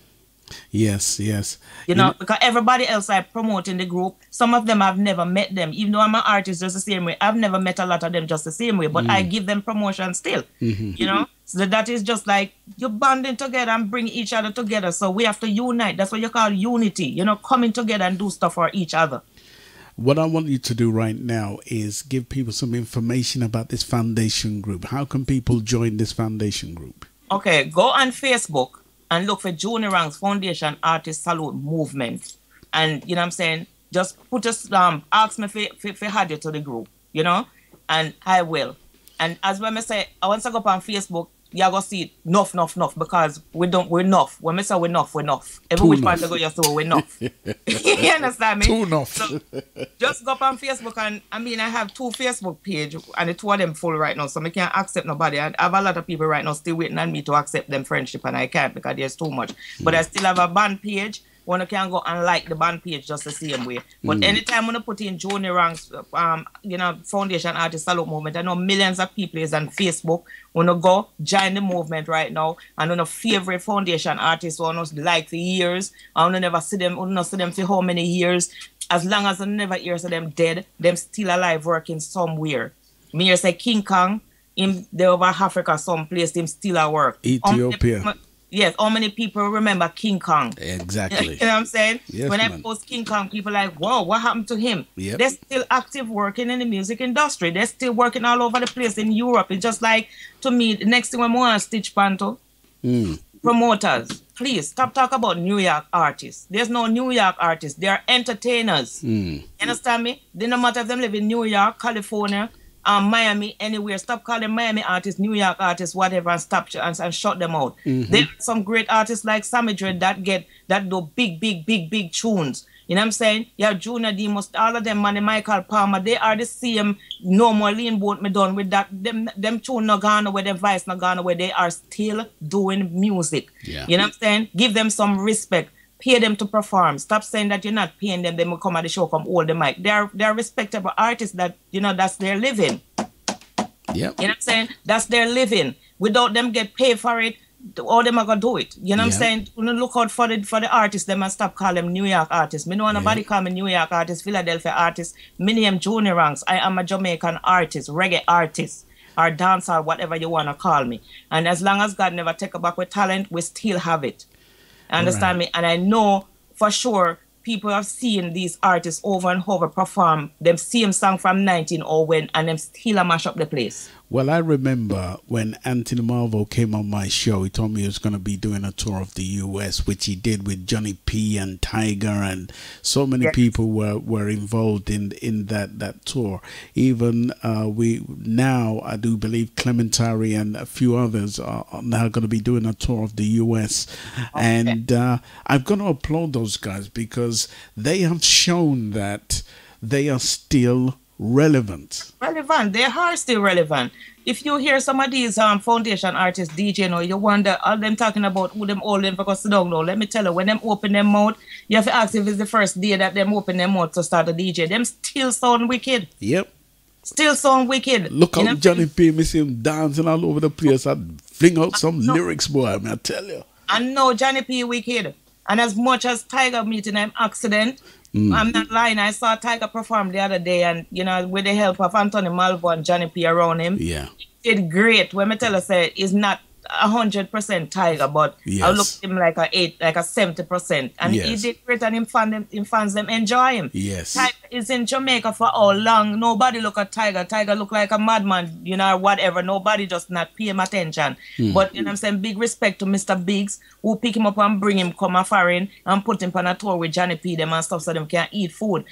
[SPEAKER 7] Yes, yes.
[SPEAKER 17] You know, because everybody else I promote in the group, some of them I've never met them. Even though I'm an artist just the same way, I've never met a lot of them just the same way. But I give them promotion still, you know? So that is just like you're bonding together and bring each other together. So we have to unite. That's what you call unity, you know, coming together and do stuff for each other.
[SPEAKER 7] What I want you to do right now is give people some information about this foundation group. How can people join this foundation group? Okay,
[SPEAKER 17] go on Facebook and look for Junie Ranks Foundation Artist Salute Movement. And, you know what I'm saying, just put us, ask me if add you to the group, you know, and I will. And as when I say, I want to go up on Facebook, you go see it enough, because we're enough. When we say we're enough. Every which part you go, you say we're enough. You understand me?
[SPEAKER 7] Too enough.
[SPEAKER 17] So just go up on Facebook, and I mean, I have 2 Facebook pages, and the 2 of them full right now, so I can't accept nobody. I have a lot of people right now still waiting on me to accept them friendship, and I can't because there's too much. But I still have a band page. One can go and like the band page just the same way. But anytime when I put in Junie Ranks, Foundation Artist Salute Movement, I know millions of people is on Facebook. When I go join the movement right now, and on a favorite foundation artist who I like for years, I don't never see them, for how many years. As long as I never hear of them dead, them still alive working somewhere. Me hear say King Kong, him there over Africa someplace, him still at work.
[SPEAKER 7] Ethiopia.
[SPEAKER 17] Yes, how many people remember King Kong?
[SPEAKER 7] Exactly.
[SPEAKER 17] You know what I'm saying?
[SPEAKER 7] Yes,
[SPEAKER 17] when
[SPEAKER 7] man.
[SPEAKER 17] I post King Kong, people are like, whoa, what happened to him?
[SPEAKER 7] Yep.
[SPEAKER 17] They're still active working in the music industry. They're still working all over the place in Europe. It's just like, to me, the next thing I want to stitch panto. Promoters, please stop talking about New York artists. There's no New York artists. They are entertainers. You understand me? They no matter if them live in New York, California, Miami, anywhere. Stop calling Miami artists, New York artists, whatever, and stop and shut them out. There are some great artists like Sammy Dread that do big tunes. You know what I'm saying? Yeah, Junior Demos, all of them, man, Michael Palmer, they are the same. No more lean boat me done with that. Them tune no gone away, them voice no gone away. They are still doing music. Yeah. You know what I'm saying? Give them some respect. Pay them to perform. Stop saying that you're not paying them. They will come at the show, come hold the mic. They're respectable artists that, that's their living.
[SPEAKER 7] Yep.
[SPEAKER 17] You know what I'm saying? That's their living. Without them get paid for it, all them are gonna do it. You know what I'm saying? Look out for the artists, them and stop calling them New York artists. Me know nobody call me New York artist, Philadelphia artist. Me name Junie Ranks. I am a Jamaican artist, reggae artist, or dancer, whatever you wanna call me. And as long as God never take back with talent, we still have it. Understand me? And I know for sure people have seen these artists over and over perform them same song from 1901 and them still mash up the place.
[SPEAKER 7] Well, I remember when Anthony Marvel came on my show, he told me he was going to be doing a tour of the US, which he did with Johnny P and Tiger, and so many people were involved in that tour. Even now, I do believe Clementari and a few others are now going to be doing a tour of the US. And I'm going to applaud those guys because they have shown that they are still relevant.
[SPEAKER 17] They are still relevant. If you hear some of these foundation artists DJ, you wonder all them talking about who them all them because sit down now. Let me tell you, when them open them mouth, you have to ask if it's the first day that them open them mouth to start a DJ. Them still sound wicked.
[SPEAKER 7] Yep.
[SPEAKER 17] Still sound wicked.
[SPEAKER 7] Look how Johnny P, me see him dancing all over the place and fling out some lyrics, boy, I tell you.
[SPEAKER 17] I know Johnny P wicked. And as much as Tiger meeting him accident, I'm not lying. I saw Tiger perform the other day, and with the help of Anthony Malvo and Johnny P around him, he did great. When me tell her say he's not 100% Tiger, but I look at him like a 70%, and he did great, and him fans them enjoy him.
[SPEAKER 7] Yes,
[SPEAKER 17] Tiger is in Jamaica for how long? Nobody look at Tiger. Tiger look like a madman, or whatever. Nobody just not pay him attention. But I'm saying, big respect to Mr. Biggs, who pick him up and bring him come a foreign and put him on a tour with Johnny P them and stuff so them can eat food.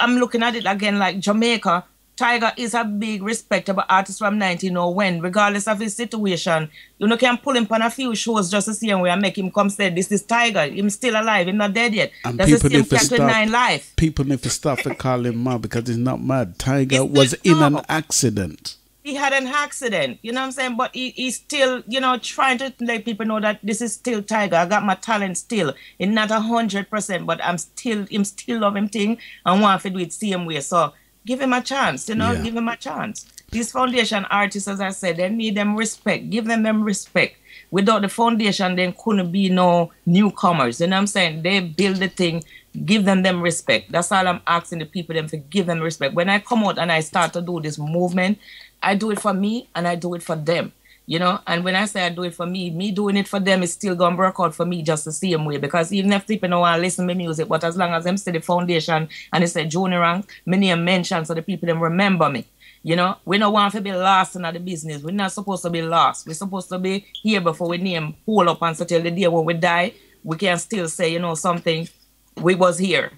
[SPEAKER 17] I'm looking at it again like Jamaica. Tiger is a big respectable artist from 1901, regardless of his situation. You can pull him on a few shows just the same way and make him come say, this is Tiger. He's still alive. He's not dead yet.
[SPEAKER 7] And
[SPEAKER 17] that's the same Captain Nine life.
[SPEAKER 7] People need to stop and call him mad because he's not mad. Tiger was in an accident.
[SPEAKER 17] He had an accident, you know what I'm saying? But he's still, trying to let people know that this is still Tiger. I got my talent still. It's not 100%, but I'm still love him thing and want to do it same way. So give him a chance, give him a chance. These foundation artists, as I said, they need them respect. Give them respect. Without the foundation, there couldn't be no newcomers. You know what I'm saying? They build the thing. Give them respect. That's all I'm asking the people them to give them respect. When I come out and I start to do this movement, I do it for me and I do it for them. And when I say I do it for me doing it for them is still going to work out for me just the same way. Because even if people don't want to listen to music, but as long as them see the foundation and they say Junie Ranks, my name mentioned so the people them remember me. We don't want to be lost in the business. We're not supposed to be lost. We're supposed to be here before we name hold up and so till the day when we die, we can still say, something, we was here,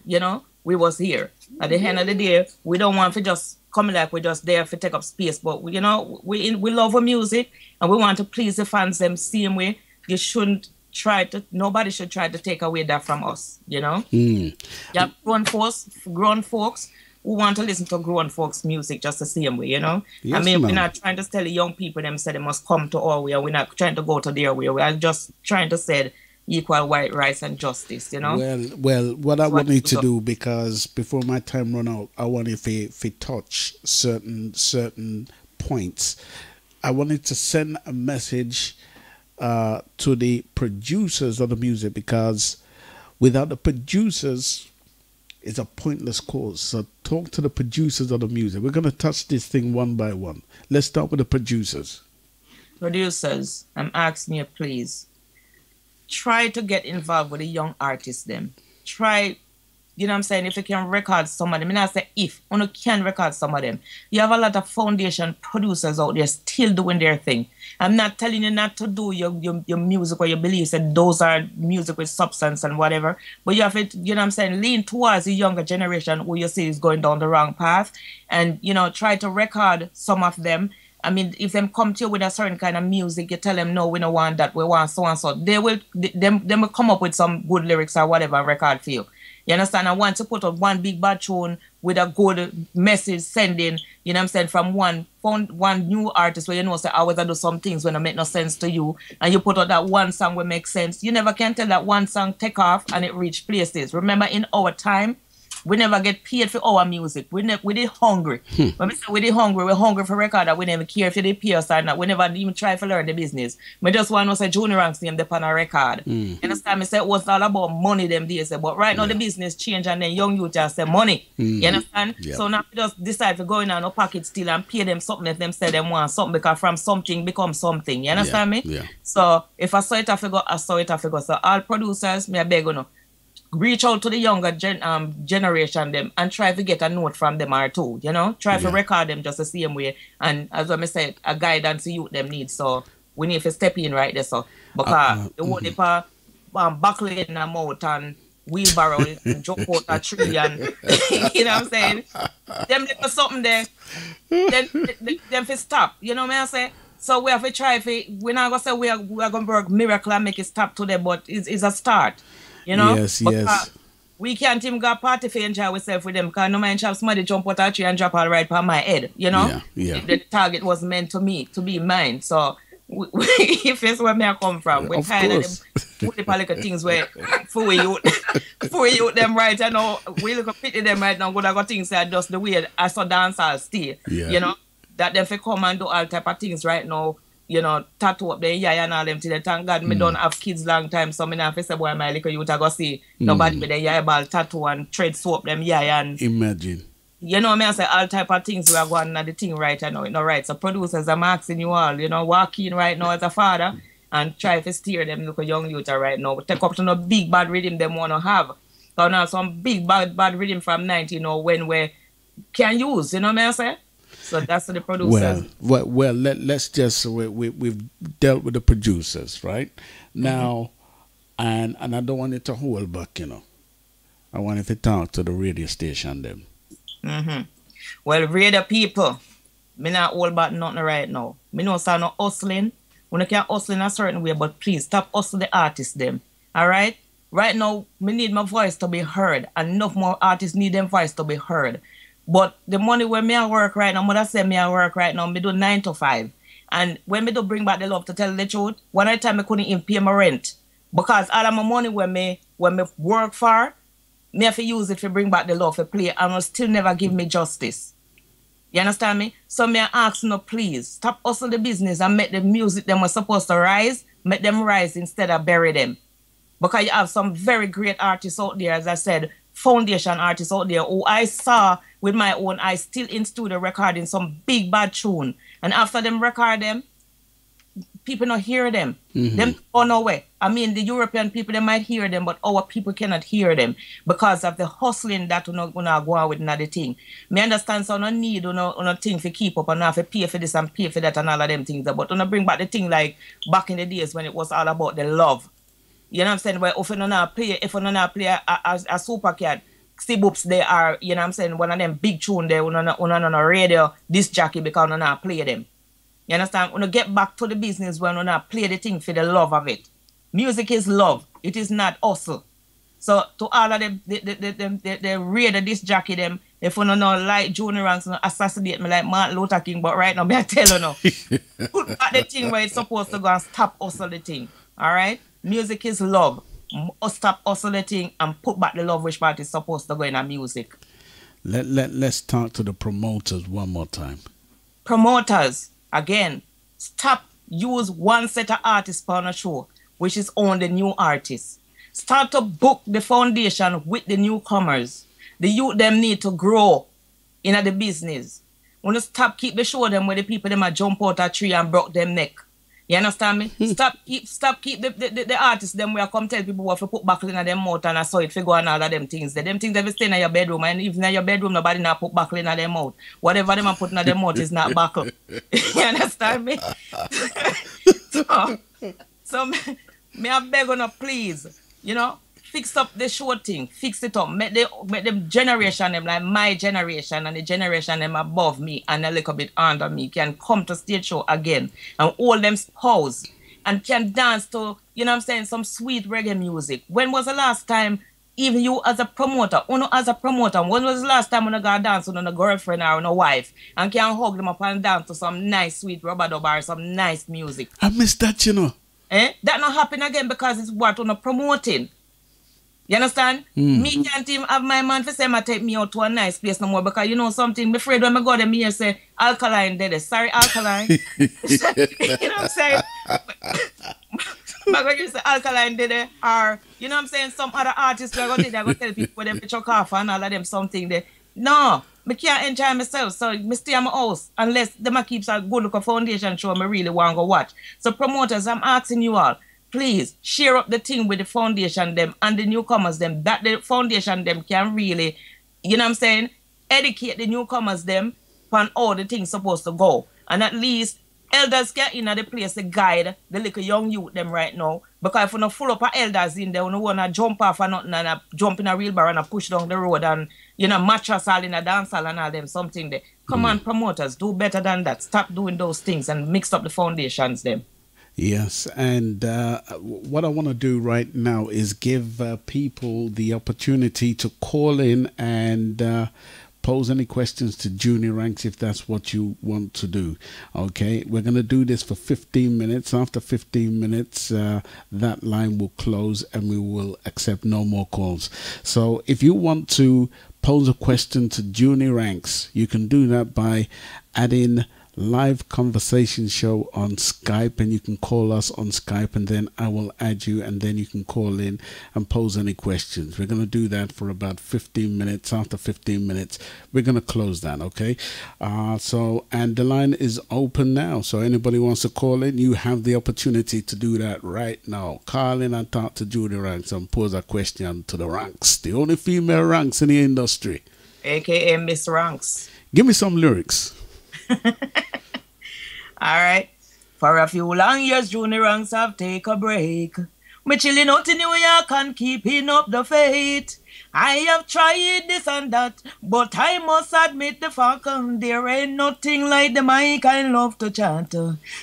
[SPEAKER 17] we was here. At the end of the day, we don't want to just coming like we're just there to take up space. But we love our music and we want to please the fans them same way. You shouldn't nobody should try to take away that from us, you know? Yeah, grown folks who want to listen to grown folks music just the same way, you know?
[SPEAKER 7] Yes,
[SPEAKER 17] we're not trying to tell the young people them say they must come to our way, and we're not trying to go to their way. We are just trying to say equal white rights and justice, you know?
[SPEAKER 7] Well, what I wanted to do, because before my time run out, I wanted to touch certain points. I wanted to send a message to the producers of the music, because without the producers, it's a pointless cause. So talk to the producers of the music. We're going to touch this thing one by one. Let's start with the producers.
[SPEAKER 17] Producers, I'm asking you, please, try to get involved with the young artists them. Try, you know what I'm saying, if you can record some of them. I mean, I say if, you can record some of them. You have a lot of foundation producers out there still doing their thing. I'm not telling you not to do your music or your beliefs, and those are music with substance and whatever. But you have to, you know what I'm saying, lean towards the younger generation who you see is going down the wrong path. And, you know, try to record some of them. I mean, if them come to you with a certain kind of music, you tell them, no, we don't want that, we want so and so. They will come up with some good lyrics or whatever record for you. You understand? And once you put up one big bad tune with a good message sending, you know what I'm saying, from one new artist where you know, say, I always do some things when it make no sense to you, and you put out that one song will make sense. You never can tell that one song take off and it reach places. Remember, in our time, we never get paid for our music. We did hungry. When we say we did hungry, we're hungry for record that we never care if they pay us or not. We never even try to learn the business. We just want to say Junie Ranks name on a record. You understand? Me say it was all about money them days. But right now the business change, and then young youth just say money. You understand?
[SPEAKER 7] Yeah.
[SPEAKER 17] So now we just decide to go in and no pocket still and pay them something if them say them want something, because from something becomes something. You understand me?
[SPEAKER 7] Yeah.
[SPEAKER 17] So if I saw it, I figure. So all producers, me I beg you know, reach out to the younger generation them and try to get a note from them or two, you know? Try to record them just the same way. And as I said, a guidance to youth them need. So we need to step in right there. So because the whole buckling in the mouth and wheelbarrow and jump out a tree and you know what I'm saying? Them little something there, then for stop. You know what I say? So we have to try we're not gonna say we are gonna work miracle and make it stop today, but it's a start. You know?
[SPEAKER 7] Yes.
[SPEAKER 17] We can't even go party for enjoy ourselves with them, because no man have somebody jump out a tree and drop all right on my head, you know?
[SPEAKER 7] Yeah.
[SPEAKER 17] The target was meant to be mine. So if it's where I come from, we're kind of them political things where for you them right, I know we look at pity them right now, good I got things that just the way I saw dancers stay. You know? That them for come and do all type of things right now. You know, tattoo up their yaya and all them till they thank God me don't have kids long time, so me not say boy my little youth I go see nobody with their yaya ball tattoo and tread soap them yaya and
[SPEAKER 7] imagine.
[SPEAKER 17] You know me I say all type of things we are going on the thing right now, you know, right. So producers, I'm asking you all, you know, walk in right now as a father and try to steer them look a young youth right now. But take up to no big bad rhythm them wanna have. So now some big bad rhythm from 90, you know, when we can use, you know me I say? So that's the producers.
[SPEAKER 7] Well. Let's just we've dealt with the producers, right? Now, and I don't want it to hold back, you know. I wanted to talk to the radio station them.
[SPEAKER 17] Well, radio people, me not hold back nothing right now. Me know say no hustling. We can hustle in a certain way, but please stop hustling the artists them. All right? Right now, me need my voice to be heard, and enough more artists need them voice to be heard. But the money where me I work right now, mother say me I work right now, me do 9 to 5. And when me do bring back the love, to tell the truth, one at a time I couldn't even pay my rent. Because all of my money when me work for, me have to use it to bring back the love to play, and will still never give me justice. You understand me? So me I ask no, please, stop hustling the business and make the music them was supposed to rise, make them rise instead of bury them. Because you have some very great artists out there, as I said, foundation artists out there who I saw with my own eyes still in studio recording some big bad tune. And after them record them, people not hear them. Them go nowhere. I mean, the European people, they might hear them, but our people cannot hear them because of the hustling that we're not going to go on with another thing. Me understand, so no need no thing to keep up and have to pay for this and pay for that and all of them things. But when I bring back the thing like back in the days when it was all about the love. You know what I'm saying? Well, if you don't play a super cat, Boops, they are, you know what I'm saying, one of them big tune there on a radio, this jockey because on not play them. You understand? When you get back to the business when you not play the thing for the love of it. Music is love. It is not hustle. So to all of them, the radio this jockey them, if you don't know like Junie Ranks assassinate me like Martin Luther King, but right now me I tell you now, put back the thing where it's supposed to go and stop hustle the thing. Alright? Music is love. Stop hustle the thing and put back the love which part is supposed to go in our music.
[SPEAKER 7] Let's talk to the promoters one more time.
[SPEAKER 17] Promoters, again, stop use one set of artists on a show, which is on the new artists. Start to book the foundation with the newcomers. The youth them need to grow in the business. When you stop keep the show them where the people them a jump out a tree and broke them neck. You understand me? Stop keep the artists them where come tell people what to put buckle in their mouth and I saw it figure and all of them things. Them things they stay in your bedroom and even in your bedroom nobody not put buckle in their mouth. Whatever them are putting in their mouth is not buckle. You understand me? so me I beg on please, you know, fix up the show thing, fix it up, make them generation them like my generation and the generation them above me and a little bit under me can come to stage show again and all them pose and can dance to, you know what I'm saying, some sweet reggae music. When was the last time, even you as a promoter, when was the last time when you got dance with a girlfriend or a wife and can hug them up and dance to some nice sweet rubber dub or some nice music?
[SPEAKER 7] I miss that, you know.
[SPEAKER 17] That not happen again because it's what on promoting. You understand? Me can't even have my man for say I take me out to a nice place no more because you know something, I'm afraid when I go there, me here say, Alkaline dead. Sorry, Alkaline. You know what I'm saying? But when you say Alkaline dead, or, you know what I'm saying, some other artists are going to tell people when they chuck off and all of them something there. No, I can't enjoy myself, so I stay at my house unless them keeps a good look of foundation show I really want to go watch. So promoters, I'm asking you all, please share up the thing with the foundation them and the newcomers them, that the foundation them can really, you know what I'm saying, educate the newcomers them on all the things supposed to go. And at least elders can in the place to guide the little young youth them right now. Because if we not full up our elders in there, we don't want to jump off or nothing and jump in a wheelbarrow and push down the road and, you know, match us all in a dance hall and all them something there. Come on, promoters, do better than that. Stop doing those things and mix up the foundations them.
[SPEAKER 7] Yes, and what I want to do right now is give people the opportunity to call in and pose any questions to Junie Ranks if that's what you want to do. Okay, we're going to do this for 15 minutes. After 15 minutes, that line will close and we will accept no more calls. So if you want to pose a question to Junie Ranks, you can do that by adding live conversation show on Skype, and you can call us on Skype and then I will add you and then you can call in and pose any questions. We're going to do that for about 15 minutes. After 15 minutes we're going to close that. Okay, and the line is open now, so anybody wants to call in, you have the opportunity to do that right now. Call in and talk to Junie Ranks and pose a question to the Ranks, the only female Ranks in the industry,
[SPEAKER 17] aka Miss Ranks.
[SPEAKER 7] Give me some lyrics.
[SPEAKER 17] Alright. For a few long years, Junie Ranks have take a break. Me chilling out in New York and keeping up the faith. I have tried this and that, but I must admit the fact there ain't nothing like the mic I love to chant.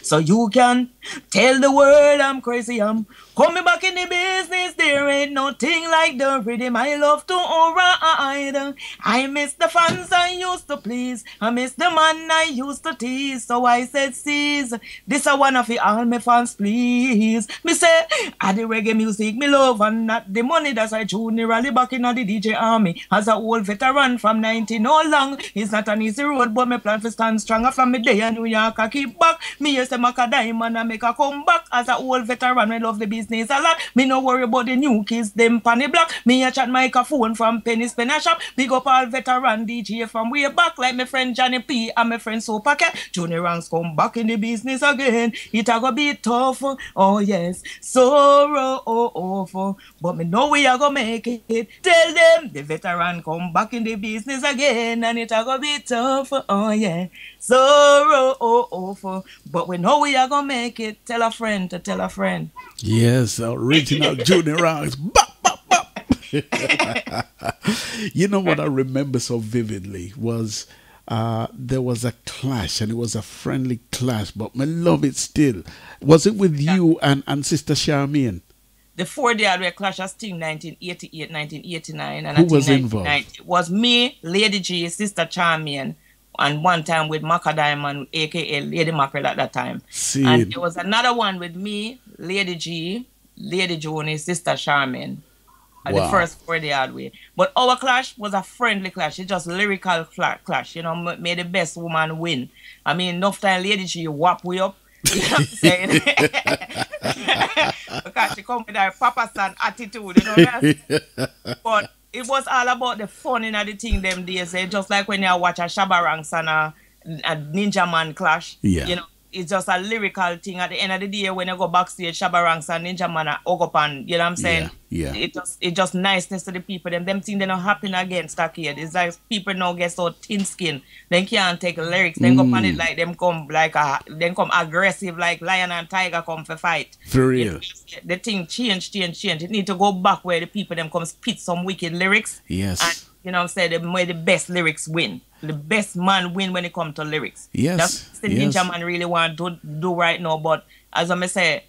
[SPEAKER 17] So you can tell the world I'm crazy, I'm coming back in the business. There ain't nothing like the rhythm I love to ride. I miss the fans I used to please, I miss the man I used to tease. So I said, seize, this a one of all my fans, please. Me say, I the reggae music me love and not the money. That's why Junie rally back in the DJ army. As a old veteran from 19 no long, it's not an easy road, but me plan to stand stronger from me day in New York. I keep back. Me used to make a diamond and make a comeback. As a old veteran, I love the business a lot. Me no worry about the new kids, them panny block. Me a chat microphone from Penny Spinner Shop. Big up all veteran DJ from way back, like my friend Johnny P and my friend Super Cat. Junie Ranks come back in the business again. It a go be tough, oh yes, sorrow, oh awful, but me know we a go make it. Tell them the veteran come back in the business again, and it a go be tough, oh yeah, sorrow, oh awful, but we know we are gonna make it. Tell a friend to tell a friend.
[SPEAKER 7] Yes, original Junie Ranks. Bop, bop, bop. You know what I remember so vividly was there was a clash, and it was a friendly clash, but I love it still. Was it with you and Sister Charmian?
[SPEAKER 17] The 4-day Hardware clash was still 1988, 1989, and
[SPEAKER 7] Who
[SPEAKER 17] I think
[SPEAKER 7] was
[SPEAKER 17] 1990.
[SPEAKER 7] involved?
[SPEAKER 17] It was me, Lady G, Sister Charmian, and one time with Maca Diamond, aka Lady Mackerel at that time.
[SPEAKER 7] See
[SPEAKER 17] And
[SPEAKER 7] it.
[SPEAKER 17] there was another one with me, Lady G, Lady Junie, Sister Charmian. At the
[SPEAKER 7] Wow.
[SPEAKER 17] first 4-day Hardware. But our clash was a friendly clash. It's just lyrical clash. You know, may the best woman win. I mean, enough time Lady G whop we up. You know what I'm saying? Because she come with her papa son attitude, you know what I mean? But it was all about the fun in the thing them days. Just like when you watch a Shabba Ranks and a Ninja Man clash.
[SPEAKER 7] Yeah.
[SPEAKER 17] You know, it's just a lyrical thing. At the end of the day, when you go backstage, Shabba Ranks and Ninja Man are hug up and, you know what I'm saying?
[SPEAKER 7] Yeah.
[SPEAKER 17] It just niceness to the people. Them things they not happen again, Stockade. It's like people now get so thin skin. They can't take lyrics. Then go on it like them come aggressive like lion and tiger come for fight.
[SPEAKER 7] For real.
[SPEAKER 17] You know, the thing change. It need to go back where the people them come spit some wicked lyrics.
[SPEAKER 7] Yes.
[SPEAKER 17] And you know what I'm saying, where the best lyrics win. The best man win when it comes to lyrics.
[SPEAKER 7] Yes.
[SPEAKER 17] That's the
[SPEAKER 7] Yes.
[SPEAKER 17] Ninja Man really want to do right now. But as I say,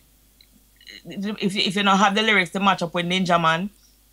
[SPEAKER 17] if you don't have the lyrics to match up with Ninja Man,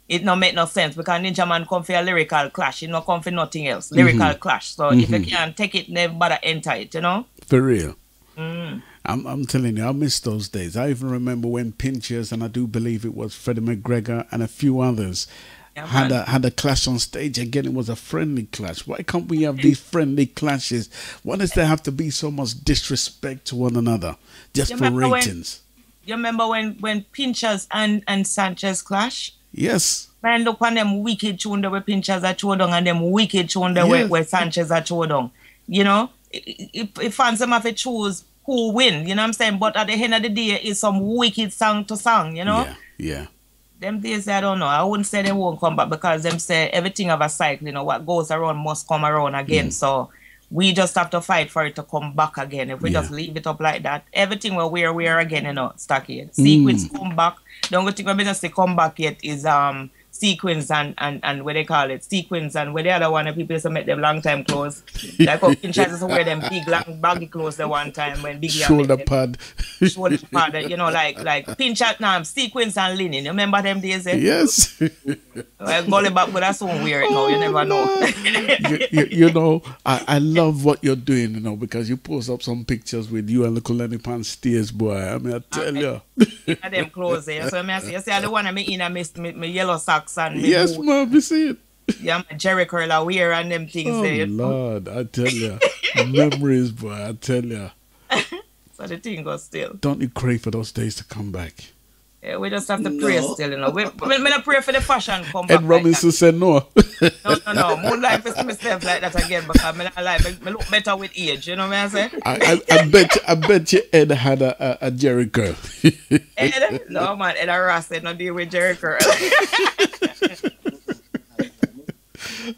[SPEAKER 17] it don't make no sense, because Ninja Man come for a lyrical clash. It not come for nothing else. Lyrical clash. So if you can't take it, never bother enter it, you know?
[SPEAKER 7] For real.
[SPEAKER 17] Mm.
[SPEAKER 7] I'm telling you, I miss those days. I even remember when Pinchers, and I do believe it was Freddie McGregor and a few others, had a clash on stage. Again, it was a friendly clash. Why can't we have these friendly clashes? Why does there have to be so much disrespect to one another just
[SPEAKER 17] You
[SPEAKER 7] for
[SPEAKER 17] remember
[SPEAKER 7] ratings?
[SPEAKER 17] You remember when Pinchers and Sanchez clash?
[SPEAKER 7] Yes.
[SPEAKER 17] Man, look on them wicked tune that where Pinchers are thrown down and them wicked tune that where Sanchez are thrown down. You know, if fans them have to choose who win, you know what I'm saying? But at the end of the day, it's some wicked song to song, you know?
[SPEAKER 7] Yeah.
[SPEAKER 17] Them days, I don't know. I wouldn't say they won't come back, because them say everything have a cycle, you know, what goes around must come around again. So we just have to fight for it to come back again. If we just leave it up like that, everything will wear again, you know, Stockade. Sequence come back. The only thing we're going to say come back yet is Sequence and what they call it, Sequence, and where the other one, the people used to make them long time clothes. Like how Pinchers used to wear them big long baggy clothes the one time when Biggie
[SPEAKER 7] Shoulder pad.
[SPEAKER 17] Shoulder pad, you know, like Pinchers, Sequence and Linen. You remember them days?
[SPEAKER 7] Yes.
[SPEAKER 17] Well, Gully back, but that's so weird now. You never know.
[SPEAKER 7] you know, I love what you're doing, you know, because you post up some pictures with you and Little Lenny Pan stairs, boy. I mean, I tell you.
[SPEAKER 17] Them clothes there. So I say, the one I make in my yellow socks and my
[SPEAKER 7] Yes,
[SPEAKER 17] boots.
[SPEAKER 7] ma'am, you see it.
[SPEAKER 17] Yeah, my Jerry curl I wear and them things
[SPEAKER 7] Oh,
[SPEAKER 17] there. You know?
[SPEAKER 7] Lord, I tell you. Memories, boy, I tell you.
[SPEAKER 17] So the thing goes still.
[SPEAKER 7] Don't you crave for those days to come back?
[SPEAKER 17] Yeah, we just have to pray still, you know. We not pray for the fashion come back.
[SPEAKER 7] Ed Robinson said no.
[SPEAKER 17] No. More life is myself like that again, because I not like me look better with age, you know what I'm saying?
[SPEAKER 7] I bet you Ed had a Jerry curl.
[SPEAKER 17] Ed? No man, Ed Ross said no deal with Jerry curl.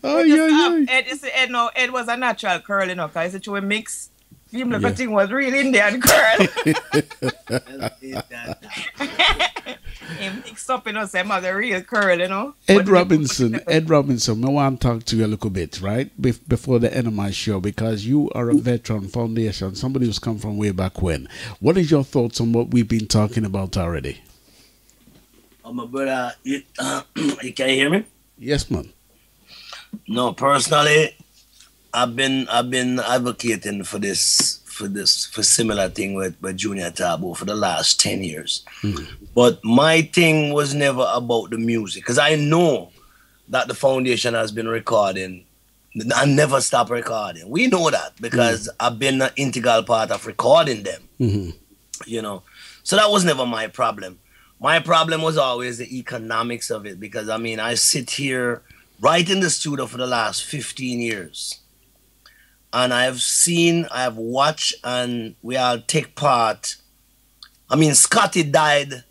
[SPEAKER 17] Ed, you see, Ed was a natural curl, you know, because it's a mix. Him like a thing was real Indian curl. He mixed up, you know, so him have the real curl, you know.
[SPEAKER 7] Ed Robinson, I want to talk to you a little bit, right? Before the end of my show, because you are a veteran foundation, somebody who's come from way back when. What is your thoughts on what we've been talking about already?
[SPEAKER 19] Oh, my brother, you can hear me?
[SPEAKER 7] Yes, man.
[SPEAKER 19] No, personally, I've been advocating for similar thing with Junior Tabo for the last 10 years. But my thing was never about the music, because I know that the foundation has been recording and never stop recording. We know that because I've been an integral part of recording them. You know, so that was never my problem. My problem was always the economics of it, because I mean, I sit here right in the studio for the last 15 years. And I have watched, and we all take part. I mean, Scotty died.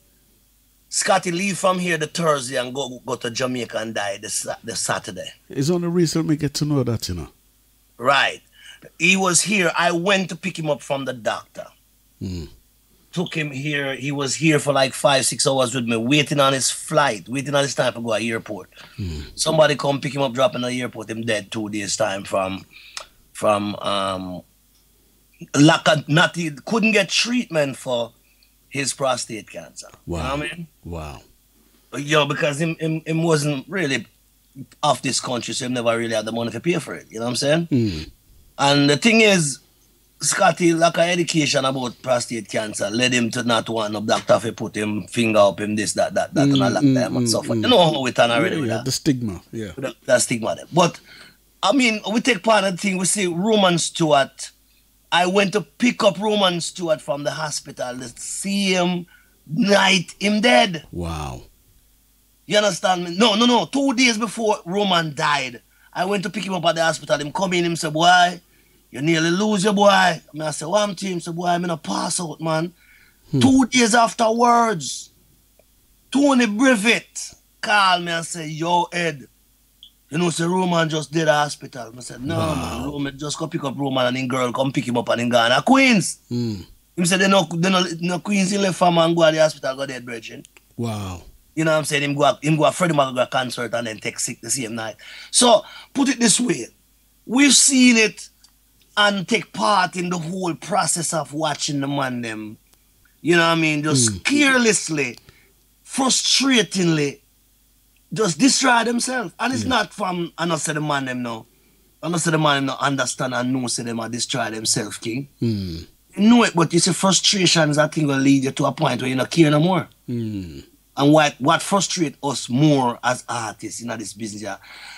[SPEAKER 19] Scotty leave from here the Thursday and go to Jamaica and die the Saturday.
[SPEAKER 7] It's only recent we get to know that, you know.
[SPEAKER 19] Right. He was here. I went to pick him up from the doctor. took him here. He was here for like 5-6 hours with me, waiting on his flight, waiting on his time to go to the airport. Somebody come pick him up, drop him at the airport. Him dead 2 days time from he couldn't get treatment for his prostate cancer.
[SPEAKER 7] Wow.
[SPEAKER 19] You know what I mean?
[SPEAKER 7] Wow.
[SPEAKER 19] Because him wasn't really off this country, so he never really had the money to pay for it. You know what I'm saying? And the thing is, Scotty, like an education about prostate cancer led him to not want no doctor to put him finger up him this, that, and a lot of time and stuff. You know how we turn already with that.
[SPEAKER 7] The stigma, yeah.
[SPEAKER 19] That stigma there. But, I mean, we take part of the thing, we see Roman Stewart. I went to pick up Roman Stewart from the hospital. The same night, him dead.
[SPEAKER 7] Wow.
[SPEAKER 19] You understand me? No. 2 days before Roman died, I went to pick him up at the hospital. Him come in, him say, boy, you nearly lose your boy. I said, what am to him? Say, boy, I'm in a pass out, man. 2 days afterwards, Tony Brevet called me and said, yo, Ed, you know, say Roman just did the hospital. I said, no, man, Roman, just go pick up Roman and him girl come pick him up and him gone to Queens. Him said, they no Queens, he left from and go to the hospital, go dead, brethren.
[SPEAKER 7] Wow.
[SPEAKER 19] You know what I'm saying? Him go a Freddie Mac concert and then take sick the same night. So, put it this way. We've seen it and take part in the whole process of watching the man them, you know what I mean, just carelessly, frustratingly, just destroy themselves. And it's not from, I not say the man them now. I not say the man them not understand and know say them are destroy themselves, King. You know it, but you see frustration is that thing will lead you to a point where you don't care no more. And what frustrates us more as artists in this business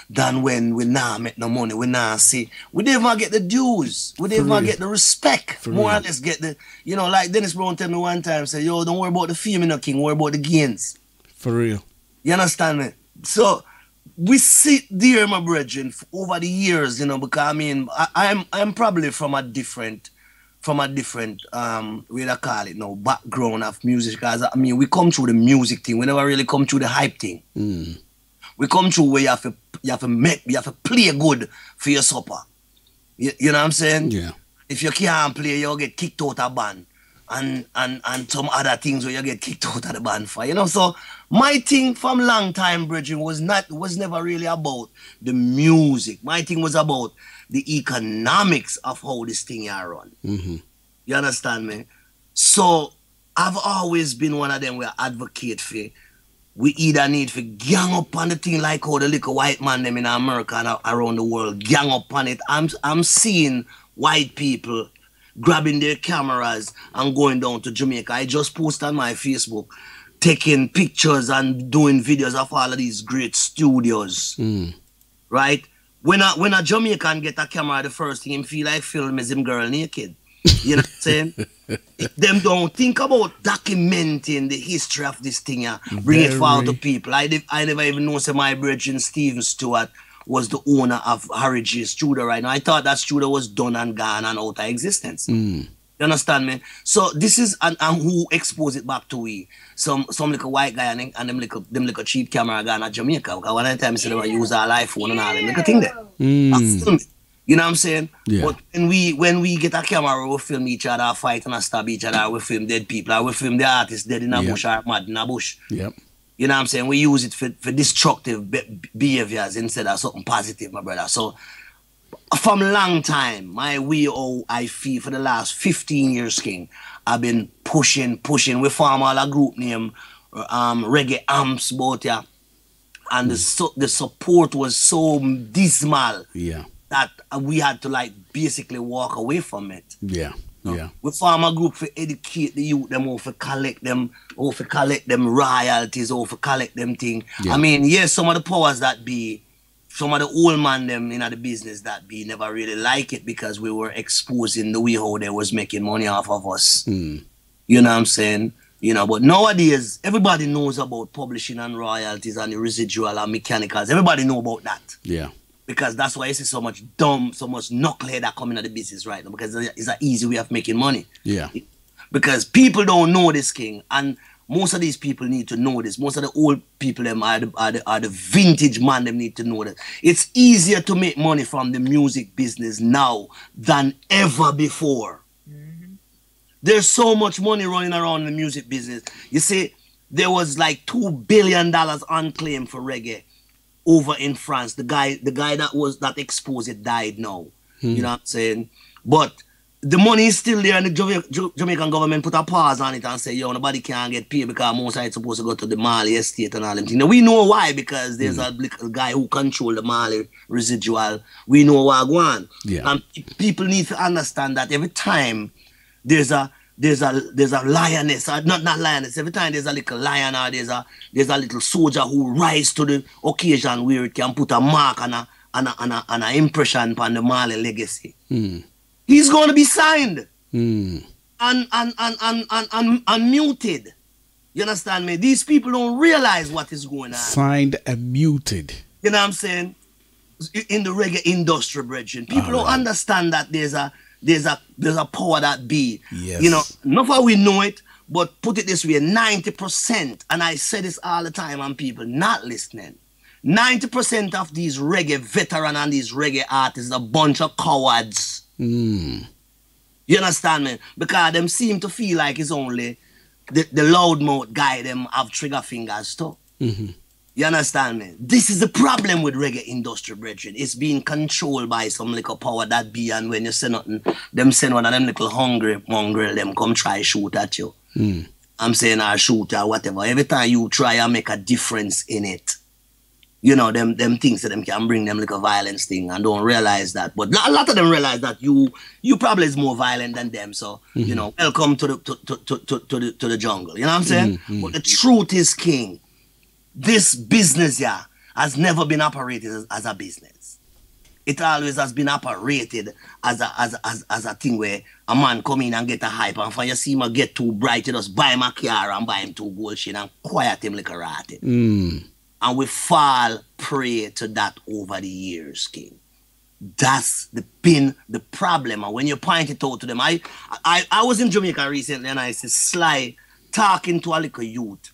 [SPEAKER 19] than when we now make no money, we now see, we never get the dues, we never get the respect, more or less get the, you know, like Dennis Brown tell me one time, say, yo, don't worry about the fame, you know, King, worry about the gains.
[SPEAKER 7] For real.
[SPEAKER 19] You understand me? So, we sit there, my brethren, over the years, you know, because I mean, I'm probably from a different, way to call it now, background of music, because I mean, we come through the music thing, we never really come through the hype thing. We come through where you have to play good for your supper. You know what I'm saying?
[SPEAKER 7] Yeah.
[SPEAKER 19] If you can't play, you'll get kicked out of band. And some other things where you get kicked out of the band for, you know. So my thing from long time, brethren, was never really about the music. My thing was about the economics of how this thing are run. You understand me? So I've always been one of them where I advocate for, we either need to gang up on the thing like how the little white man them in America and around the world gang up on it. I'm seeing white people grabbing their cameras and going down to Jamaica. I just posted on my Facebook taking pictures and doing videos of all of these great studios. Right? When a Jamaican get a camera, the first thing him feel like film is him girl naked. You know what I'm saying? Them don't think about documenting the history of this thing, bring it forward to people. I never even know say my brethren Steven Stewart was the owner of Harry J studio right now. I thought that studio was done and gone and out of existence. You understand me? So this is and who exposed it back to we? Some little white guy and them little cheap camera guy in Jamaica. Because one of the time I said they use our iPhone and all them little thing there. You know what I'm saying?
[SPEAKER 7] Yeah.
[SPEAKER 19] But when we get a camera, we film each other, fight and stab each other, we film dead people, or we film the artist dead in a bush or mad in a bush.
[SPEAKER 7] Yep.
[SPEAKER 19] You know what I'm saying? We use it for destructive behaviors instead of something positive, my brother. So from a long time, my way how I feel for the last 15 years, King, I've been pushing. We form all a group name, Reggae Amps, both yeah. And the support was so dismal.
[SPEAKER 7] Yeah.
[SPEAKER 19] That we had to like basically walk away from it.
[SPEAKER 7] Yeah. Yeah.
[SPEAKER 19] We form a group for educate the youth them, or for collect them royalties, or for collect them thing.
[SPEAKER 7] Yeah.
[SPEAKER 19] I mean, yes, some of the powers that be, some of the old man them in the business that be never really like it because we were exposing the way how they was making money off of us. You know what I'm saying? You know, but nowadays everybody knows about publishing and royalties and the residual and mechanicals. Everybody know about that.
[SPEAKER 7] Yeah.
[SPEAKER 19] Because that's why you see so much knucklehead that come into the business right now. Because it's an easy way of making money.
[SPEAKER 7] Yeah.
[SPEAKER 19] Because people don't know this, King. And most of these people need to know this. Most of the old people them are the vintage man them need to know that. It's easier to make money from the music business now than ever before. There's so much money running around in the music business. You see, there was like $2 billion unclaimed for reggae over in France. The guy that exposed it died now. You know what I'm saying? But the money is still there, and the Jamaican government put a pause on it and say, yo, nobody can get paid because most of it's supposed to go to the Mali estate and all them things. Now, we know why, because there's a guy who controls the Mali residual. We know why go on.
[SPEAKER 7] Yeah.
[SPEAKER 19] And people need to understand that every time there's a lioness, not lioness, every time there's a little lion or there's a little soldier who rise to the occasion where it can put a mark and an impression upon the Mali legacy. He's going to be signed and muted. You understand me? These people don't realize what is going on.
[SPEAKER 7] Signed and muted.
[SPEAKER 19] You know what I'm saying? In the reggae industry, brethren, people don't understand that there's a power that be.
[SPEAKER 7] Yes.
[SPEAKER 19] You know, not how we know it, but put it this way: 90%, and I say this all the time, and people not listening. 90% of these reggae veterans and these reggae artists are a bunch of cowards. You understand me? Because them seem to feel like it's only the loudmouth guy them have trigger fingers too. You understand me? This is the problem with reggae industry, brethren. It's being controlled by some little power that be, and when you say nothing, them send one of them little hungry mongrel, them come try shoot at you. I'm saying or shoot or whatever. Every time you try and make a difference in it, you know, them things that them can bring them like a violence thing and don't realize that. But a lot of them realize that you probably is more violent than them. So, you know, welcome to the jungle. You know what I'm saying? But the truth is, King, this business here has never been operated as a business. It always has been operated as a thing where a man come in and get a hype, and when you see him get too bright, you just buy him a car and buy him 2 gold chain and quiet him like a rat. And we fall prey to that over the years, King. That's been the problem. And when you point it out to them, I was in Jamaica recently and I see Sly talking to a little youth.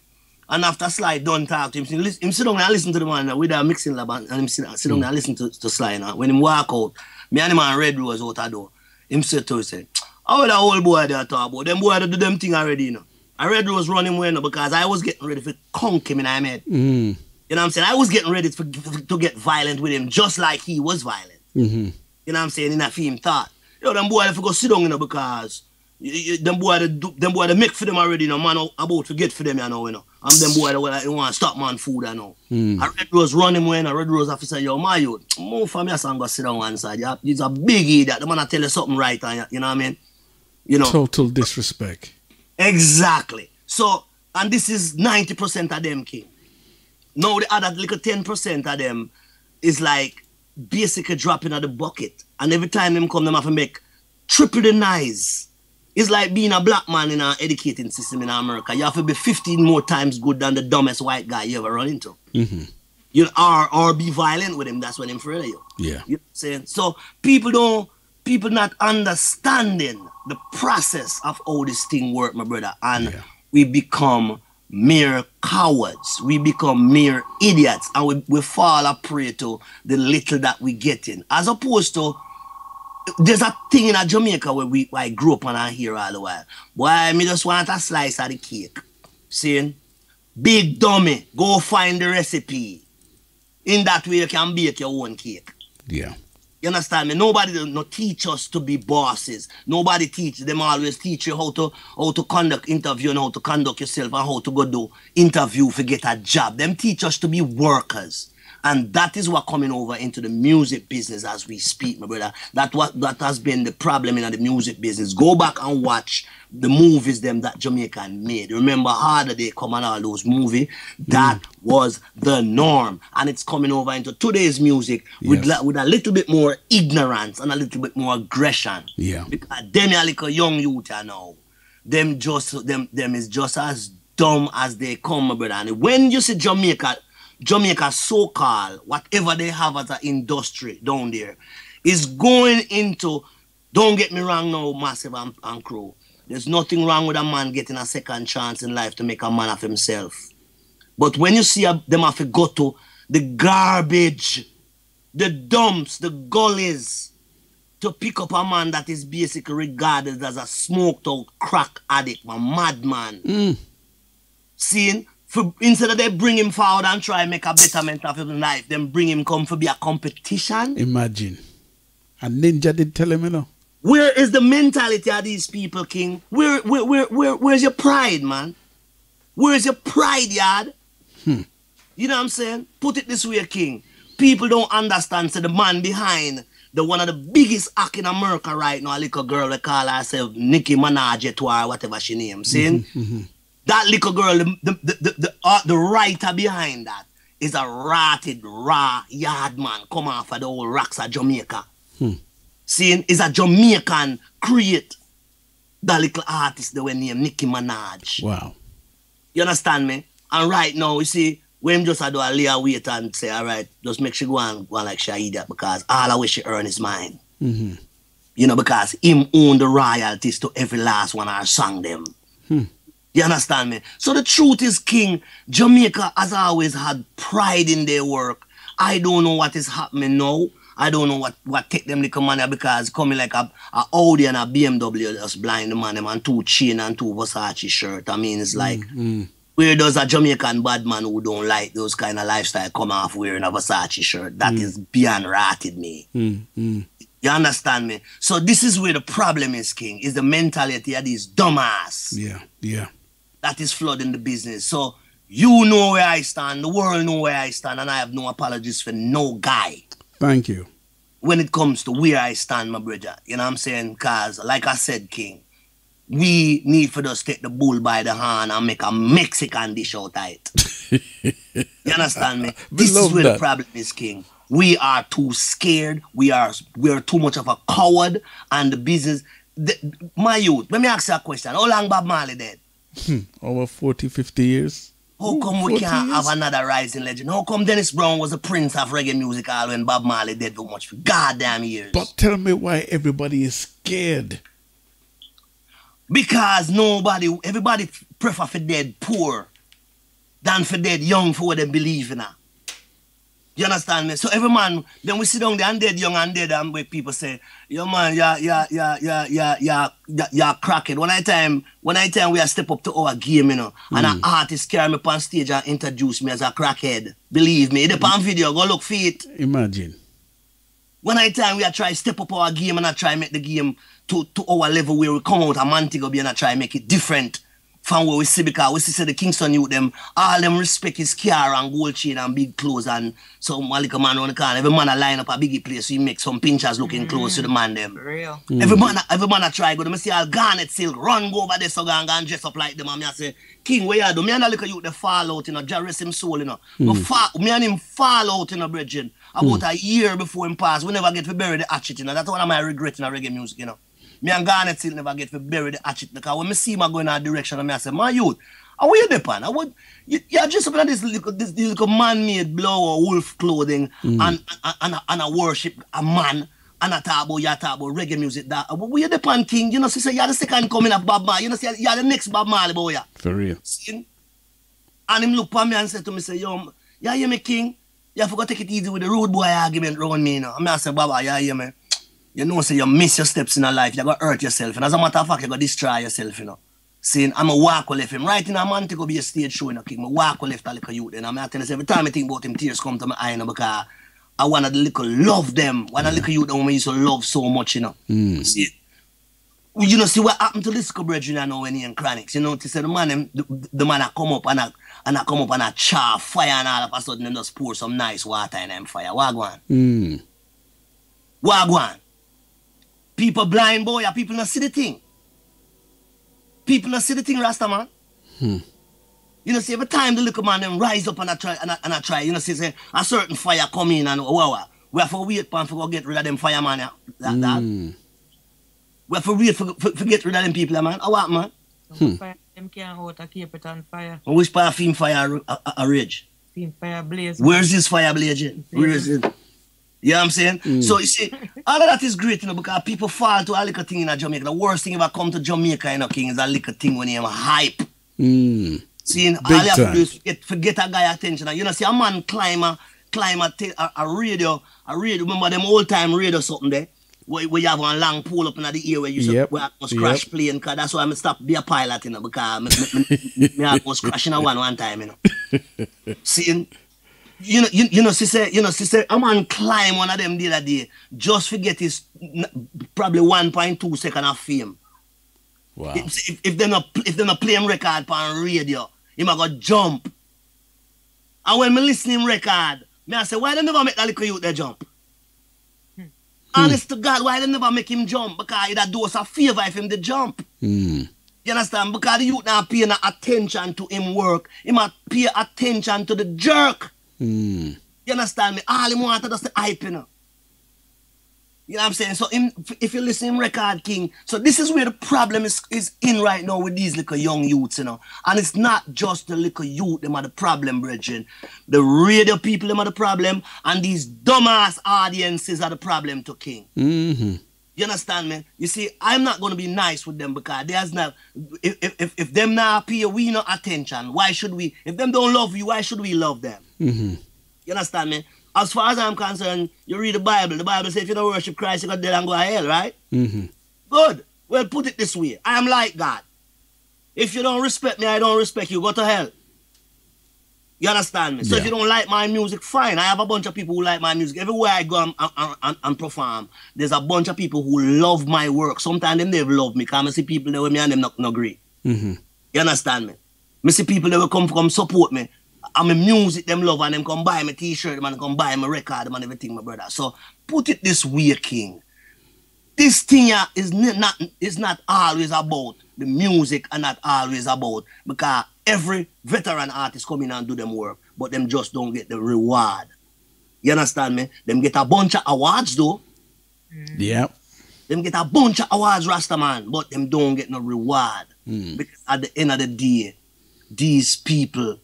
[SPEAKER 19] And after Sly done talk to him, him sit down and listen to the man with a mixing lab, and him sit down and listen to Sly. Now. When him walk out, me and the man Red Rose out the door, him said to him, say, how the old boy they talk about? Them boy they do them thing already, you know. And Red Rose running away now because I was getting ready for conk him in my head. You know what I'm saying? I was getting ready to get violent with him just like he was violent. You know what I'm saying? In that film thought. Yo, them boy have to go sit down, you know, because them boy they make for them already, you know, man about to get for them, you know. And them boy they want to stop man food, you know. And Red Rose running when a Red Rose officer, yo, my youth, move from your son, go sit down one side. He's a big idiot. The man tell you something right, and you know what I mean? You know.
[SPEAKER 7] Total disrespect.
[SPEAKER 19] Exactly. So, and this is 90% of them, King. Now the other little 10% of them is like basically dropping out the bucket. And every time them come, them have to make triple the noise. It's like being a black man in an educating system in America. You have to be 15 more times good than the dumbest white guy you ever run into. You or be violent with him. That's when him afraid of you.
[SPEAKER 7] Yeah.
[SPEAKER 19] You know what I'm saying? So people not understanding the process of how this thing work, my brother. And we become mere cowards. We become mere idiots, and we fall a prey to the little that we get in. As opposed to, there's a thing in Jamaica where I grew up and I hear all the while. Boy, me just want a slice of the cake. Seeing? Big dummy, go find the recipe. In that way you can bake your own cake.
[SPEAKER 7] Yeah.
[SPEAKER 19] You understand me? Nobody no teach us to be bosses. Nobody teach them. Always teach you how to conduct interview and how to conduct yourself and how to go do interview to get a job. Them teach us to be workers. And that is what coming over into the music business as we speak, my brother. That has been the problem in the music business. Go back and watch the movies them that Jamaica made. Remember Harder Day Come and all those movies? That was the norm. And it's coming over into today's music with a little bit more ignorance and a little bit more aggression.
[SPEAKER 7] Yeah.
[SPEAKER 19] Because them are like a young youth now. Them is just as dumb as they come, my brother. And when you see Jamaica so-called, whatever they have as an industry down there, is going into, don't get me wrong now, Massive and Crew. There's nothing wrong with a man getting a second chance in life to make a man of himself. But when you see them have to go to the garbage, the dumps, the gullies, to pick up a man that is basically regarded as a smoked out crack addict, a madman. Seeing, instead of they bring him forward and try and make a betterment of his life, then bring him come for be a competition.
[SPEAKER 7] Imagine. And Ninja did tell him, you know.
[SPEAKER 19] Where is the mentality of these people, King? Where's your pride, man? Where's your pride, yard? You know what I'm saying? Put it this way, King. People don't understand. So the man behind the one of the biggest act in America right now, a little girl they call herself Nicki Minaj or whatever she named. See? That little girl, the writer behind that is a rotted, raw yard man come off of the old rocks of Jamaica. Seeing is a Jamaican create that little artist that were named Nicki Minaj.
[SPEAKER 7] Wow.
[SPEAKER 19] You understand me? And right now, you see, when just I do a lay a wait and say, all right, just make sure go on like she idiot because all I wish she earn is mine. You know, because him own the royalties to every last one I sang them. You understand me? So the truth is, King, Jamaica has always had pride in their work. I don't know what is happening now. I don't know what take them little money because coming like a Audi and a BMW just blind the man them and 2 chain and 2 Versace shirt. I mean, it's like, where does a Jamaican bad man who don't like those kind of lifestyle come off wearing a Versace shirt? That is beyond ratted me. You understand me? So this is where the problem is, King, is the mentality of these dumbass.
[SPEAKER 7] Yeah.
[SPEAKER 19] That is flooding the business. So you know where I stand, the world know where I stand, and I have no apologies for no guy.
[SPEAKER 7] Thank you.
[SPEAKER 19] When it comes to where I stand, my brother, you know what I'm saying? Because, like I said, King, we need for us to take the bull by the hand and make a Mexican dish out of it. You understand me? This is where the problem is, King. We are too scared. We are too much of a coward. And the business... my youth, let me ask you a question. How long Bob Marley dead?
[SPEAKER 7] Over 40, 50 years.
[SPEAKER 19] How come we can't have another rising legend? How come Dennis Brown was a prince of reggae music all when Bob Marley dead too much for goddamn years?
[SPEAKER 7] But tell me why everybody is scared.
[SPEAKER 19] Because everybody prefer for dead poor than for dead young for what they believe in. You understand me? So every man, then we sit down there and dead young and dead and where people say, yo man, you're cracking. When I time we are step up to our game, you know, and an artist carry me up on stage and introduce me as a crackhead. Believe me, it's on video, go look for it.
[SPEAKER 7] Imagine.
[SPEAKER 19] When I time we are try step up our game and I try make the game to our level where we come out a Montego Bay and I try make it different from where we see, because we see the Kingston youth them, all them respect his car and gold chain and big clothes and some little man on the corner. Every man a line up a biggie place so he make some pinchers looking close to the man them.
[SPEAKER 17] Real.
[SPEAKER 19] Every man a try go. Them see all garnet silk run go over there so go and dress up like them and me I say, King, where you do? Me and a little youth they fall out, you know, just rest him soul, you know. But me and him fall out, you know, brethren. About a year before him pass, we never get to bury the hatchet, you know. That's one of my regrets in reggae music, you know. Me and Garnet still never get to bury the hatchet because when I see him going in that direction, I say, my youth, how are you depend? You're just up in this little man-made blow or wolf clothing and a worship a man and a talk about reggae music. That where you depend, King? You know, so you're the second coming of Bob Marley. You know, you're the next Bob Marley boy.
[SPEAKER 7] For real.
[SPEAKER 19] See? And him look at me and said to me, say, yo, you hear me, King? You forgot to take it easy with the road boy argument around me, you know. I say, Baba, you hear me? You know, say you miss your steps in a life, you're going to hurt yourself. And as a matter of fact, you're going to destroy yourself, you know. Saying, I'm a walk with him. Right in a man to go be a stage show, you know, King. I walk with a little youth. And I'm telling you, every time I think about him, tears come to my eye, you know, because I want to little love them. One of the little youth that we used to love so much, you know. See, you know, see what happened to this brethren, you know, when he in Chronics. You know, to say the man, the man come up and I come up and I char fire and all of a sudden they just pour some nice water in them fire. Wagwan. Wagwan. People blind, boy, people not see the thing. People not see the thing, Rasta man. You know, see, every time the little man them rise up and I try, you know, see, a certain fire come in and wow, we have to wait for go get rid of them fireman, yeah, like that. We have to wait for get rid of them people, man. How what, man?
[SPEAKER 17] Fire, them can't hold to keep it on fire.
[SPEAKER 19] Which part of film fire a rage?
[SPEAKER 17] Film fire blaze.
[SPEAKER 19] Where's this fire blazing? Where is it? You know what I'm saying? So you see, all of that is great, you know, because people fall to a little thing in Jamaica. The worst thing ever come to Jamaica, you know, King, is a little thing when you have a hype. Seeing all you have to do is forget a guy attention. And you know, see a man climb a radio, remember them old time radio something there? where you have one long pole up in the ear where you where I almost crash plane, because that's why I'm stop be a pilot, you know, because me almost crash in one time, you know. See, you know, she said, I'm on climb one of them the other day, just forget his probably 1.2 seconds of fame.
[SPEAKER 7] Wow.
[SPEAKER 19] If they're not playing record on radio, he might go jump. And when me listening record, me I say, why they never make that little youth they jump? Honest to God, why they never make him jump? Because it do us a favor if him to jump. You understand? Because the youth now pay no attention to him work. He might pay attention to the jerk. You understand me? All he want is the hype, you know. You know what I'm saying? So if you listen to Record King, so this is where the problem is in right now with these little young youths, you know. And it's not just the little youth, them are the problem, brethren. The radio people, them are the problem. And these dumbass audiences are the problem to King. You understand me? You see, I'm not going to be nice with them because there's not, if them not pay we no attention, why should we? If them don't love you, why should we love them? You understand me? As far as I'm concerned, you read the Bible says if you don't worship Christ, you're going to dead and go to hell, right? Good. Well, put it this way. I am like God. If you don't respect me, I don't respect you. Go to hell. You understand me? So if you don't like my music, fine. I have a bunch of people who like my music. Everywhere I go and perform, there's a bunch of people who love my work. Sometimes them never love me because I see people there with me and them not agree. You understand me? I see people that will come support me. And my music them love and them come buy my t-shirt and come buy my record and everything, my brother. So put it this way, King. This thing here is not always about the music and not always about, because every veteran artist come in and do them work, but them just don't get the reward. You understand me? Them get a bunch of awards though. Them get a bunch of awards, Rastaman, but them don't get no reward. Because at the end of the day, these people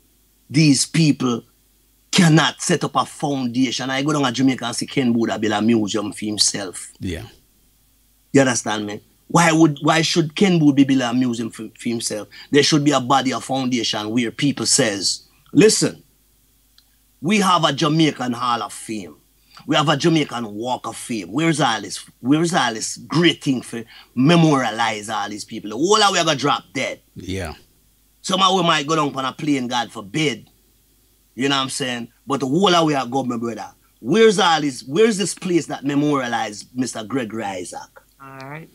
[SPEAKER 19] cannot set up a foundation. I go down to Jamaica and see Ken Buddha build a museum for himself. You understand me? Why should Ken Buddha build a museum for himself? There should be a body, a foundation where people says, listen, we have a Jamaican Hall of Fame. We have a Jamaican Walk of Fame. Where's all this great thing for memorialize all these people? The whole of we are gonna drop dead. Some of we might go down on a plane, God forbid. You know what I'm saying? But the whole of we are go, my brother. Where's this place that memorialized Mr. Gregory Isaac?
[SPEAKER 17] Alright.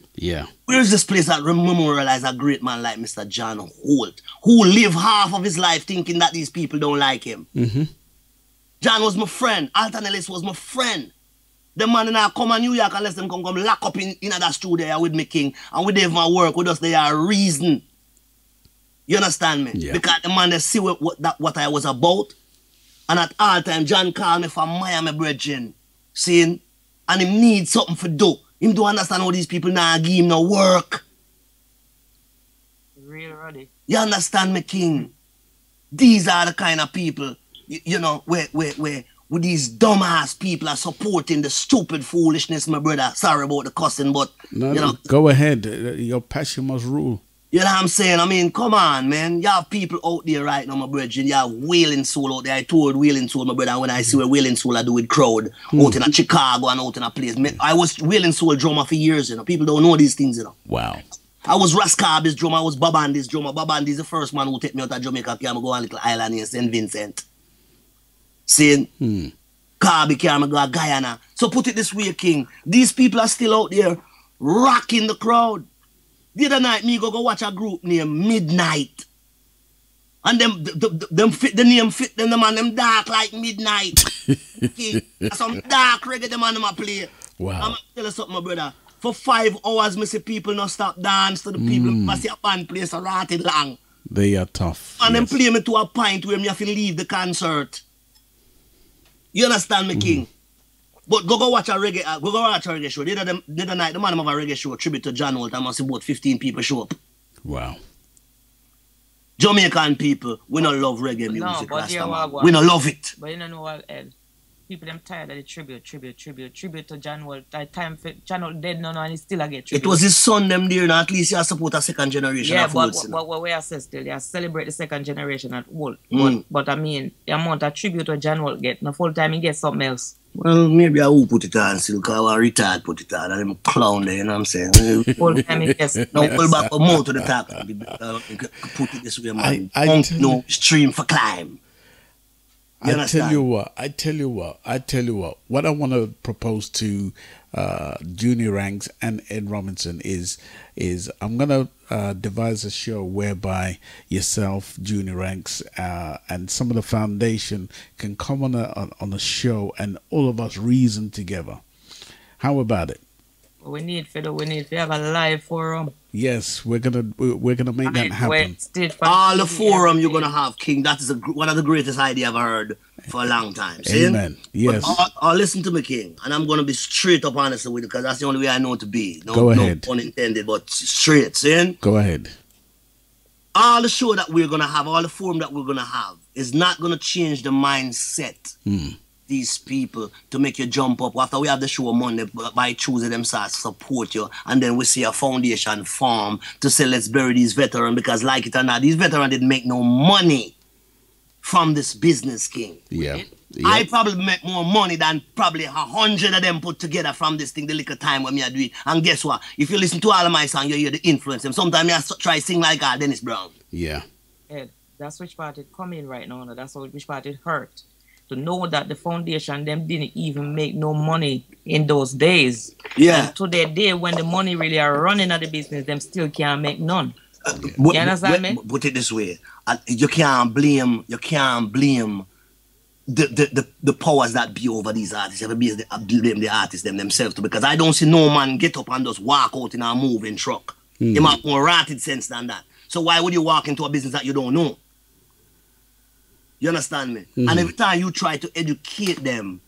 [SPEAKER 19] Where's this place that memorialized a great man like Mr. John Holt, who lived half of his life thinking that these people don't like him? John was my friend. Alton Ellis was my friend. The man in come to New York unless them come lock up in that studio with me, King. And we have my work with us, they are reason. You understand me? Because the man they see what I was about. And at all time, John called me from Miami, brethren. Saying, and he needs something for do. Him don't understand how these people now give him no work.
[SPEAKER 17] Real ready.
[SPEAKER 19] You understand me, King? These are the kind of people, you know, where these dumbass people are supporting the stupid foolishness, my brother. Sorry about the cussing, but
[SPEAKER 7] no,
[SPEAKER 19] you know.
[SPEAKER 7] Go ahead. Your passion must rule.
[SPEAKER 19] You know what I'm saying? I mean, come on, man. You have people out there right now, my brother. You have Wailing Soul out there. I toured Wailing Soul, my brother. And when I see where Wailing Soul I do with crowd, out in Chicago and out in a place. I was Wailing Soul drummer for years, you know. People don't know these things, you know.
[SPEAKER 7] Wow.
[SPEAKER 19] I was Rascabi's drummer. I was Babandi's drummer. Babandi's the first man who take me out of Jamaica. I'm go on a little island in St. Vincent. Saying, Carby carry me go to Guyana. So put it this way, King. These people are still out there rocking the crowd. The other night, me go watch a group named Midnight. And them fit the name, fit them man, them dark like Midnight. Okay? Some dark reggae them man them a play.
[SPEAKER 7] Wow.
[SPEAKER 19] I'm gonna tell you something, my brother. For 5 hours, me see people not stop dance to the people. I see a band play so rotted long.
[SPEAKER 7] They are tough.
[SPEAKER 19] And them play me to a point where me have to leave the concert. You understand me, King? But go watch a reggae, show. The other night, the man of a reggae show, tribute to John Holt, I must see about 15 people show up.
[SPEAKER 7] Wow.
[SPEAKER 19] Jamaican people, we don't love reggae music,
[SPEAKER 17] no, but
[SPEAKER 19] we don't love it.
[SPEAKER 17] But you don't know what else. People them tired of the tribute to John Holt. That time John Holt dead no, and he still a get tribute.
[SPEAKER 19] It was his son them there, now at least he support a second generation.
[SPEAKER 17] Yeah, but we are still, they celebrate the second generation at Holt. But I mean, the amount of tribute to John Holt get, the full time he gets something else.
[SPEAKER 19] Well, maybe I will put it on still, because I want retired put it on, and them clown there, you know what I'm saying? Now, pull back a more to the top. Put it this way, man. No stream for climb.
[SPEAKER 7] I tell you what. What I want to propose to Junie Ranks and Ed Robinson is I'm gonna devise a show whereby yourself, Junie Ranks, and some of the foundation can come on a show, and all of us reason together. How about it?
[SPEAKER 17] We need to have a live forum.
[SPEAKER 7] Yes, we're gonna make that happen.
[SPEAKER 19] All the forum you're gonna have, King. That is one of the greatest ideas I've heard for a long time. See?
[SPEAKER 7] Amen. Yes.
[SPEAKER 19] I'll listen to me, King, and I'm gonna be straight up honest with you, because that's the only way I know to be.
[SPEAKER 7] Go ahead.
[SPEAKER 19] No pun intended, but straight. See?
[SPEAKER 7] Go ahead.
[SPEAKER 19] All the show that we're gonna have, all the forum that we're gonna have, is not gonna change the mindset. These people to make you jump up. After we have the show on Monday, by choosing them to support you, and then we see a foundation form to say let's bury these veterans, because like it or not, these veterans didn't make no money from this business, King.
[SPEAKER 7] Yeah.
[SPEAKER 19] I probably make more money than probably 100 of them put together from this thing the little time when me I do it. And guess what? If you listen to all of my songs, you hear the influence them. Sometimes I try sing like Dennis Brown.
[SPEAKER 7] Yeah.
[SPEAKER 17] Ed, that's which part it come in right now. That's which part it hurt. To know that the foundation them didn't even make no money in those days.
[SPEAKER 19] Yeah.
[SPEAKER 17] And to their day when the money really are running at the business, them still can't make none. You understand me?
[SPEAKER 19] Put it this way. You can't blame the powers that be over these artists. You have to blame the artists themselves too, because I don't see no man get up and just walk out in a moving truck. You have more ratted sense than that. So why would you walk into a business that you don't know? You understand me? And every time you try to educate them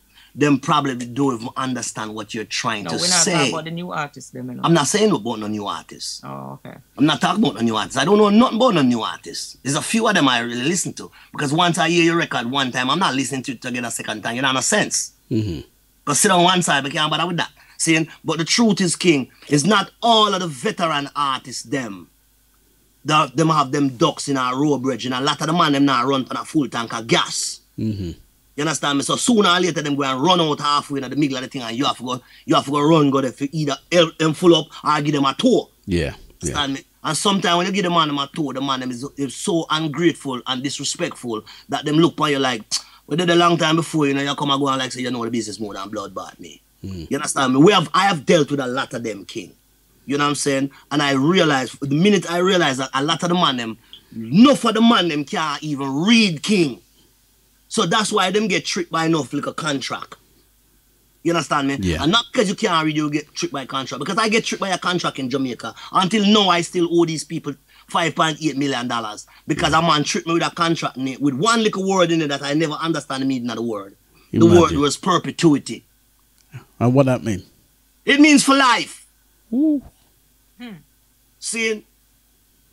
[SPEAKER 19] probably don't even understand what you're trying to say.
[SPEAKER 17] We're not talking about the new artists.
[SPEAKER 19] I'm not saying about no new artists.
[SPEAKER 17] Oh, okay.
[SPEAKER 19] I'm not talking about no new artists. I don't know nothing about no new artists. There's a few of them I really listen to. Because once I hear your record one time, I'm not listening to it again a second time. You know, no sense. Because sit on one side, but can't bother with that. Saying, but the truth is, King, is not all of the veteran artists them have them ducks in a road bridge, and a lot of the man them now run on a full tank of gas. You understand me? So sooner or later them go and run out halfway in the middle of the thing, and you have to go run go there for either help them full up or give them a tour.
[SPEAKER 7] Yeah.
[SPEAKER 19] Understand me? And sometimes when you give the man them a tour, the man them is so ungrateful and disrespectful that them look on you like, we did a long time before, you know, you come and go and like say you know the business more than blood bought me. You understand me? I have dealt with a lot of them, King. You know what I'm saying? And I realized, the minute I realized that a lot of the man them, enough of the man them can't even read, King. So that's why them get tricked by enough like a contract. You understand me?
[SPEAKER 7] Yeah.
[SPEAKER 19] And not because you can't read, you get tricked by a contract. Because I get tricked by a contract in Jamaica. Until now, I still owe these people $5.8 million. Because a man tricked me with a contract with one little word in it that I never understand the meaning of the word. The word was perpetuity.
[SPEAKER 7] And what that mean?
[SPEAKER 19] It means for life.
[SPEAKER 7] Ooh.
[SPEAKER 19] See?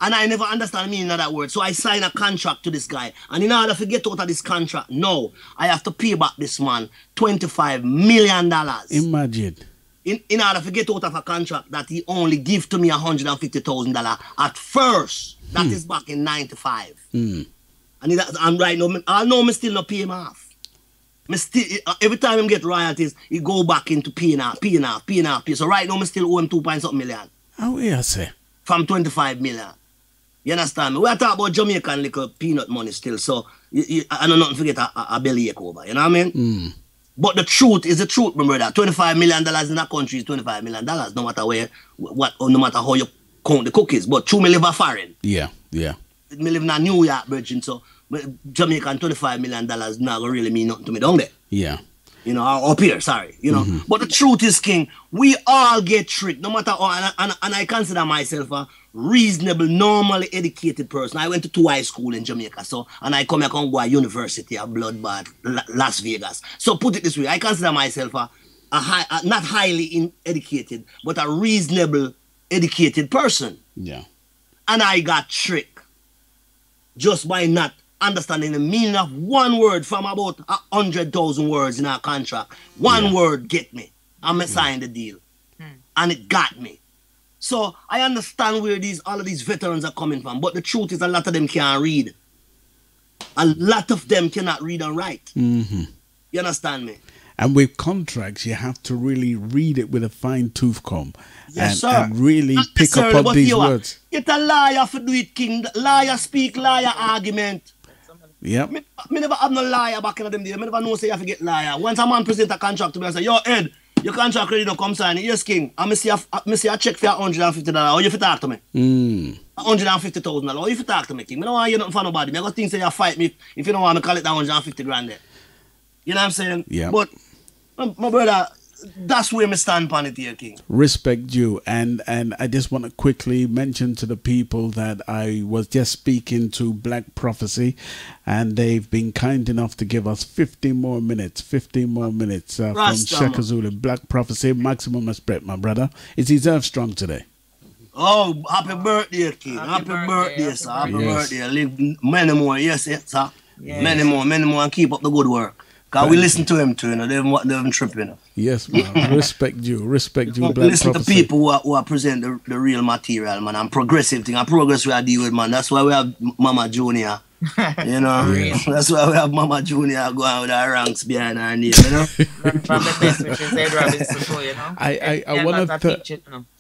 [SPEAKER 19] And I never understand the meaning of that word. So I sign a contract to this guy. And in order to get out of this contract, no, I have to pay back this man $25 million.
[SPEAKER 7] Imagine.
[SPEAKER 19] In order to get out of a contract that he only give to me $150,000 at first. That is back in 95. And right now, I know me still not pay him off. Every time him get royalties, he go back into paying off. So right now, me still owe him 2.something million.
[SPEAKER 7] How you say?
[SPEAKER 19] From 25 million. You understand me? We are talking about Jamaican little peanut money still, so I don't nothing forget a belly ache over. You know what I mean? But the truth is the truth, my brother. $25 million in that country is $25 million, no matter where, no matter how you count the cookies. But true, me live a foreign.
[SPEAKER 7] Yeah.
[SPEAKER 19] Me live in a New York, Virgin, so Jamaican $25 million not gonna really mean nothing to me down there.
[SPEAKER 7] Yeah.
[SPEAKER 19] You know, up here, sorry. You know, but the truth is, King, we all get tricked, no matter how, and I consider myself a reasonable, normally educated person. I went to 2 high school in Jamaica, so, and I come here and go to university at Bloodbath, Las Vegas. So put it this way, I consider myself a not highly educated, but a reasonable educated person.
[SPEAKER 7] Yeah.
[SPEAKER 19] And I got tricked just by not understanding the meaning of one word from about 100,000 words in our contract. One word get me. I'm signed the deal. And it got me. So I understand where all of these veterans are coming from. But the truth is a lot of them can't read. A lot of them cannot read and write. You understand me?
[SPEAKER 7] And with contracts, you have to really read it with a fine tooth comb.
[SPEAKER 19] Yes,
[SPEAKER 7] and,
[SPEAKER 19] sir.
[SPEAKER 7] and really
[SPEAKER 19] Not
[SPEAKER 7] pick up
[SPEAKER 19] necessarily,
[SPEAKER 7] on
[SPEAKER 19] but
[SPEAKER 7] these
[SPEAKER 19] you are.
[SPEAKER 7] words.
[SPEAKER 19] Get a liar for do it, king. Liar speak, liar argument.
[SPEAKER 7] Yep.
[SPEAKER 19] Me never have no liar back in them days. Me never know say you have to get liar. Once a man present a contract to me and say, yo, Ed, your contract ready to come sign it. Yes, king. I me see a check for $150. How you fit talk to me? $150,000. How you fit talk to me, king? Me don't want you nothing for nobody. Me go think say you fight me if you don't want me call it that 150 grand there. You know what I'm saying?
[SPEAKER 7] Yeah.
[SPEAKER 19] But my brother, that's where me stand on it here, king.
[SPEAKER 7] Respect you. And I just want to quickly mention to the people that I was just speaking to Black Prophecy, and they've been kind enough to give us 15 more minutes from Shaka Zulu. Black Prophecy, maximum respect, my brother. It's deserved strong today.
[SPEAKER 19] Oh, happy birthday, king. Happy birthday, sir. Happy birthday. Live many more, yes, sir.
[SPEAKER 7] Yes.
[SPEAKER 19] Many more, and keep up the good work. Because we listen to him too, you know, they haven't tripping. You know.
[SPEAKER 7] Yes, man. Respect you, Black
[SPEAKER 19] Listen
[SPEAKER 7] Prophecy.
[SPEAKER 19] to people who are present the real material, man, and progressive thing, and progress we are dealing with, man. That's why we have Mama Junior. You know, that's why we have Mama Junior going with our ranks behind our name, you know.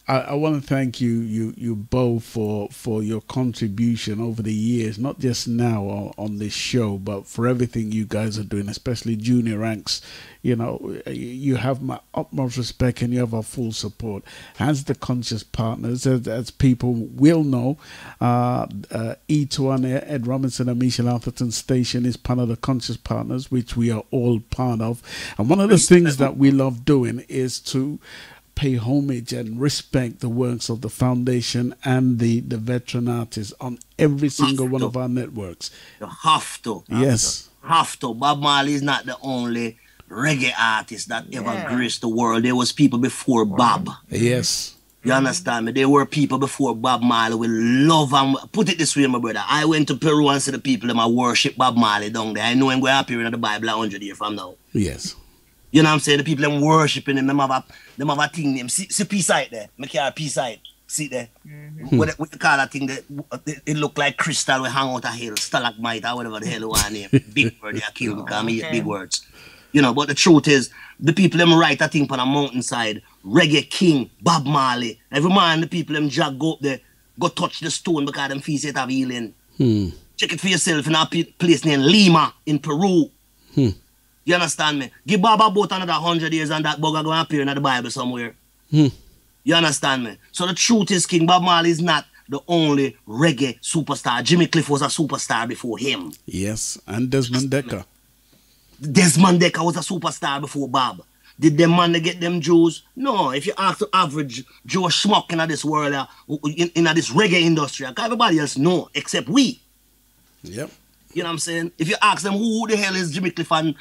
[SPEAKER 7] I want to thank you both for your contribution over the years, not just now on this show, but for everything you guys are doing, especially Junior Ranks. You know, you have my utmost respect and you have our full support. As the conscious partners, as people will know, E2 Ed Robinson and Michelle Atherton Station is part of the conscious partners, which we are all part of. And one of the things that we love doing is to pay homage and respect the works of the foundation and the veteran artists on every single one of our networks.
[SPEAKER 19] You have to.
[SPEAKER 7] Yes.
[SPEAKER 19] Have to. Bob Marley is not the only reggae artist that ever graced the world. There was people before Bob.
[SPEAKER 7] Yes.
[SPEAKER 19] You understand me? There were people before Bob Marley with love and... Put it this way, my brother. I went to Peru and see the people that worship Bob Marley down there. I know him going to appear in the Bible 100 years from now.
[SPEAKER 7] Yes.
[SPEAKER 19] You know what I'm saying? The people them worshiping him, them have a thing name. See peace side there. Make your peace side. See there. What you call that thing that it look like crystal we hang out a hill, stalagmite or whatever the hell you want name. Big word they are killed because me hate big words. You know, but the truth is the people them write a thing on a mountainside, reggae king, Bob Marley. Every man the people them jog go up there, go touch the stone because them feet it have healing. Check it for yourself in a place named Lima in Peru. You understand me? Give Bob about another 100 years and that bugger going to appear in the Bible somewhere. You understand me? So the truth is, King Bob Marley is not the only reggae superstar. Jimmy Cliff was a superstar before him.
[SPEAKER 7] Yes, and Desmond Dekker.
[SPEAKER 19] Desmond Dekker was a superstar before Bob. Did them man get them Jews? No. If you ask the average Joe schmuck in this world, in this reggae industry, everybody else know except we.
[SPEAKER 7] Yep.
[SPEAKER 19] You know what I'm saying? If you ask them who the hell is Jimmy Cliff and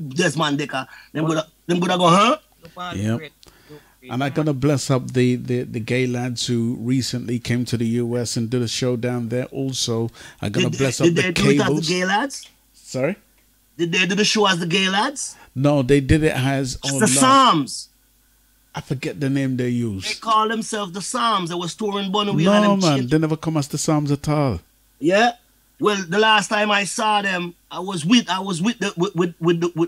[SPEAKER 19] Desmond Dekker, them gonna go, huh?
[SPEAKER 7] Yep. And I'm gonna bless up the gay lads who recently came to the US and did a show down there. Also, I'm gonna bless up the
[SPEAKER 19] Did they do it as
[SPEAKER 7] Cables.
[SPEAKER 19] the gay lads?
[SPEAKER 7] Sorry?
[SPEAKER 19] Did they do the show as the gay lads?
[SPEAKER 7] No, they did it as
[SPEAKER 19] The Psalms.
[SPEAKER 7] I forget the name they
[SPEAKER 19] They
[SPEAKER 7] used.
[SPEAKER 19] call themselves the Psalms. They was touring Bonneville.
[SPEAKER 7] No,
[SPEAKER 19] and them
[SPEAKER 7] man, they never come as the Psalms at all.
[SPEAKER 19] Yeah. Well, the last time I saw them, I was with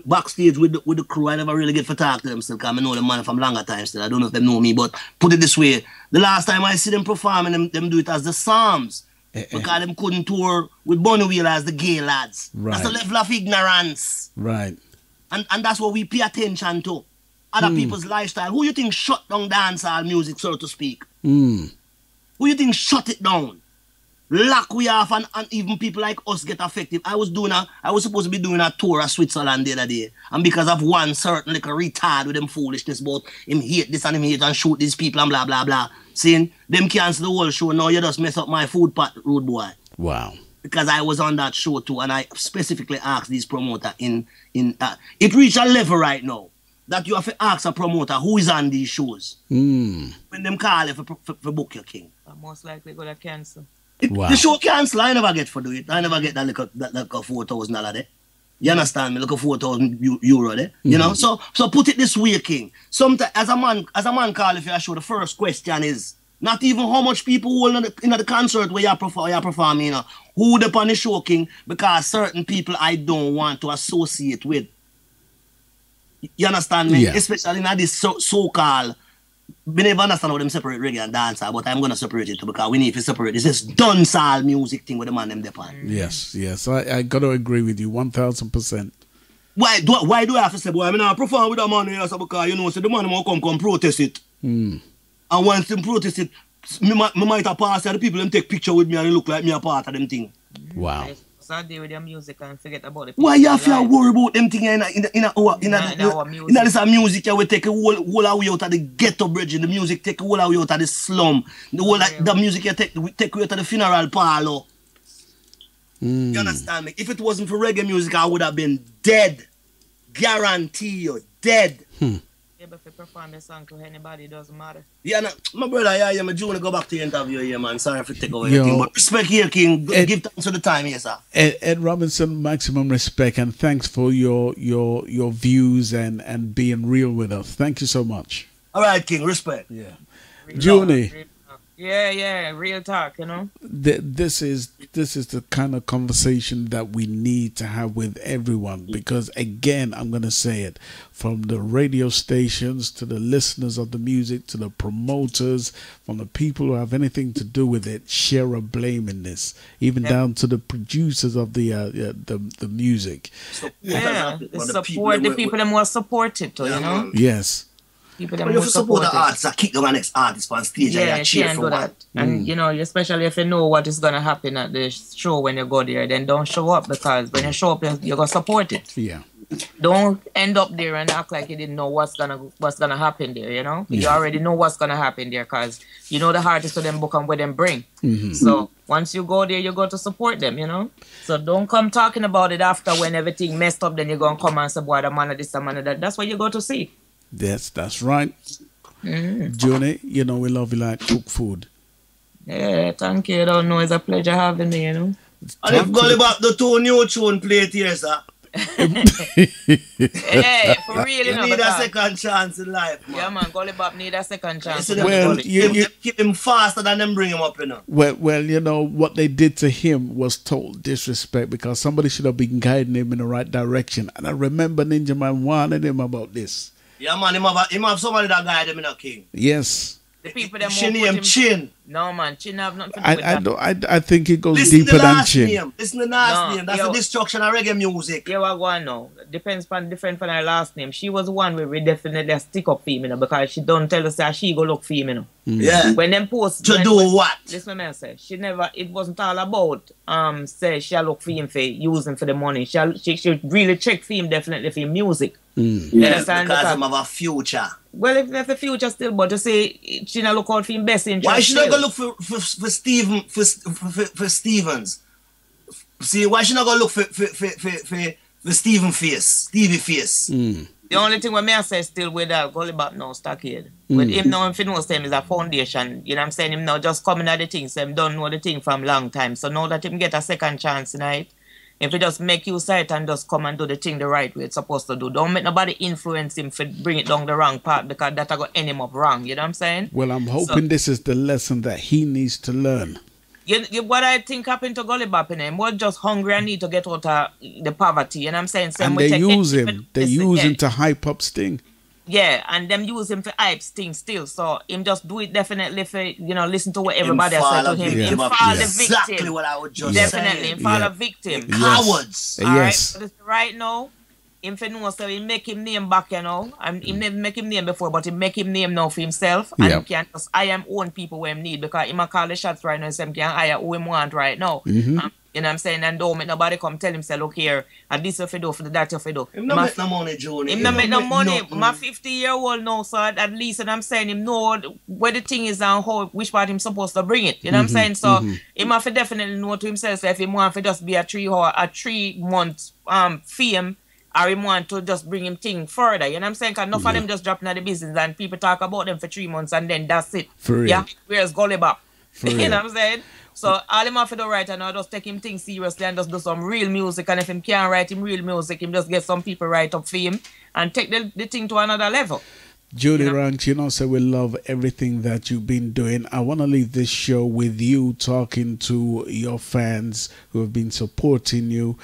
[SPEAKER 19] backstage with the crew. I never really get to talk to them still, because I know them man from longer time still. I don't know if they know me, but put it this way: the last time I see them performing, them do it as the Psalms, because them couldn't tour with Bonneville as the gay lads.
[SPEAKER 7] Right.
[SPEAKER 19] That's a level of ignorance,
[SPEAKER 7] Right.
[SPEAKER 19] and that's what we pay attention to. Other people's lifestyle. Who you think shut down dancehall music, so to speak? Who you think shut it down? Lock we off and even people like us get affected. I was supposed to be doing a tour of Switzerland the other day. And because of one certain like a retard with them foolishness about him hate this and him hate and shoot these people and blah blah blah. Seeing them cancel the whole show. Now you just mess up my food pot, rude boy.
[SPEAKER 7] Wow.
[SPEAKER 19] Because I was on that show too, and I specifically asked this promoter it reached a level right now that you have to ask a promoter who is on these shows. When them call you for book your king.
[SPEAKER 17] I'm most likely going to cancel.
[SPEAKER 7] Wow.
[SPEAKER 19] The show cancel, I never get for do it. I never get that like $4,000 there. You understand me? Like a 4,000 euro there. You know? So put it this way, King. Sometimes as a man call if you show, the first question is not even how much people hold in the concert where you're performing, you know. Who the on the show, King? Because certain people I don't want to associate with. You understand me?
[SPEAKER 7] Yeah.
[SPEAKER 19] Especially in this so-called. We never understand how them separate reggae and dancehall, but I'm gonna separate it too, because we need to separate this dancehall music thing with the man them depend.
[SPEAKER 7] Yes, yes. I gotta agree with you 1000%.
[SPEAKER 19] Why do I have to say, boy, I mean, I perform with the man here, so because you know, so the man will come protest it.
[SPEAKER 7] Mm.
[SPEAKER 19] And once them protest it, me might have passed the people them take picture with me and it look like me a part of them thing.
[SPEAKER 7] Wow.
[SPEAKER 17] So deal with your music and forget about it.
[SPEAKER 19] Why you have to worry about them thing in this music? You will take a whole away out of the ghetto bridge. The music take a whole away out of the slum. The music you take you out of the funeral parlor. You understand me? If it wasn't for reggae music, I would have been dead. Guarantee you, dead.
[SPEAKER 17] Yeah, but if you perform a song to anybody, it doesn't matter.
[SPEAKER 19] Yeah, no, my brother, yeah, my Junie, go back to your interview here, man. Sorry if I take away your thing, but respect here, King. Give thanks for the time here, sir.
[SPEAKER 7] Ed Robinson, maximum respect, and thanks for your views and being real with us. Thank you so much.
[SPEAKER 19] All right, King, respect.
[SPEAKER 7] Yeah. Junie.
[SPEAKER 17] Yeah, real talk, you know.
[SPEAKER 7] This is the kind of conversation that we need to have with everyone, because again, I'm going to say it, from the radio stations to the listeners of the music to the promoters, from the people who have anything to do with it, share a blame in this, even down to the producers of the music.
[SPEAKER 17] Yeah, support the people that more support it, you know.
[SPEAKER 7] Yes.
[SPEAKER 17] People
[SPEAKER 19] that more support the artists, I kick the next artist on stage and you cheer for that.
[SPEAKER 17] And you know, especially if you know what is gonna happen at the show when you go there, then don't show up, because when you show up, you're gonna support it.
[SPEAKER 7] Yeah.
[SPEAKER 17] Don't end up there and act like you didn't know what's gonna happen there. You know, you already know what's gonna happen there, because you know the artists of them book and what them bring. So once you go there, you go to support them. You know, so don't come talking about it after when everything messed up. Then you're gonna come and say, "Boy, the man of this, the man of that." That's what you go to see.
[SPEAKER 7] Yes, that's right. Junie, you know we love you like cook food.
[SPEAKER 17] Yeah, thank you. I don't know, it's a pleasure having me, you know.
[SPEAKER 19] And if Gully Bop the 2 new tune plate here, sir.
[SPEAKER 17] Hey, for real,
[SPEAKER 19] you need a second chance in life, man.
[SPEAKER 17] Yeah, man, Gully Bop need a second chance.
[SPEAKER 7] Well, you
[SPEAKER 19] keep him faster than them bring him up, you know.
[SPEAKER 7] Well, you know what they did to him was total disrespect, because somebody should have been guiding him in the right direction. And I remember Ninja Man warning him about this.
[SPEAKER 19] Yeah, man, him have somebody that guide him in a king.
[SPEAKER 7] Yes.
[SPEAKER 17] The people that
[SPEAKER 19] name Chin.
[SPEAKER 17] No, man, Chin have nothing to do with that.
[SPEAKER 7] I think it goes deeper than Chin.
[SPEAKER 19] Listen to the last name. That's the destruction of reggae music.
[SPEAKER 17] Yeah, what going now? Depends on different from her last name. She was one where we definitely stick up for him, you know, because she don't tell us that she go look for him, you know.
[SPEAKER 19] Yeah.
[SPEAKER 17] When them post
[SPEAKER 19] to do what?
[SPEAKER 17] Listen what I say. She never. It wasn't all about say she look for him for using for the money. She really check for him definitely for him music.
[SPEAKER 19] Yes, because him have a future.
[SPEAKER 17] Well, if there's a future still, but to say she not look out for him best interest.
[SPEAKER 19] Why she not go look for Stevens? See, why she not go look for Stevie face?
[SPEAKER 17] The only thing what me I say still with that Gully Bop now stockade. With him now, if he knows him is a foundation, you know what I'm saying? Him now just coming at the thing, so him don't know the thing from long time. So now that him get a second chance tonight, if he just make use of it and just come and do the thing the right way it's supposed to do. Don't make nobody influence him for bring it down the wrong path, because that I got end him up wrong. You know what I'm saying?
[SPEAKER 7] Well, I'm hoping this is the lesson that he needs to learn.
[SPEAKER 17] What I think happened to Gully Bop in him was just hungry and need to get out of the poverty. You know what I'm saying?
[SPEAKER 7] And they use him. They use him to hype up Sting.
[SPEAKER 17] Yeah, and them use him for hype Sting still. So him just do it definitely for, you know, listen to what everybody has said to him. Him fall the victim.
[SPEAKER 19] Exactly what I would just
[SPEAKER 17] definitely, him fall a victim.
[SPEAKER 19] Cowards.
[SPEAKER 7] Yes.
[SPEAKER 17] Alright, right now, him for know, so he make him name back, you know. And he never make him name before, but he make him name now for himself. And he can just hire own people where him need, because he might call the shots right now, so he can hire who him want right now. You know what I'm saying? And don't make nobody come tell him, say, look here, and this if you do, for that if you do.
[SPEAKER 19] Him not make no money, Junie.
[SPEAKER 17] Him not make no money. My 50-year-old now, so at least, and I'm saying, him know where the thing is and how, which part him supposed to bring it. You know what I'm saying? So, him have to definitely know to himself, so if he want to just be a 3-month fame, or him want to just bring him thing further. You know what I'm saying? Because enough of them just dropping out the business and people talk about them for 3 months and then that's it.
[SPEAKER 7] For real.
[SPEAKER 17] Yeah? Where's Gully Bop? You
[SPEAKER 7] real.
[SPEAKER 17] know what I'm saying? So all him have to do right now, just take him things seriously and just do some real music. And if him can't write him real music, him just get some people write up for him and take the thing to another level.
[SPEAKER 7] Junie Ranks, you know, so we love everything that you've been doing. I want to leave this show with you talking to your fans who have been supporting you.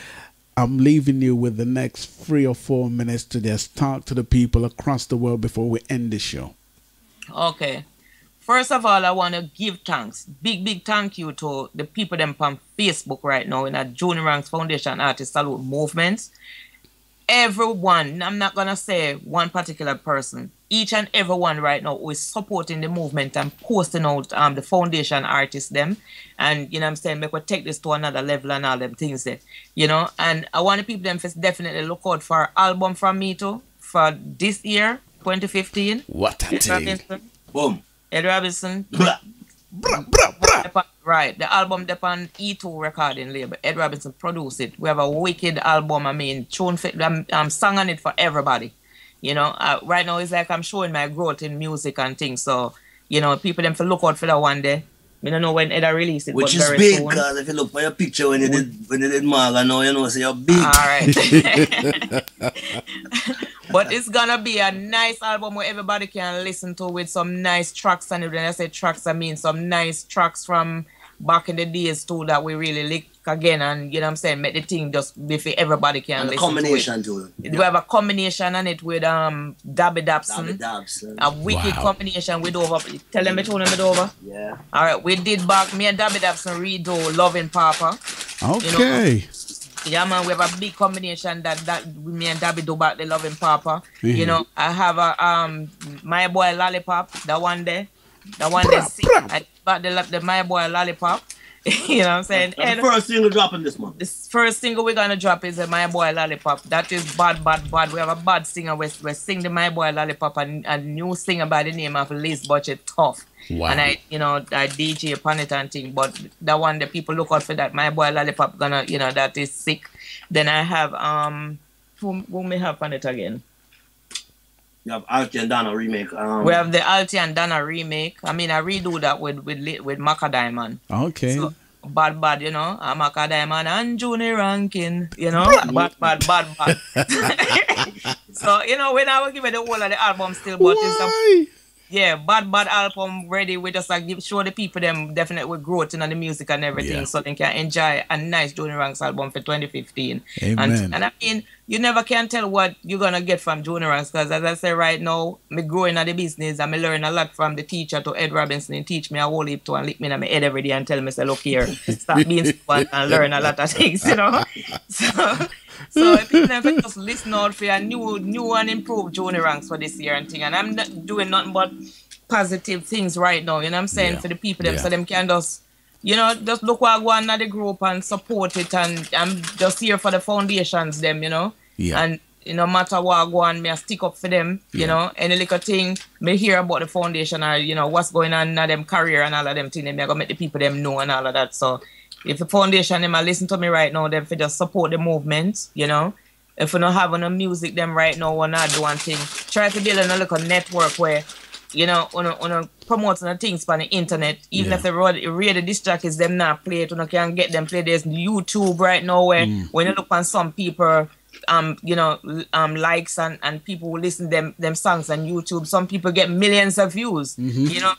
[SPEAKER 7] I'm leaving you with the next 3 or 4 minutes to just talk to the people across the world before we end the show.
[SPEAKER 17] Okay. First of all, I want to give thanks. Big thank you to the people them on Facebook right now in a Junie Ranks Foundation Artist Salute Movement. Everyone, I'm not going to say one particular person, each and everyone right now who is supporting the movement and posting out the foundation artists them. And, you know what I'm saying, make we take this to another level and all them things there. You know, and I want the people them to definitely look out for an album from me too for this year, 2015.
[SPEAKER 7] What a thing.
[SPEAKER 19] Boom.
[SPEAKER 17] Ed Robinson. Right, the album depend on E2 recording label. Ed Robinson produced it. We have a wicked album. I mean, tune fit. I'm sung on it for everybody. You know, right now it's like I'm showing my growth in music and things. So, you know, people them for look out for that one day. I don't know when Ed release it,
[SPEAKER 19] which
[SPEAKER 17] but
[SPEAKER 19] is
[SPEAKER 17] very
[SPEAKER 19] big,
[SPEAKER 17] soon.
[SPEAKER 19] because if you look for your picture when you did Marga, now you know so you're big.
[SPEAKER 17] All right. But it's gonna be a nice album where everybody can listen to with some nice tracks. And when I say tracks, I mean some nice tracks from back in the days too that we really lick again, and you know what I'm saying, make the thing just be for everybody can
[SPEAKER 19] and
[SPEAKER 17] listen
[SPEAKER 19] combination
[SPEAKER 17] to it.
[SPEAKER 19] Yeah.
[SPEAKER 17] We have a combination on it with Dabby Dabson. A wicked combination with over. Tell them it over.
[SPEAKER 19] Yeah.
[SPEAKER 17] Alright, we did back me and Dabby Dabson redo Loving Papa.
[SPEAKER 7] Okay.
[SPEAKER 17] You know? Yeah man, we have a big combination that me and Dabby do back the Loving Papa.
[SPEAKER 7] Mm-hmm.
[SPEAKER 17] You know, I have a My Boy Lollipop, that one there. That one there I back the My Boy Lollipop. You know what I'm saying?
[SPEAKER 19] That's the first single dropping this month.
[SPEAKER 17] The first single we're gonna drop is My Boy Lollipop. That is bad. We have a bad singer. We sing the My Boy Lollipop, and a new singer by the name of Liz Budget Tough.
[SPEAKER 7] Wow.
[SPEAKER 17] And I DJ upon it and thing. But that one, the people look out for that. My Boy Lollipop gonna, you know, that is sick. Then I have who may have on it again?
[SPEAKER 19] You have Alti and Donna remake.
[SPEAKER 17] We have the Alti and Donna remake. I mean, I redo that with Maca Diamond.
[SPEAKER 7] Okay.
[SPEAKER 17] So, bad, you know. Maca Diamond and Junie Rankin, you know. Bad. So, you know, we now give it the whole of the album still, but it's bad album ready. We just like show the people them definitely with growth in the music and everything, so they can enjoy a nice Junie Ranks album for 2015.
[SPEAKER 7] Amen.
[SPEAKER 17] And I mean, you never can tell what you're gonna get from Junie Ranks, because as I say right now, me growing at the business and me learn a lot from the teacher to Ed Robinson. He teach me a whole heap to and lick me in my head every day and tell me, say, look here, stop being stupid and learn a lot of things, you know. So if you never just listen out for a new and improved Junie Ranks for this year and thing, and I'm not doing nothing but positive things right now, you know what I'm saying, for the people them, so them can just, you know, just look what go on at the group and support it, and I'm just here for the foundations them, you know. And no matter what go on, me I stick up for them, you know. Any little thing me hear about the foundation or, you know, what's going on in them career and all of them things, me I gonna make the people them know and all of that. So if the foundation them listen to me right now, them for just support the movement, you know. If we don't have no music them right now, we're not doing thing. Try to build a little network where, you know, on promoting the things on the internet. Even if the radio disc jockeys them not play it, you can get them play. There's YouTube right now where when you look on some people, you know, likes and people who listen them songs on YouTube, some people get millions of views, you know,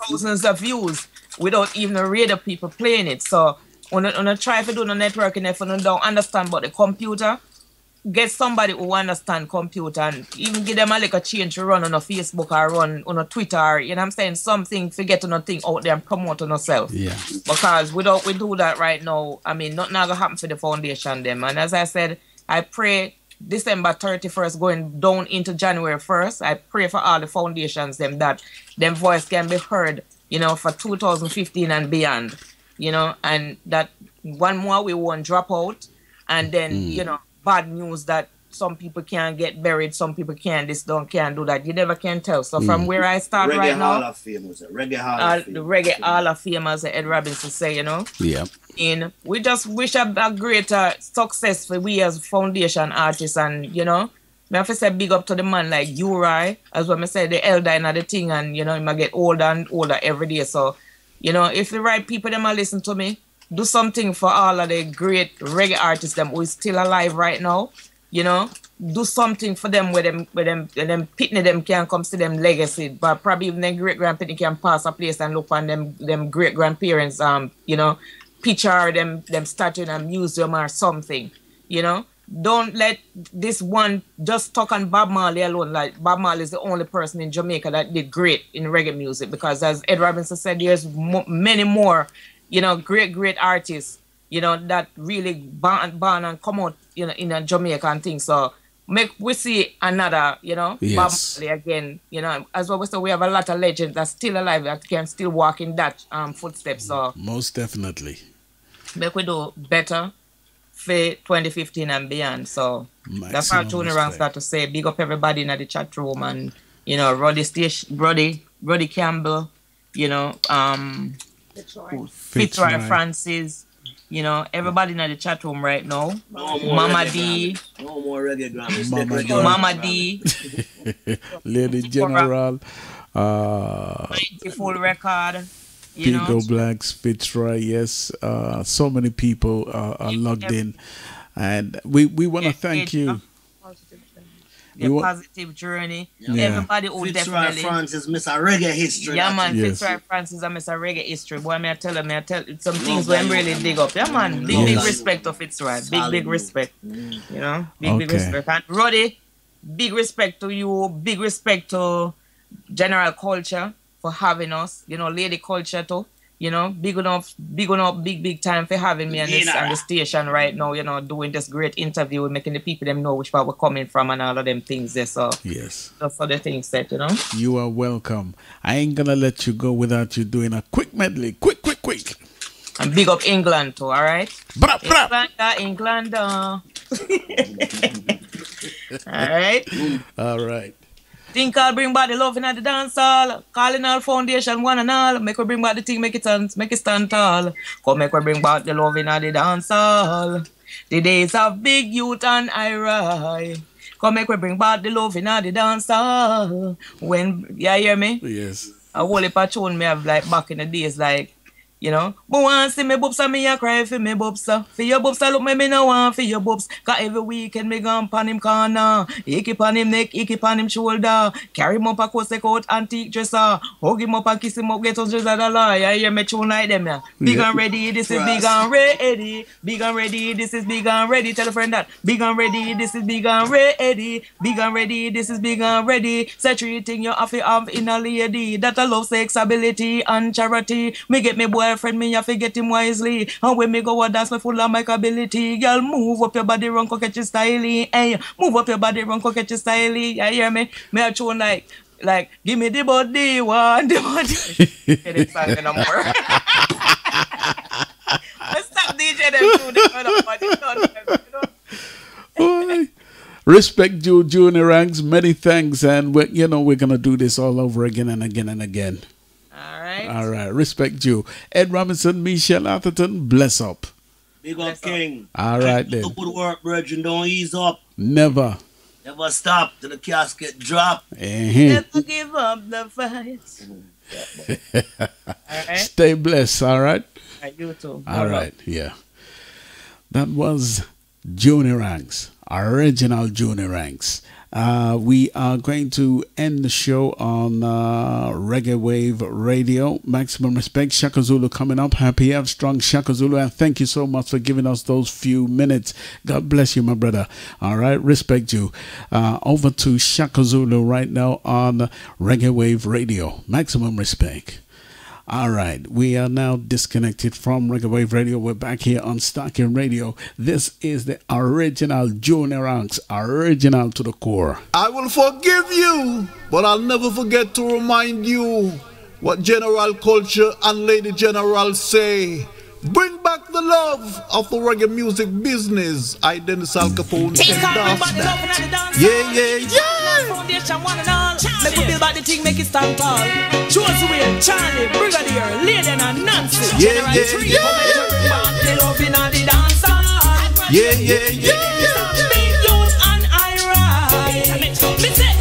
[SPEAKER 17] thousands of views without even the radio people playing it. So when I try to do the networking, if you don't understand about the computer, get somebody who understand computer and even give them a little change to run on a Facebook or run on a Twitter, you know what I'm saying, something to get on a thing out there and promote on yourself. Yeah. Because without we do that right now, I mean, nothing gonna happen for the foundation them. And as I said, I pray December 31st going down into January 1st, I pray for all the foundations them that them voice can be heard, you know, for 2015 and beyond, you know, and that one more we won't drop out, and then, you know, bad news that some people can't get buried, some people can't do that. You never can tell. So from where I start right now,
[SPEAKER 19] Reggae Hall of Fame.
[SPEAKER 17] the Reggae Hall of Fame, as Ed Robinson say, you know.
[SPEAKER 7] Yeah.
[SPEAKER 17] And we just wish a greater success for we as foundation artists, and you know, I have to say big up to the man like Uri, as what I said, the elder and the thing, and you know, he might get older and older every day. So, you know, if the right people them listen to me, do something for all of the great reggae artists them who is still alive right now. You know, do something for them where them pitney them can come to them legacy, but probably even their great grandparents can pass a place and look on them great grandparents, you know, picture them statue in a museum or something. You know, don't let this one just talk on Bob Marley alone. Like Bob Marley is the only person in Jamaica that did great in reggae music, because as Ed Robinson said, there's many more, you know, great artists, you know, that really born and come out, you know, in a Jamaica and things. So make we see another, you know,
[SPEAKER 7] Yes.
[SPEAKER 17] Bob Marley again. You know, as well, we say we have a lot of legends that's still alive that can still walk in that footsteps. So
[SPEAKER 7] Most definitely.
[SPEAKER 17] make we do better for 2015 and beyond. So that's how Junie Ranks got to say. Big up everybody in the chat room, and you know, Roddy Campbell, you know, Fitzroy Francis, you know, everybody in the chat room right now. Mama D,
[SPEAKER 19] No more reggae Grammys.
[SPEAKER 17] Mama D,
[SPEAKER 7] Lady General,
[SPEAKER 17] full record. You know,
[SPEAKER 7] Pico Blacks, Fitzroy, yes. So many people are logged in. And we want to thank you.
[SPEAKER 17] Positive Journey.
[SPEAKER 7] Yeah.
[SPEAKER 17] Everybody who
[SPEAKER 19] Fitzroy
[SPEAKER 17] definitely.
[SPEAKER 19] Francis miss a reggae history.
[SPEAKER 17] Yeah, man.
[SPEAKER 7] Yes.
[SPEAKER 17] Fitzroy Francis, I miss a reggae history. Boy, may I tell some things where I'm really dig up. Yeah, man. Big respect to Fitzroy. Big respect. You know, big respect. And Roddy, big respect to you. Big respect to General Culture for having us. You know, Lady Culture too. You know, big time for having me on the station right now, you know, doing this great interview, making the people them know which part we're coming from and all of them things there. So
[SPEAKER 7] yes,
[SPEAKER 17] that's for the things that, you know.
[SPEAKER 7] You are welcome. I ain't gonna let you go without you doing a quick medley. Quick.
[SPEAKER 17] And big up England too, alright? England.
[SPEAKER 7] Alright.
[SPEAKER 17] Think I'll bring back the love in the dance hall. Calling all foundation, one and all. Make we bring back the thing, make it stand tall. Come make we bring back the love in the dance hall. The days of big youth and I. Come make we bring back the love in the dance hall. When, you hear me?
[SPEAKER 7] Yes.
[SPEAKER 17] A whole heap of tune me have like back in the days, like, you know, but want see me boobs and me a cry for me boobs. For your boobs, I look me no want for your boobs. Cause every weekend me gone pan him corner. He keep on him neck, he keep on him shoulder. Carry him up a coat out antique dresser. Hug him up and kiss him up, get us just like a lie. You hear me tune like them, yeah. Big and ready, this is big and ready. Big and ready, this is big and ready. Tell a friend that. Big and ready, this is big and ready. Big and ready, this is big and ready. Say treating you have to have in a lady. That I love sex, ability and charity. Me get me boyfriend, me have to get him wisely. And when me go a dance, me full of my ability. Girl, move up your body, run, go catch your style. Hey, move up your body, run, go catch your style. You hear me? Me a tune like, give me the body, one, the body. Get it sang no more. Let's stop DJ them tune.
[SPEAKER 7] Boy. Respect you, Junie Ranks. Many thanks, and we're gonna do this all over again and again and again. All right. Respect you, Ed Robinson, Michelle Atherton. Bless up.
[SPEAKER 19] Big up, King.
[SPEAKER 7] All right then.
[SPEAKER 19] Good work, brethren. Don't ease up.
[SPEAKER 7] Never
[SPEAKER 19] Stop till the casket drop.
[SPEAKER 17] Never give up the fight.
[SPEAKER 7] Right. Stay blessed. All right.
[SPEAKER 17] You too.
[SPEAKER 7] All right. Yeah. That was Junie Ranks, original Junie Ranks. We are going to end the show on Reggae Wave Radio. Maximum respect. Shaka Zulu coming up. Happy F Strong Shaka Zulu. And thank you so much for giving us those few minutes. God bless you, my brother. All right. Respect you. Over to Shaka Zulu right now on Reggae Wave Radio. Maximum respect. All right, we are now disconnected from Reggae Wave Radio. We're back here on Stocking Radio. This is the original Junie Ranks, original to the core.
[SPEAKER 20] I will forgive you, but I'll never forget to remind you what General Culture and Lady General say. Bring back the love of the reggae music business. I Dennis Al Capone said that. Yeah.
[SPEAKER 18] Foundation one and all. Make we build back the thing, make it stand tall. Josie, Charlie, Brigadier, Lady and Nancy. General Tree, the love in the dance hall.
[SPEAKER 20] Yeah.
[SPEAKER 18] Big youth and I ride. Me say,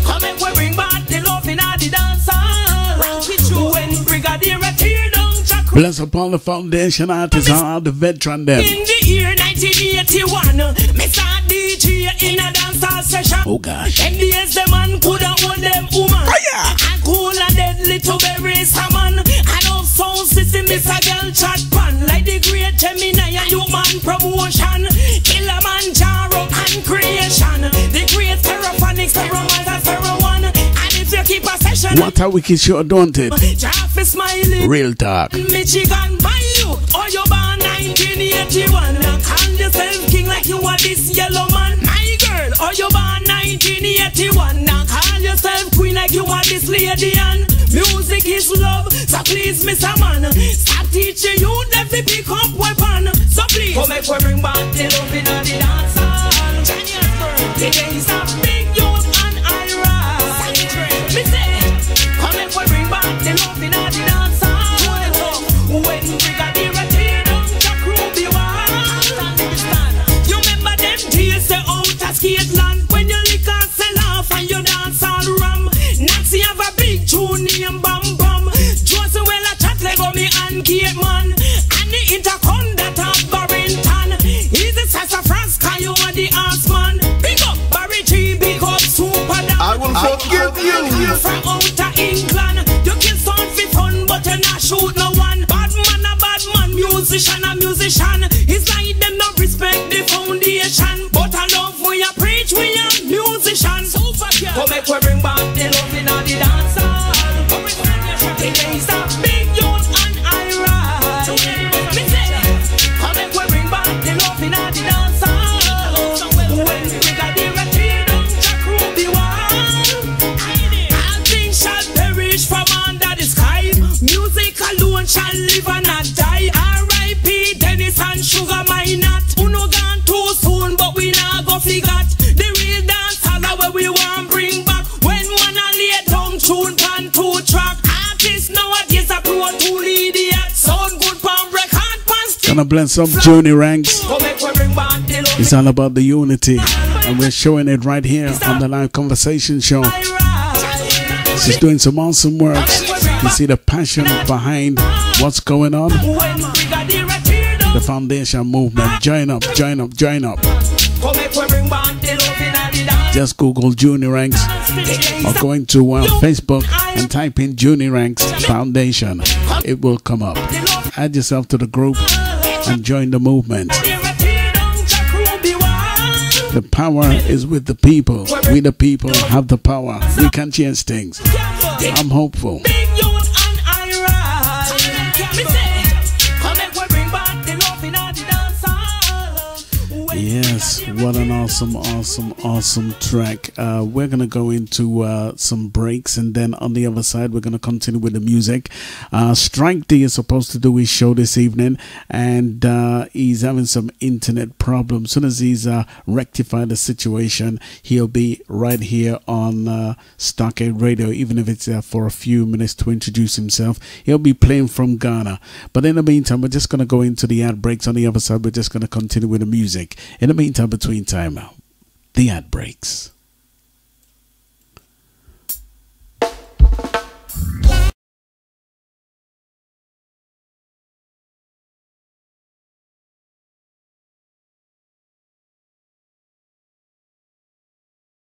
[SPEAKER 18] come and we bring back the love in the dance hall. When Brigadier tear down.
[SPEAKER 7] Bless upon the foundation artists, all the veteran them.
[SPEAKER 18] In the year 1981, me start DJ in a dancehall session.
[SPEAKER 7] Oh gosh.
[SPEAKER 18] And days the man coulda hold them woman. And cool and deadly to bury someone. And of sound system is a girl chat pan. Like the great Gemini and human promotion. Kill a
[SPEAKER 7] What a wicked show, don't it?
[SPEAKER 16] Jaffa smiling.
[SPEAKER 7] Real talk.
[SPEAKER 16] Michigan by you. Or you born 1981. Call yourself king like you are this yellow man. My girl. Or you born 1981. Call yourself queen like you are this lady. And music is love. So please, Mr. Man, stop teaching you that we pick up weapon. So please, come make we bring back the love in the dance hall. The days of big youth and I rise. Me say, come make we bring back the love in the dance hall. When we got the return of the crew be wild. You remember them days the outer skate land when you lick and sell off and you dance all rum. Nazi have a big tune named Bam Bam. Josie well a chat Lego me and Kate man. And the interconda top Barrington. He's the sassafras can you are the ass man. Big up Barry G, big up Super Dad.
[SPEAKER 20] I will forgive you.
[SPEAKER 16] From outer England. You kill some for fun but you not shoot no one. Bad man a bad man, musician a musician. It's like them not respect the foundation. But I love when you preach when you're musician. Come make we bring back the love in the dance hall. The days of big youth and I rise. Me say, come make we bring back the love in the dance hall. When we got the return of the crew be wild. All things shall perish from under the sky. Music alone shall live and not die. R.I.P. Dennis and Sugar Minot. Uno gone too soon but we not go forgot. The real dance hall where we want bring back. When one a lay down tune pan two track. Artists nowadays are pro tool idiot. Sound good pan record pan stick.
[SPEAKER 7] Gonna blend some Junie ranks. It's all about the unity, and we're showing it right here on the live conversation show. She's doing some awesome work. You see the passion behind what's going on. The foundation movement. Join up, join up, join up. Just Google Junie ranks or going to Facebook and type in Junie ranks foundation. It will come up. Add yourself to the group and join the movement. The power is with the people. We the people have the power. We can change things. I'm hopeful. Yes, what an awesome track. We're going to go into some breaks, and then on the other side we're going to continue with the music. Strike D is supposed to do his show this evening, and he's having some internet problems. As soon as he's rectified the situation, he'll be right here on Stockade Radio, even if it's for a few minutes to introduce himself. He'll be playing from Ghana. But in the meantime, we're just going to go into the ad breaks. On the other side, we're just going to continue with the music. In the meantime, between time, the ad breaks.